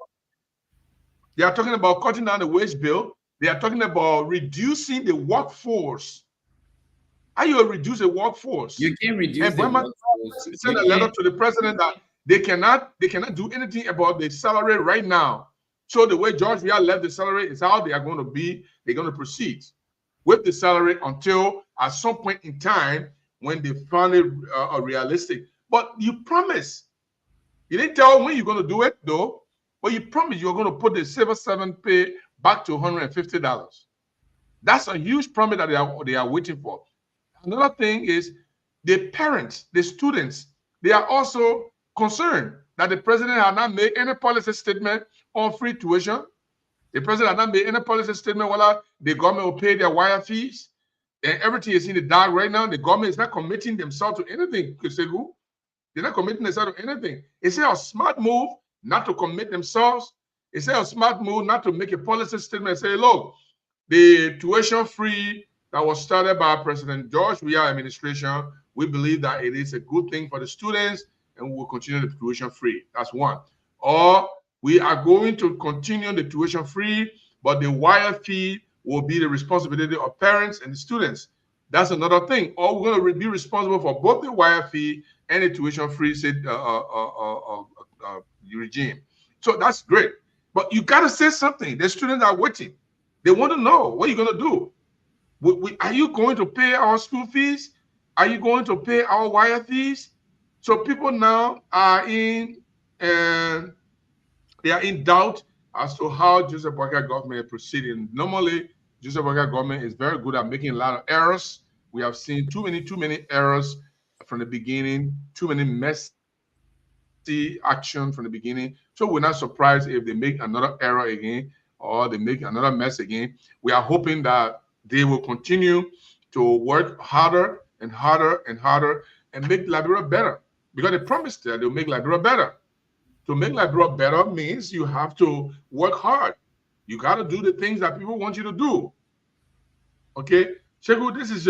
cutting down the wage bill. They are talking about reducing the workforce. How you reduce the workforce? You can reduce and the Burma workforce. sent a letter to the president that they cannot do anything about the salary right now. So the way George Weah left the salary is how they are going to be. They're going to proceed with the salary until at some point in time when they find it realistic. But you promise. You didn't tell when you're going to do it though. But you promise you're going to put the civil servant pay back to $150. That's a huge promise that they are waiting for. Another thing is the parents, the students, they are also concerned that the president has not made any policy statement on free tuition. The president has not made any policy statement whether the government will pay their wire fees. And everything is in the dark right now. The government is not committing themselves to anything, Kusegu. They're not committing themselves to anything. It's a smart move not to commit themselves. It's a smart move not to make a policy statement and say, look, the tuition free that was started by President George Weah administration, we believe that it is a good thing for the students and we will continue the tuition free. That's one. Or we are going to continue the tuition free, but the wire fee will be the responsibility of parents and the students. That's another thing. Or we're going to be responsible for both the wire fee and the tuition free regime. So that's great. But you got to say something. The students are waiting. They want to know what you're going to do. Are you going to pay our school fees? Are you going to pay our wire fees? So people now are in doubt as to how Joseph Boakai government is proceeding. Normally, Joseph Boakai government is very good at making a lot of errors. We have seen too many errors from the beginning, too many messy action from the beginning. So we're not surprised if they make another error again or they make another mess again. We are hoping that they will continue to work harder and harder and harder and make Liberia better, because they promised that they'll make Liberia better. To make Liberia better means you have to work hard. You got to do the things that people want you to do. Okay, Shegu, this is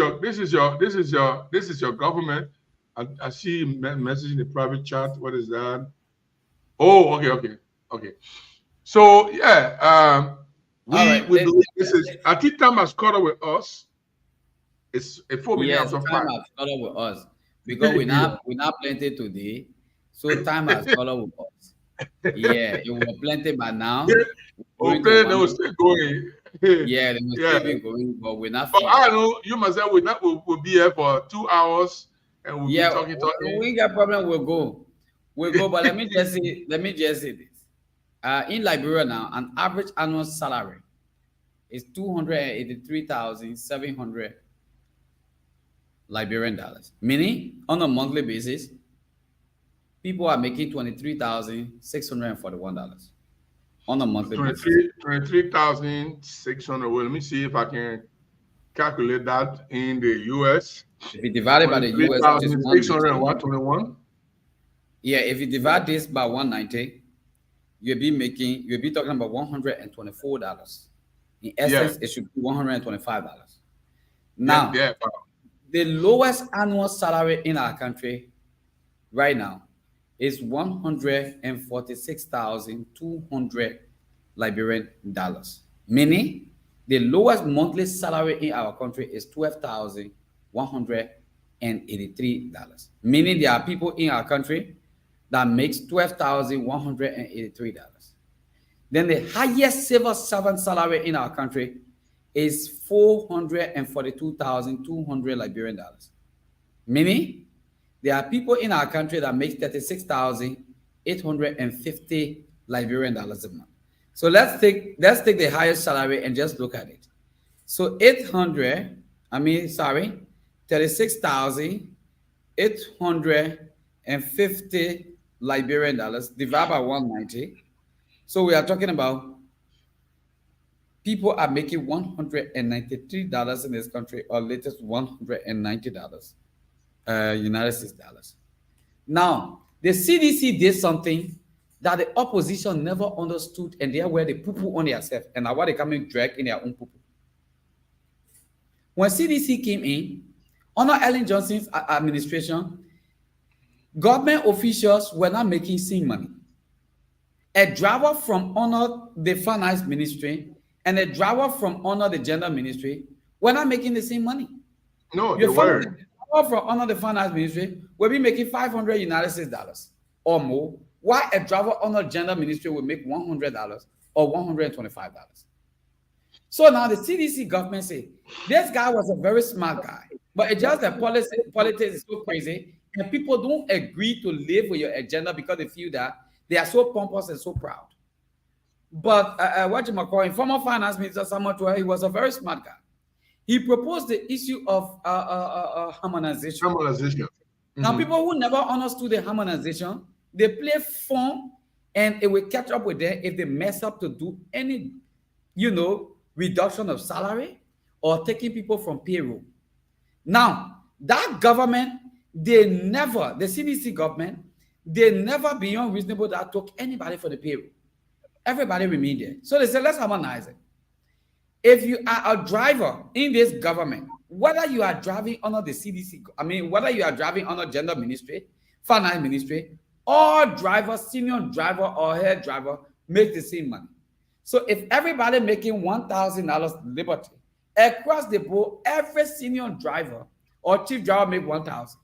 your government. I see a message in the private chat. What is that? Oh, okay. So yeah, we believe this is Atitam has caught up with us. It's a 4 minutes yes, of time time. has caught up with us because we not plenty today, so time has caught up with us. Yeah, it was plenty by now. Okay, they will still going. Yeah, they will still be going, but we're not. But I know you must say we'll be here for 2 hours and we'll be talking. We ain't got problem. We'll go. But let me just say this. In Liberia now, an average annual salary is $283,700 Liberian dollars. Meaning, on a monthly basis, people are making $23,641 on a monthly basis. 23,600. Well, let me see if I can calculate that in the US. If you divide it by the US, which is 1,621. Yeah, if you divide this by 190, you'll be talking about $124. In essence, it should be $125. Now, the lowest annual salary in our country right now is $146,200 Liberian dollars. Meaning, the lowest monthly salary in our country is $12,183. Meaning, there are people in our country that makes $12,183. Then the highest civil servant salary in our country is $442,200 Liberian dollars. Meaning, there are people in our country that make $36,850 Liberian dollars a month. So let's take the highest salary and just look at it. So $36,850 Liberian dollars divided by 190. So we are talking about people are making $193 in this country, or latest $190 United States dollars. Now, the CDC did something that the opposition never understood, and they are where they poo-poo on themselves, and now what they come and drag in their own poo-poo. When CDC came in, under Ellen Johnson's administration, government officials were not making same money. A driver from under the finance ministry and a driver from under the gender ministry were not making the same money. No, they weren't. A driver from under the finance ministry will be making $500 United States dollars or more, while a driver under gender ministry will make $100 or $125. So now the CDC government say this guy was a very smart guy, but it's just that politics is so crazy and people don't agree to live with your agenda because they feel that they are so pompous and so proud. But what you call former finance minister Samuel Tuah, he was a very smart guy. He proposed the issue of harmonization. Harmonization. Now, people who never understood the harmonization, they play fun and it will catch up with them if they mess up to do any, reduction of salary or taking people from payroll. Now, that government, the CDC government, they never beyond reasonable that took anybody for the payroll. Everybody remained there. So they said, let's harmonize it. If you are a driver in this government, whether you are driving under the CDC, whether you are driving under gender ministry, finance ministry, all drivers, senior driver or head driver, make the same money. So if everybody making $1,000 liberty, across the board, every senior driver or chief driver make $1,000.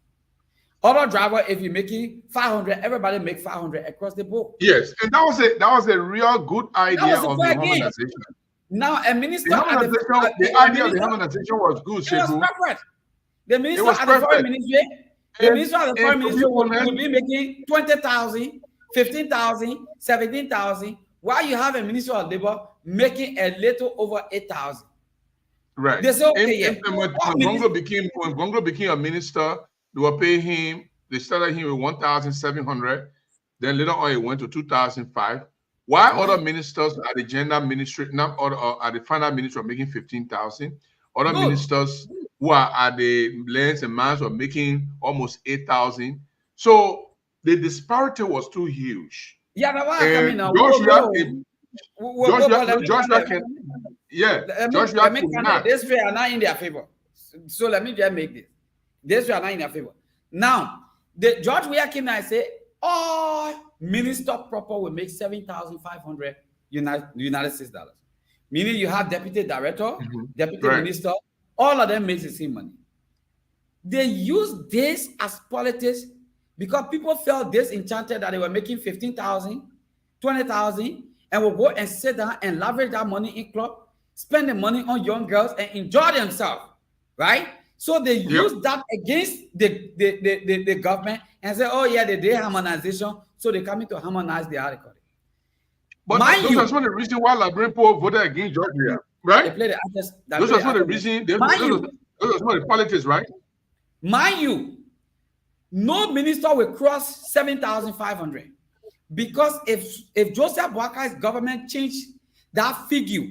Other driver, if you're making $500, everybody make $500 across the board. Yes, and that was a real good idea of the harmonization. Now, a minister the idea of the harmonization was good. It was perfect. The minister at the foreign ministry, will be making $20,000, $15,000, $17,000, while you have a minister of labor making a little over $8,000. Right. They say, okay, when Gonglo became a minister, they were paying him. They started him with $1,700. Then later on, it went to $2,500. While other ministers at the gender ministry, or at the finance ministry, are making $15,000. Other ministers who are at the lands and mines are making almost $8,000. So the disparity was too huge. Yeah, that's why I now. This way are not in their favor. So let me just make this. This way are not in their favor. Now, the George Weah came and said, all minister proper will make $7,500 United States dollars. Meaning you have deputy director, deputy minister, all of them make the same money. They use this as politics because people felt disenchanted that they were making $15,000, $20,000, and will go and sit down and leverage that money in club, spend the money on young girls and enjoy themselves, right? So they use that against the government and say, oh yeah, they did harmonization, so they come in to harmonize the article. But those are some of the reasons why Liberian people voted against George Weah, right? They play the artists. Those are some of the reasons. Those are some of the politics, right? Mind you, no minister will cross 7,500 because if Joseph Boakai's government changed that figure,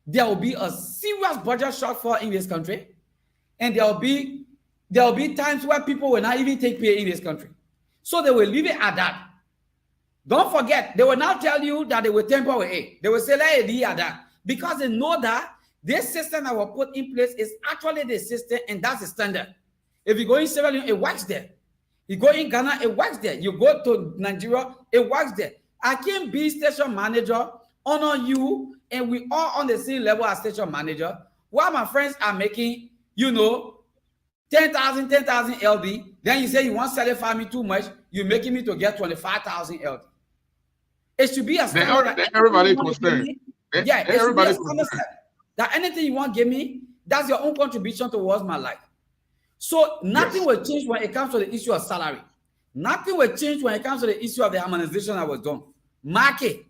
there will be a serious budget shortfall in this country, and there will be times where people will not even take pay in this country. So they will leave it at that. Don't forget, they will now tell you that they will temper with it. They will say, let it be at that. Because they know that this system that was put in place is actually the system, and that's the standard. If you go in Sierra Leone, it works there. You go in Ghana, it works there. You go to Nigeria, it works there. I can be station manager, honor you, and we all on the same level as station manager. While my friends are making, 10,000 LD, then you say you want to sell me too much, you're making me to get 25,000 LD. It should be a standard. Everybody concerned. Yeah, it should be a standard that anything you want to give me, that's your own contribution towards my life. So nothing will change when it comes to the issue of salary. Nothing will change when it comes to the issue of the harmonization that was done. Market.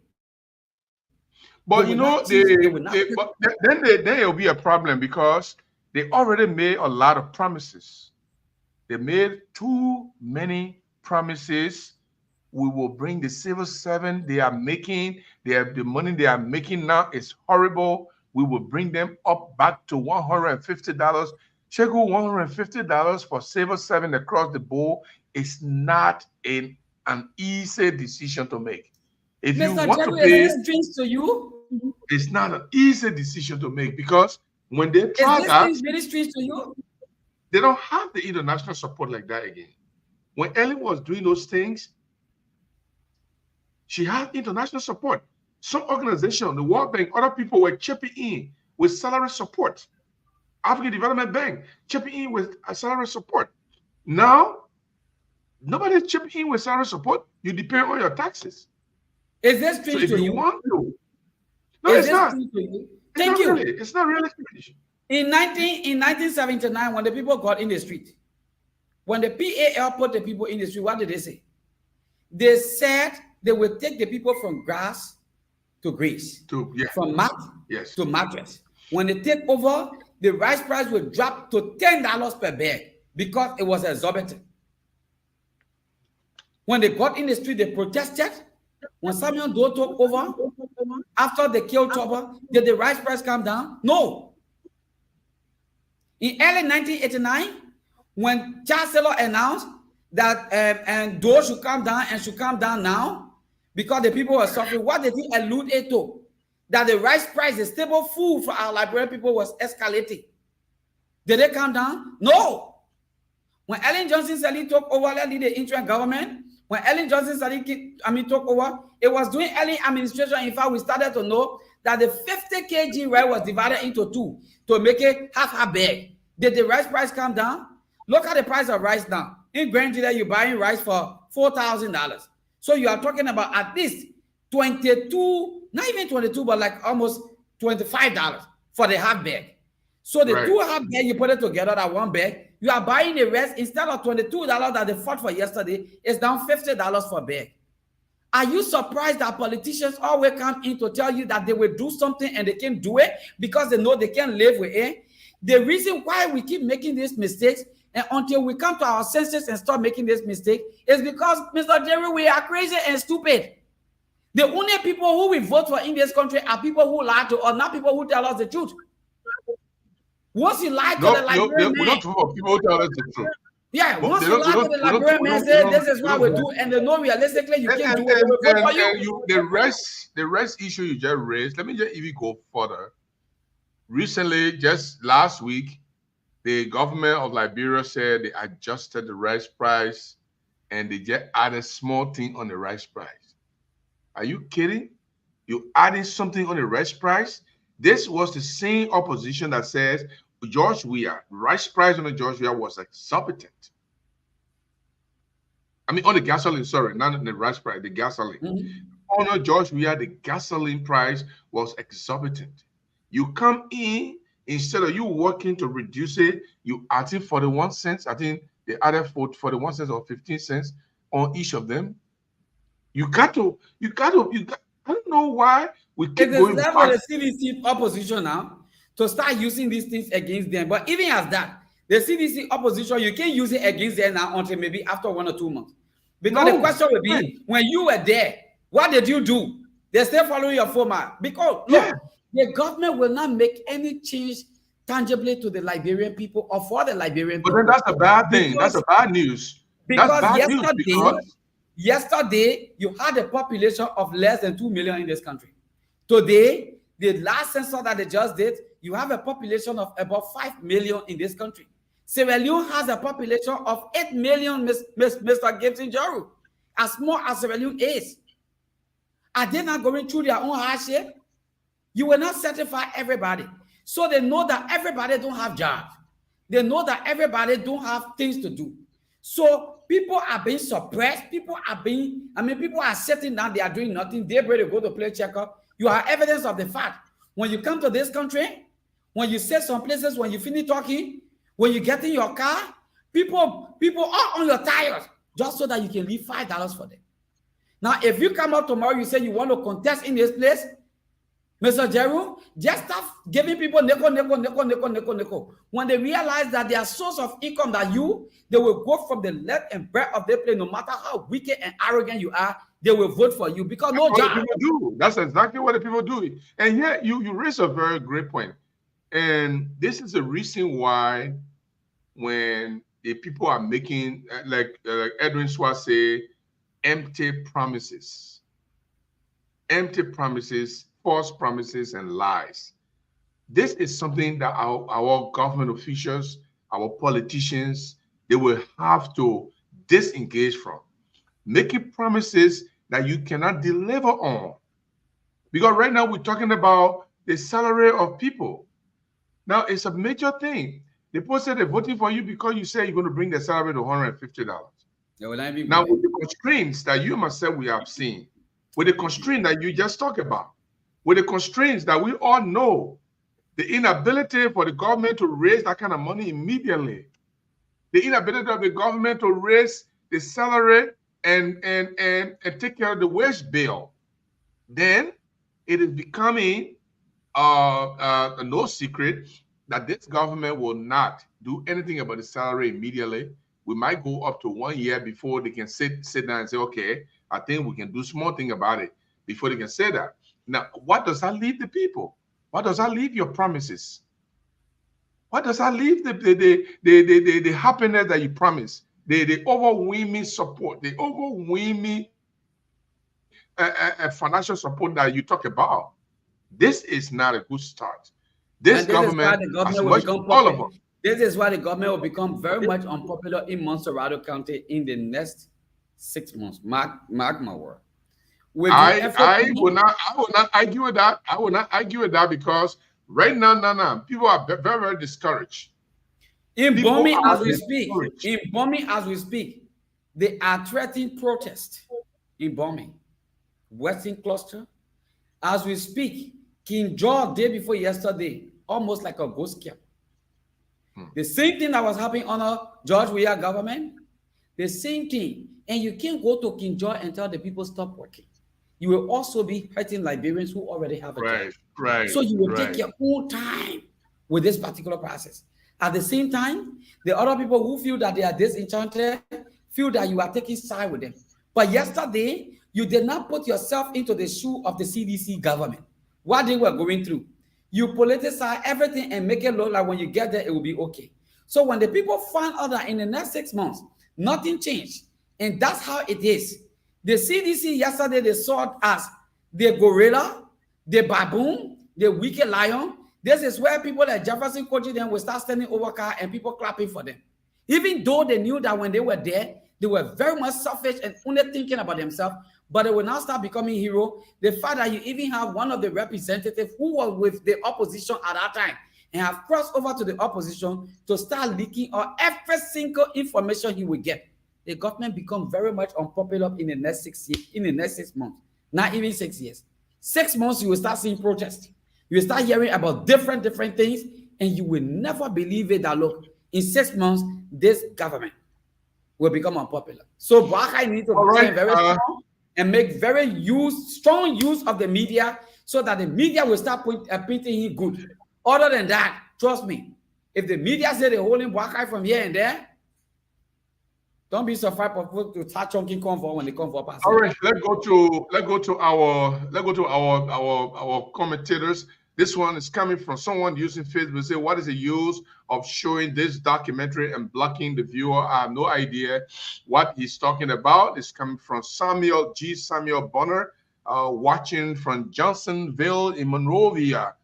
But then it will be a problem because they already made a lot of promises. They made too many promises. We will bring the civil servant they are making, the money they are making now is horrible. We will bring them up back to $150. Check $150 for civil servant across the board is not an easy decision to make. If you want to pay, to you, it's not an easy decision to make because when they try that, really strange to you? They don't have the international support like that again. when Ellen was doing those things, she had international support. Some organization, the World Bank, other people were chipping in with salary support. African Development Bank chipping in with salary support. Now, nobody chipping in with salary support. You depend on your taxes. Is this strange so if to you you? Want to, no, Is it's not. Thank you. Really, it's not really strange. In 1979, when the people got in the street, when the PAL put the people in the street, what did they say? They said they would take the people from grass to grace, from mat to mattress. When they take over, the rice price will drop to $10 per bag because it was exorbitant. When they got in the street, they protested. When Samuel Doe took over, after they killed Chopper, did the rice price come down? No. In early 1989, when Chancellor announced that and Doe should come down and should come down now because the people were suffering, what did he allude to? That the rice price, the stable food for our Liberian people was escalating. Did they come down? No. When Ellen Johnson Sirleaf took over, the interim government, when Ellen Johnson Sirleaf took over, it was during early administration. In fact, we started to know that the 50 kg rice was divided into two to make it half a bag. Did the rice price come down? Look at the price of rice now. In Grenada, you're buying rice for $4,000. So you are talking about at least 22, not even 22, but like almost $25 for the half bag. So the two half bag, you put it together, that one bag, you are buying the rest instead of $22 that they fought for yesterday, it's down $50 for a bag. Are you surprised that politicians always come in to tell you that they will do something and they can't do it because they know they can't live with it? The reason why we keep making these mistakes and until we come to our senses and stop making this mistake is because, Mr. Jerry, we are crazy and stupid. The only people who we vote for in this country are people who lie to us, not people who tell us the truth. Once you lie to the Liberian man, we don't vote for people who tell us the truth. Yeah, once you lie to the Liberian man, say this is what we do, and they know realistically you can't do it. The rest issue you just raised, let me just even go further. Recently, just last week, the government of Liberia said they adjusted the rice price and they just added small thing on the rice price. Are you kidding? You adding something on the rice price? This was the same opposition that says George Weah, rice price on the George Weah was exorbitant. I mean, on the gasoline, sorry, not on the rice price, the gasoline. On the George Weah, the gasoline price was exorbitant. You come in, instead of you working to reduce it, you adding 41 cents. I think they added 41 cents or 15 cents on each of them. You got to, I don't know why we keep going back. It is the CDC opposition now to start using these things against them. But even as that, the CDC opposition, you can't use it against them now until maybe after 1 or 2 months. Because the question will be, when you were there, what did you do? They still following your format. Because, look, the government will not make any change tangibly to the Liberian people or for the Liberian people. But then that's a bad thing. That's a bad news. Because yesterday, you had a population of less than 2 million in this country. Today, the last census that they just did, you have a population of about 5 million in this country. Sierra Leone has a population of 8 million, Mr. Gibson Joru, as small as Sierra Leone is. Are they not going through their own hardship? You will not satisfy everybody. So they know that everybody don't have jobs. They know that everybody don't have things to do. So people are being suppressed. People are sitting down, they are doing nothing. They're ready to go to play checkup. You are evidence of the fact. When you come to this country, when you sit some places, when you finish talking, when you get in your car, people are on your tires just so that you can leave $5 for them. Now, if you come out tomorrow, you say you want to contest in this place, Mr. Jeru, just start giving people nickel. When they realize that their source of income that they will go from the left and right of their plane, no matter how wicked and arrogant you are, they will vote for you because no job. People do. That's exactly what the people do. And yet you raise a very great point. And this is the reason why when the people are making, like Edwin Swart say, empty promises, false promises and lies. This is something that our government officials, our politicians, they will have to disengage from. Making promises that you cannot deliver on. Because right now we're talking about the salary of people. Now it's a major thing. The people say they're voting for you because you say you're going to bring the salary to $150. Now with the constraints that you myself we have seen, with the constraint that you just talked about, with the constraints that we all know, the inability for the government to raise that kind of money immediately, the inability of the government to raise the salary and take care of the wage bill, then it is becoming no secret that this government will not do anything about the salary immediately. We might go up to 1 year before they can sit down and say, okay, I think we can do small thing about it before they can say that. Now, what does that leave the people? What does that leave your promises? What does that leave the happiness that you promised? The overwhelming support, the overwhelming financial support that you talk about. This is not a good start. This government will become all of us. This is why the government will become very much unpopular in Montserrado County in the next 6 months. Mark my word. I will not argue with that. I will not argue with that because right now, people are very, very discouraged. In Bomi, as we speak, they are threatening protest in Bomi, Western Cluster. As we speak, King George, day before yesterday, almost like a ghost camp. The same thing that was happening under George Weah government, the same thing. And you can't go to King George and tell the people stop working. You will also be hurting Liberians who already have a job. Right. So you will take your own time with this particular process. At the same time, the other people who feel that they are disenchanted feel that you are taking side with them. But yesterday, you did not put yourself into the shoe of the CDC government. What they were going through. You politicize everything and make it look like when you get there, it will be okay. So when the people find out that in the next 6 months, nothing changed, and that's how it is. The CDC yesterday, they saw it as the gorilla, the baboon, the wicked lion. This is where people like Jefferson Koji then will start standing over car and people clapping for them. Even though they knew that when they were there, they were very much selfish and only thinking about themselves, but they will now start becoming hero. The fact that you even have one of the representatives who was with the opposition at that time and have crossed over to the opposition to start leaking on every single information he will get. The government become very much unpopular in the next 6 years, in the next 6 months, not even 6 years. 6 months, you will start seeing protests. You will start hearing about different things, and you will never believe it that, look, in 6 months, this government will become unpopular. So Boakai needs to become very strong and make strong use of the media so that the media will start painting him good. Other than that, trust me, if the media say they're holding Boakai from here and there, don't be surprised for people to start chunking convo when they come for passing. All right, let's go to our commentators. This one is coming from someone using Facebook. Say, what is the use of showing this documentary and blocking the viewer? I have no idea what he's talking about. It's coming from Samuel Bonner, watching from Johnsonville in Monrovia.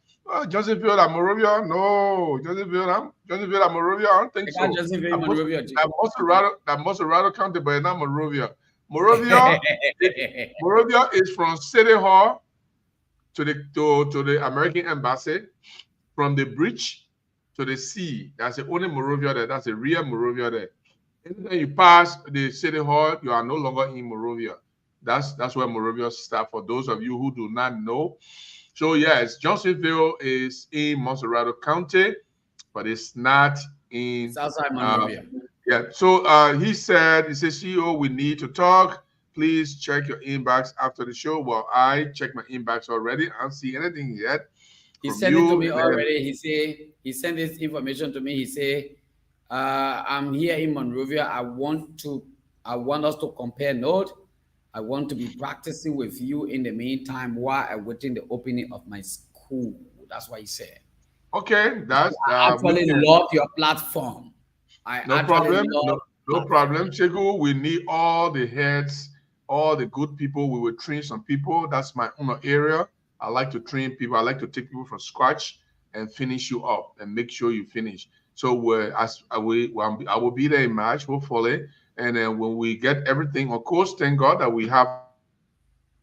Johnsonville and Monrovia? No, Johnsonville and Monrovia? I don't think so. That Montserrado County, but not Monrovia. Monrovia is from City Hall to the American Embassy, from the bridge to the sea. That's the only Monrovia there. That's the real Monrovia there. Anytime you pass the City Hall, you are no longer in Monrovia. That's where Monrovia starts, for those of you who do not know. So yes, Johnsonville is in Montserrado County, but it's not in it's outside Monrovia. Yeah. So he says, CEO, we need to talk. Please check your inbox after the show. Well, I checked my inbox already. I don't see anything yet. He sent it to me already. He sent this information to me. He said, I'm here in Monrovia. I want us to compare notes. I want to be practicing with you in the meantime while I'm waiting the opening of my school. That's what he said. Okay, I actually love your platform. No problem. No problem. Chego, we need all the heads, all the good people. We will train some people. That's my own area. I like to train people. I like to take people from scratch and finish you up and make sure you finish. So I will be there in March, hopefully. And then when we get everything on course, thank God that we have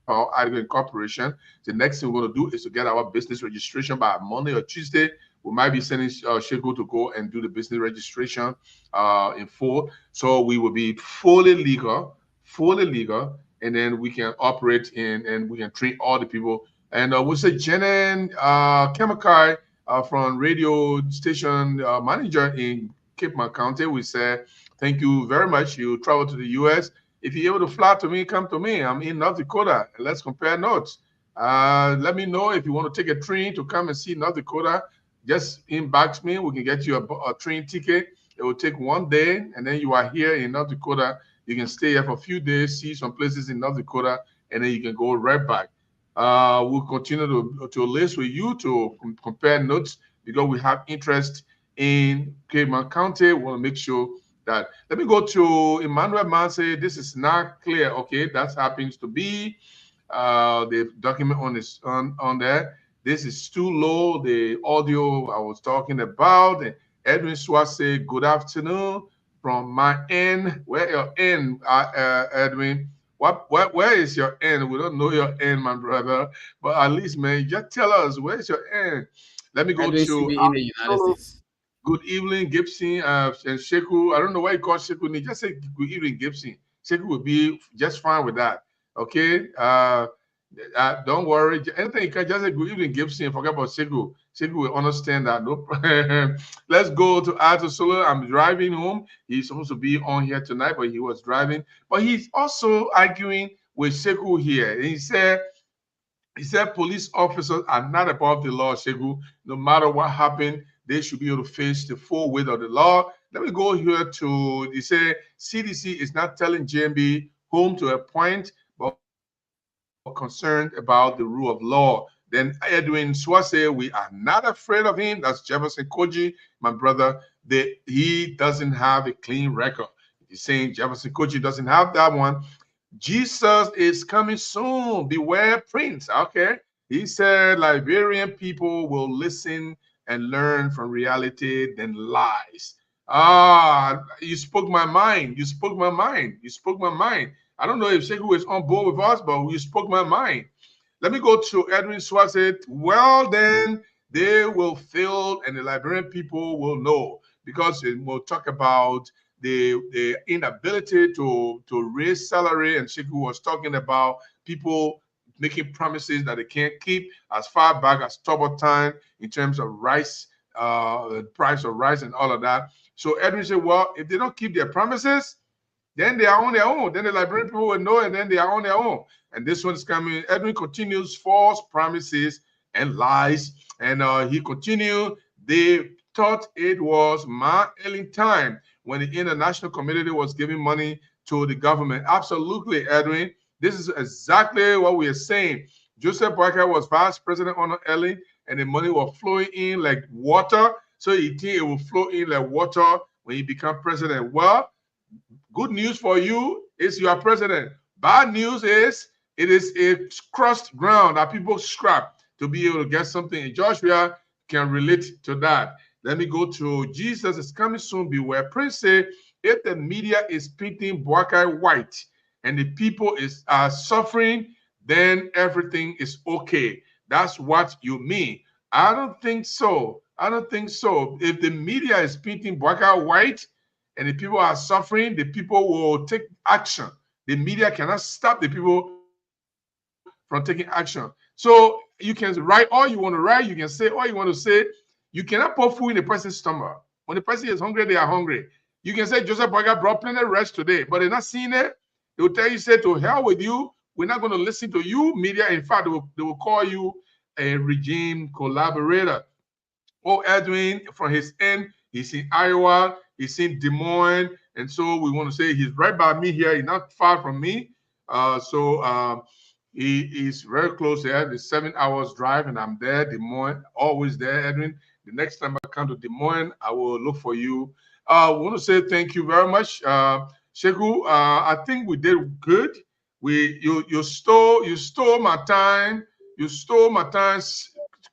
our Article Incorporation. The next thing we're going to do is to get our business registration by Monday or Tuesday. We might be sending Sheku to go and do the business registration in full. So we will be fully legal, and then we can operate in and we can train all the people. And we'll say Jenan Kemakai from radio station manager in Cape May County. We say, thank you very much. You travel to the U.S. If you're able to fly to me, come to me. I'm in North Dakota. Let's compare notes. Let me know if you want to take a train to come and see North Dakota. Just inbox me. We can get you a train ticket. It will take 1 day, and then you are here in North Dakota. You can stay here for a few days, see some places in North Dakota, and then you can go right back. We'll continue to list with you to compare notes because we have interest in Cape May County. We want to make sure that. Let me go to Emmanuel Manse. This is not clear. Okay, that happens to be the document on there. This is too low. The audio I was talking about. Edwin Swase, good afternoon from my end. Where your end, Edwin? Where is your end? We don't know your end, my brother. But at least, man, just tell us where's your end. Let me go Edwin to in the United States. Good evening, Gibson and Sheku. I don't know why you call Sheku. Just say good evening, Gibson. Sheku will be just fine with that. Okay. Don't worry. Anything you can just say good evening, Gibson. Forget about Sheku. Sheku will understand that. No problem. Let's go to Arthur Solo. I'm driving home. He's supposed to be on here tonight, but he was driving. But he's also arguing with Sheku here. And he said police officers are not above the law, Sheku. No matter what happened, they should be able to face the full weight of the law. Let me go here to, they say CDC is not telling JMB home to a point, but concerned about the rule of law. Then Edwin Swase, we are not afraid of him. That's Jefferson Koji, my brother. He doesn't have a clean record. He's saying Jefferson Koji doesn't have that one. Jesus is coming soon. Beware, Prince. Okay. He said Liberian people will listen and learn from reality than lies. You spoke my mind. You spoke my mind. You spoke my mind. I don't know if Sheku is on board with us, but you spoke my mind. Let me go to Edwin Swase. Well, then they will fail and the Liberian people will know because we'll talk about the inability to raise salary, and Sheku was talking about people making promises that they can't keep as far back as trouble time in terms of rice, the price of rice and all of that. So Edwin said, well, if they don't keep their promises, then they are on their own. Then the Liberian people will know, and then they are on their own. And this one is coming. Edwin continues false promises and lies. And he continued, they thought it was my early time when the international community was giving money to the government. Absolutely, Edwin. This is exactly what we are saying. Joseph Boakai was vice president under Ellen, and the money was flowing in like water. So he think it will flow in like water when he become president. Well, good news for you is you are president. Bad news is it is a crushed ground that people scrap to be able to get something. And Joshua can relate to that. Let me go to Jesus is coming soon. Beware. Prince say, if the media is painting Boakai white and the people are suffering, then everything is okay. That's what you mean. I don't think so. I don't think so. If the media is painting Boakai white and the people are suffering, the people will take action. The media cannot stop the people from taking action. So you can write all you want to write. You can say all you want to say. You cannot put food in a person's stomach. When the person is hungry, they are hungry. You can say Joseph Boakai brought plenty of rest today, but they're not seeing it. They will tell you, say, to hell with you. We're not going to listen to you, media. In fact, they will call you a regime collaborator. Oh, Edwin, from his end, he's in Iowa, he's in Des Moines, and so we want to say he's right by me here. He's not far from me. He is very close there. It's 7 hours drive, and I'm there, Des Moines, always there, Edwin. The next time I come to Des Moines, I will look for you. I want to say thank you very much, Sheku. I think we did good. You stole my time. You stole my time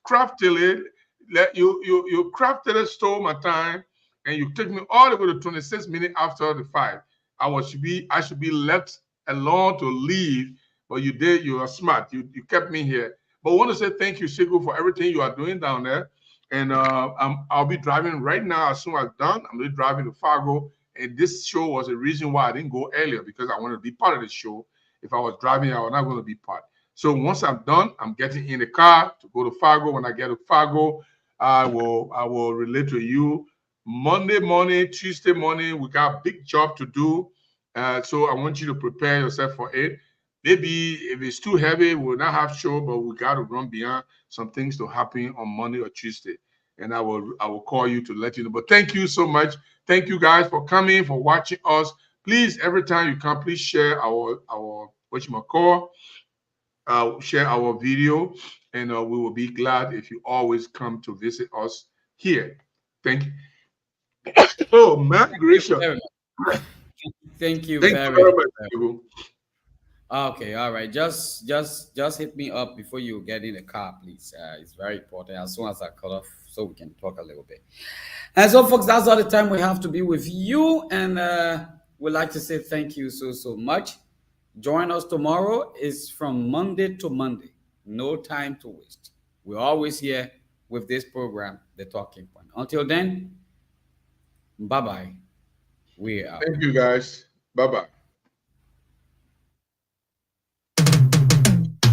craftily. You craftily stole my time, and you took me all the way to 26 minutes after the 5. I should be left alone to leave, but you did. You are smart. You kept me here. But I want to say thank you, Sekou, for everything you are doing down there. And I'll be driving right now. As soon as I'm done, I'm going to be driving to Fargo. And this show was the reason why I didn't go earlier, because I wanted to be part of the show. If I was driving, I was not going to be part. So once I'm done, I'm getting in the car to go to Fargo. When I get to Fargo, I will relate to you. Monday morning, Tuesday morning, we got a big job to do. So I want you to prepare yourself for it. Maybe if it's too heavy, we'll not have show, but we got to run beyond some things to happen on Monday or Tuesday. And I will call you to let you know. But thank you so much. Thank you guys for coming, for watching us. Please, every time you come, please share our what you might call, share our video, and we will be glad if you always come to visit us here. Thank you. Oh man, Grisha. Thank you Thank very you much. very much. Okay, all right. Just hit me up before you get in the car, please. It's very important. As soon as I cut off, so we can talk a little bit. And so, folks, that's all the time we have to be with you. And we'd like to say thank you so much. Join us tomorrow. It's from Monday to Monday. No time to waste. We're always here with this program, The Talking Point. Until then, bye-bye. We are out. Thank you, guys. Bye-bye.